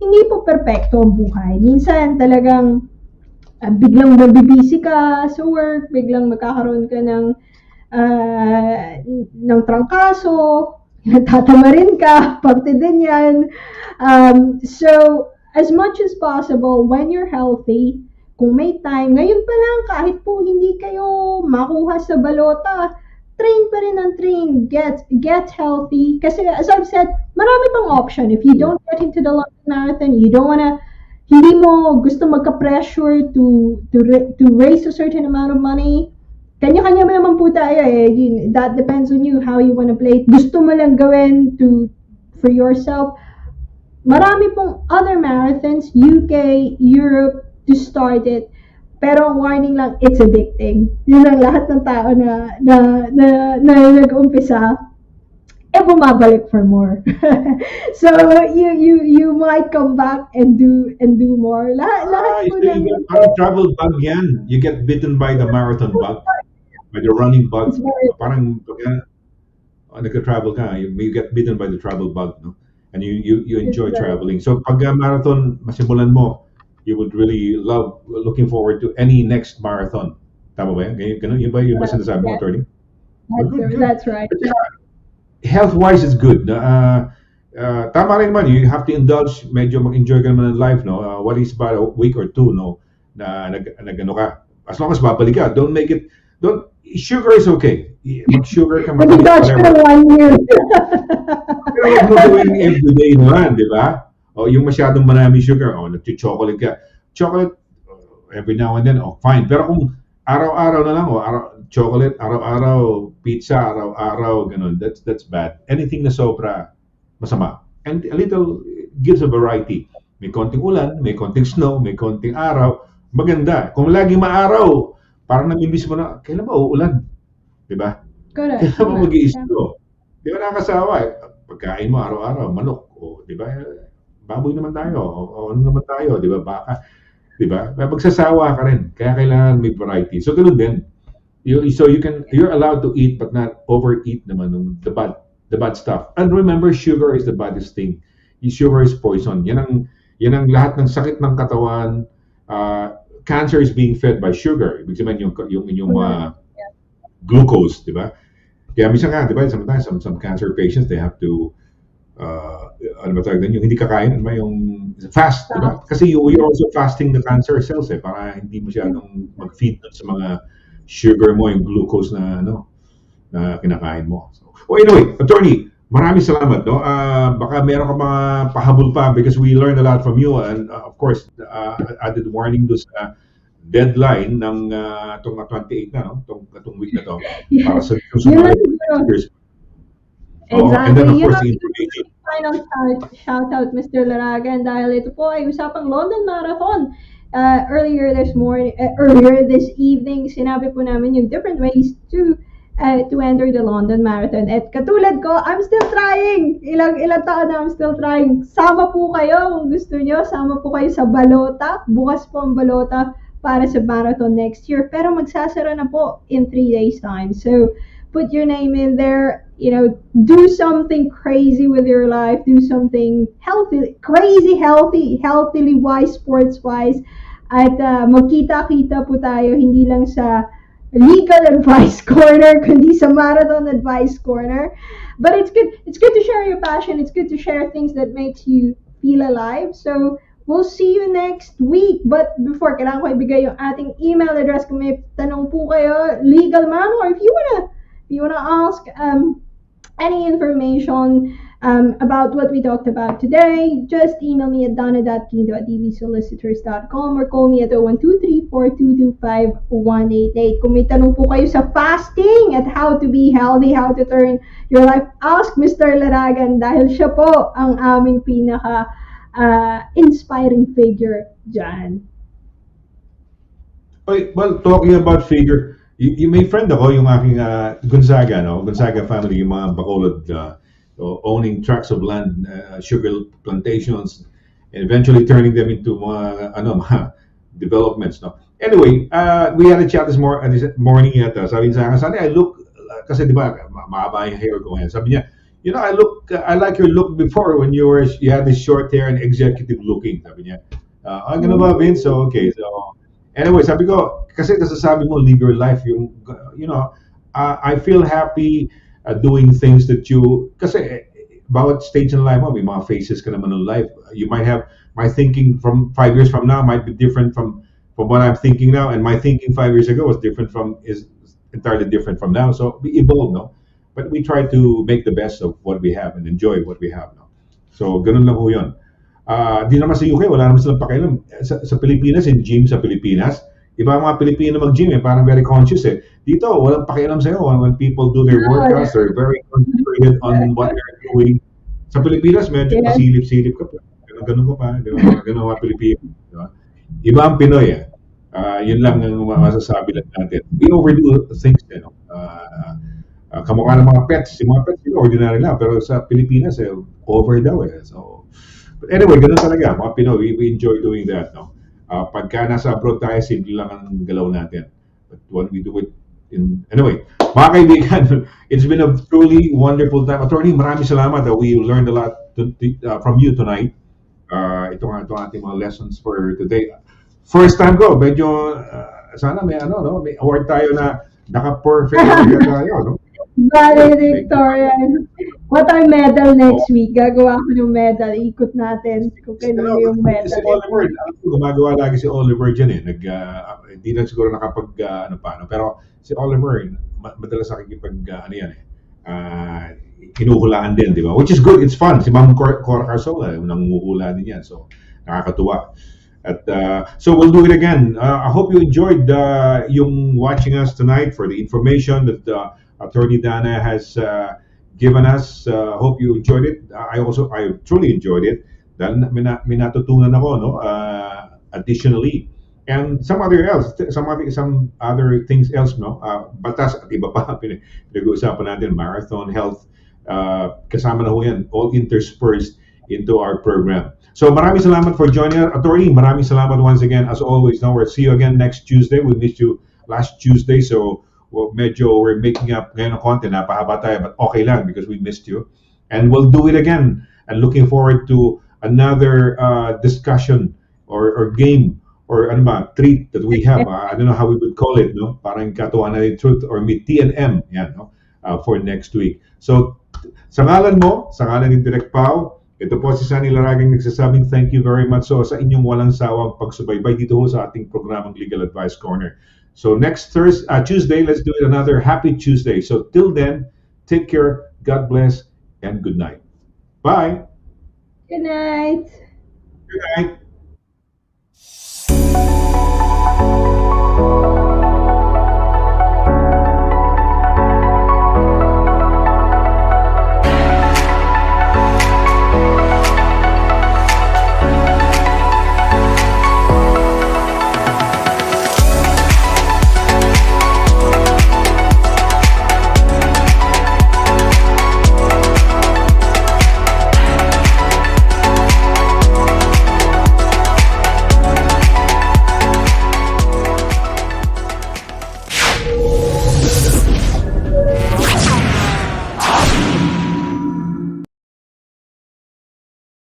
hindi po perfecto ang buhay. Minsan talagang biglang mabibisi ka sa work, biglang magkakaroon ka ng trangkaso, tatamarin ka, parte din yan. So, as much as possible, when you're healthy, kung may time, ngayon pa lang, kahit po hindi kayo makuha sa balota, train pa rin ang train, get healthy. Kasi as I've said, marami pang option. If you don't get into the London Marathon, you don't wanna, hindi mo gusto magka-pressure to raise a certain amount of money, kanya-kanya mo naman po tayo that depends on you, how you wanna play it. Gusto mo lang gawin for yourself. Marami pong other marathons, UK, Europe, to start it. Pero ang warning lang, it's addicting. Yun ang lahat ng tao na nag-umpisa, bumabalik for more. So you might come back and do more. Lahat po lang. Travel bug yan. You get bitten by the marathon bug, by the running bug. Parang nagka-travel ka, you get bitten by the travel bug, no? And you enjoy traveling. So pag marathon masimulan mo, you would really love looking forward to any next marathon. Tama ba yan? Ganun, yun ba yung sinasabi mo, attorney? That's right. Health-wise, it's good. Tama rin naman, you have to indulge, medyo mag-enjoy ka naman ng life, no? What is about a week or two, no? Na nag-ano ka. As long as babalik ka, sugar is okay. Mag-sugar ka, Mag-indulge ka ng 1 year. Pero huwag mo gawin everyday naman, di ba? O yung masyadong marami sugar, nag-chocolate ka. Chocolate, every now and then, fine. Pero kung araw-araw na lang, chocolate, araw-araw, pizza, araw-araw, ganun, that's bad. Anything na sobra, masama. And a little gives a variety. May konting ulan, may konting snow, may konting araw, maganda. Kung lagi maaraw, parang namimiss mo na, kailan ba uulan? Di ba? Correct. Kailan ba mag-i-snow? Di ba nakakasawa? Pagkain mo araw-araw, manok, di ba? Baboy naman tayo, o ano naman tayo, di ba? Baka, di ba? Magsasawa ka rin, kaya kailangan may variety. So, ganun din. You're allowed to eat, but not overeat naman ng the bad stuff. And remember, sugar is the baddest thing. Sugar is poison. Yan ang lahat ng sakit ng katawan. Cancer is being fed by sugar. Ibig sabihin yung inyong glucose, di ba? Kaya minsan nga, di ba? Sometimes some cancer patients, they have to ano ba tawag din, yung hindi kakain, ano ba yung fast, di ba? Kasi you're also fasting the cancer cells para hindi masyadong mag-feed sa mga sugar mo, yung glucose na kinakain mo. So, anyway, attorney, maraming salamat, no? Baka meron ka mga pahabol pa because we learned a lot from you, and of course, added warning do sa deadline ng itong 28 na, no? Itong week na to. Para sa susunod. Exactly. And then of course, the information. Final shout out, Mr. Laragan, dahil ito po ay usapang London Marathon. Earlier this evening, sinabi po namin yung different ways to enter the London Marathon. At katulad ko, I'm still trying. Ilang taon na I'm still trying. Sama po kayo kung gusto nyo. Sama po kayo sa balota. Bukas po ang balota para sa marathon next year. Pero magsasara na po in 3 days time. So, put your name in there, do something crazy with your life, do something healthy, crazy, healthily wise, sports wise, at magkita-kita po tayo, hindi lang sa legal advice corner, kundi sa marathon advice corner. But it's good to share your passion, it's good to share things that makes you feel alive. So we'll see you next week. But before, kailangan ko ibigay yung ating email address kung may tanong po kayo, legal man, or if you wanna ask any information about what we talked about today, just email me at donna.quinto@dvsolicitors.com or call me at 0123-422-5188. Kung may tanong po kayo sa fasting at how to be healthy, how to turn your life, ask Mr. Laragan dahil siya po ang aming pinaka inspiring figure dyan. Okay, well, talking about figure, yung may friend ako, yung aking Gonzaga, no? Gonzaga family, yung mga Bacolod, owning tracts of land, sugar plantations, and eventually turning them into mga developments, no? Anyway, we had a chat this morning at sabi niya sa akin, Sonny, I look, kasi di ba, mahaba yung hair ko ngayon. Sabi niya, I like your look before when you had this short hair and executive looking. Sabi niya, ganun ba, Vince? So, okay, so, anyway, sabi ko, kasi nasasabi mo, live your life, I feel happy doing things that kasi bawat stage in life mo, may mga phases ka naman in life. You might have, my thinking from 5 years from now might be different from what I'm thinking now, and my thinking 5 years ago is entirely different from now. So we evolve, no? But we try to make the best of what we have and enjoy what we have, no? So ganun lang ho yun. Di naman sa UK, wala naman silang pakialam. Sa Pilipinas, in gym sa Pilipinas, iba ang mga Pilipino mag-gym, parang very conscious eh. Dito, walang pakialam sa'yo. When people do their workouts, they're very concentrated on what they're doing. Sa Pilipinas, medyo pasilip-silip ka pa. Ganun ka pa. Ganun mga Pilipino. Diba? Iba ang Pinoy eh. Yun lang ang masasabi lang natin. We overdo things, kamukha ng mga pets. Yung mga pets, ordinary lang. Pero sa Pilipinas, over daw eh. So, but anyway, ganun talaga. Mga Pinoy, we enjoy doing that, no? Pagka nasa abroad tayo, simple lang ang galaw natin. But when we do it anyway, mga kaibigan, it's been a truly wonderful time. Attorney, maraming salamat. We learned a lot from you tonight. Ito ating mga lessons for today. First time ko, medyo, sana may may award tayo na naka-perfect tayo, no? Valedictorian. What our medal next week? Gagawa ko ng medal. Ikot natin kung kailan yung medal. Si Oliver, gumagawa lagi si Oliver dyan eh. Hindi lang siguro nakapag, pero si Oliver, madalas nakikipag, hinuhulaan din, di ba? Which is good, it's fun. Si Ma'am Cora Carsola, nanguhula din yan. So, nakakatuwa. At so we'll do it again. I hope you enjoyed yung watching us tonight for the information that Attorney Danna has given us. Hope you enjoyed it. I truly enjoyed it. Dahil may natutunan ako, no? Additionally, and some other things else, no? Batas at iba pa pinag-uusapan natin, marathon, health, kasama na ho yan, all interspersed into our program. So maraming salamat for joining us. Attorney, maraming salamat once again. As always, we'll see you again next Tuesday. We missed you last Tuesday, so we're making up ngayon ng konti. Napahaba tayo, but okay lang because we missed you. And we'll do it again. And looking forward to another discussion or game or treat that we have. I don't know how we would call it, no? Parang katuwanan ng truth or may T&M, yan, no? For next week. So, sa ngalan mo, sa ngalan ni Direk Pao, ito po si Sonny Laragan nagsasabing thank you very much sa inyong walang sawang pagsubaybay dito ho sa ating programang Legal Advice Corner. So next Tuesday, let's do it another Happy Tuesday. So till then, take care, God bless, and good night. Bye. Good night. Good night.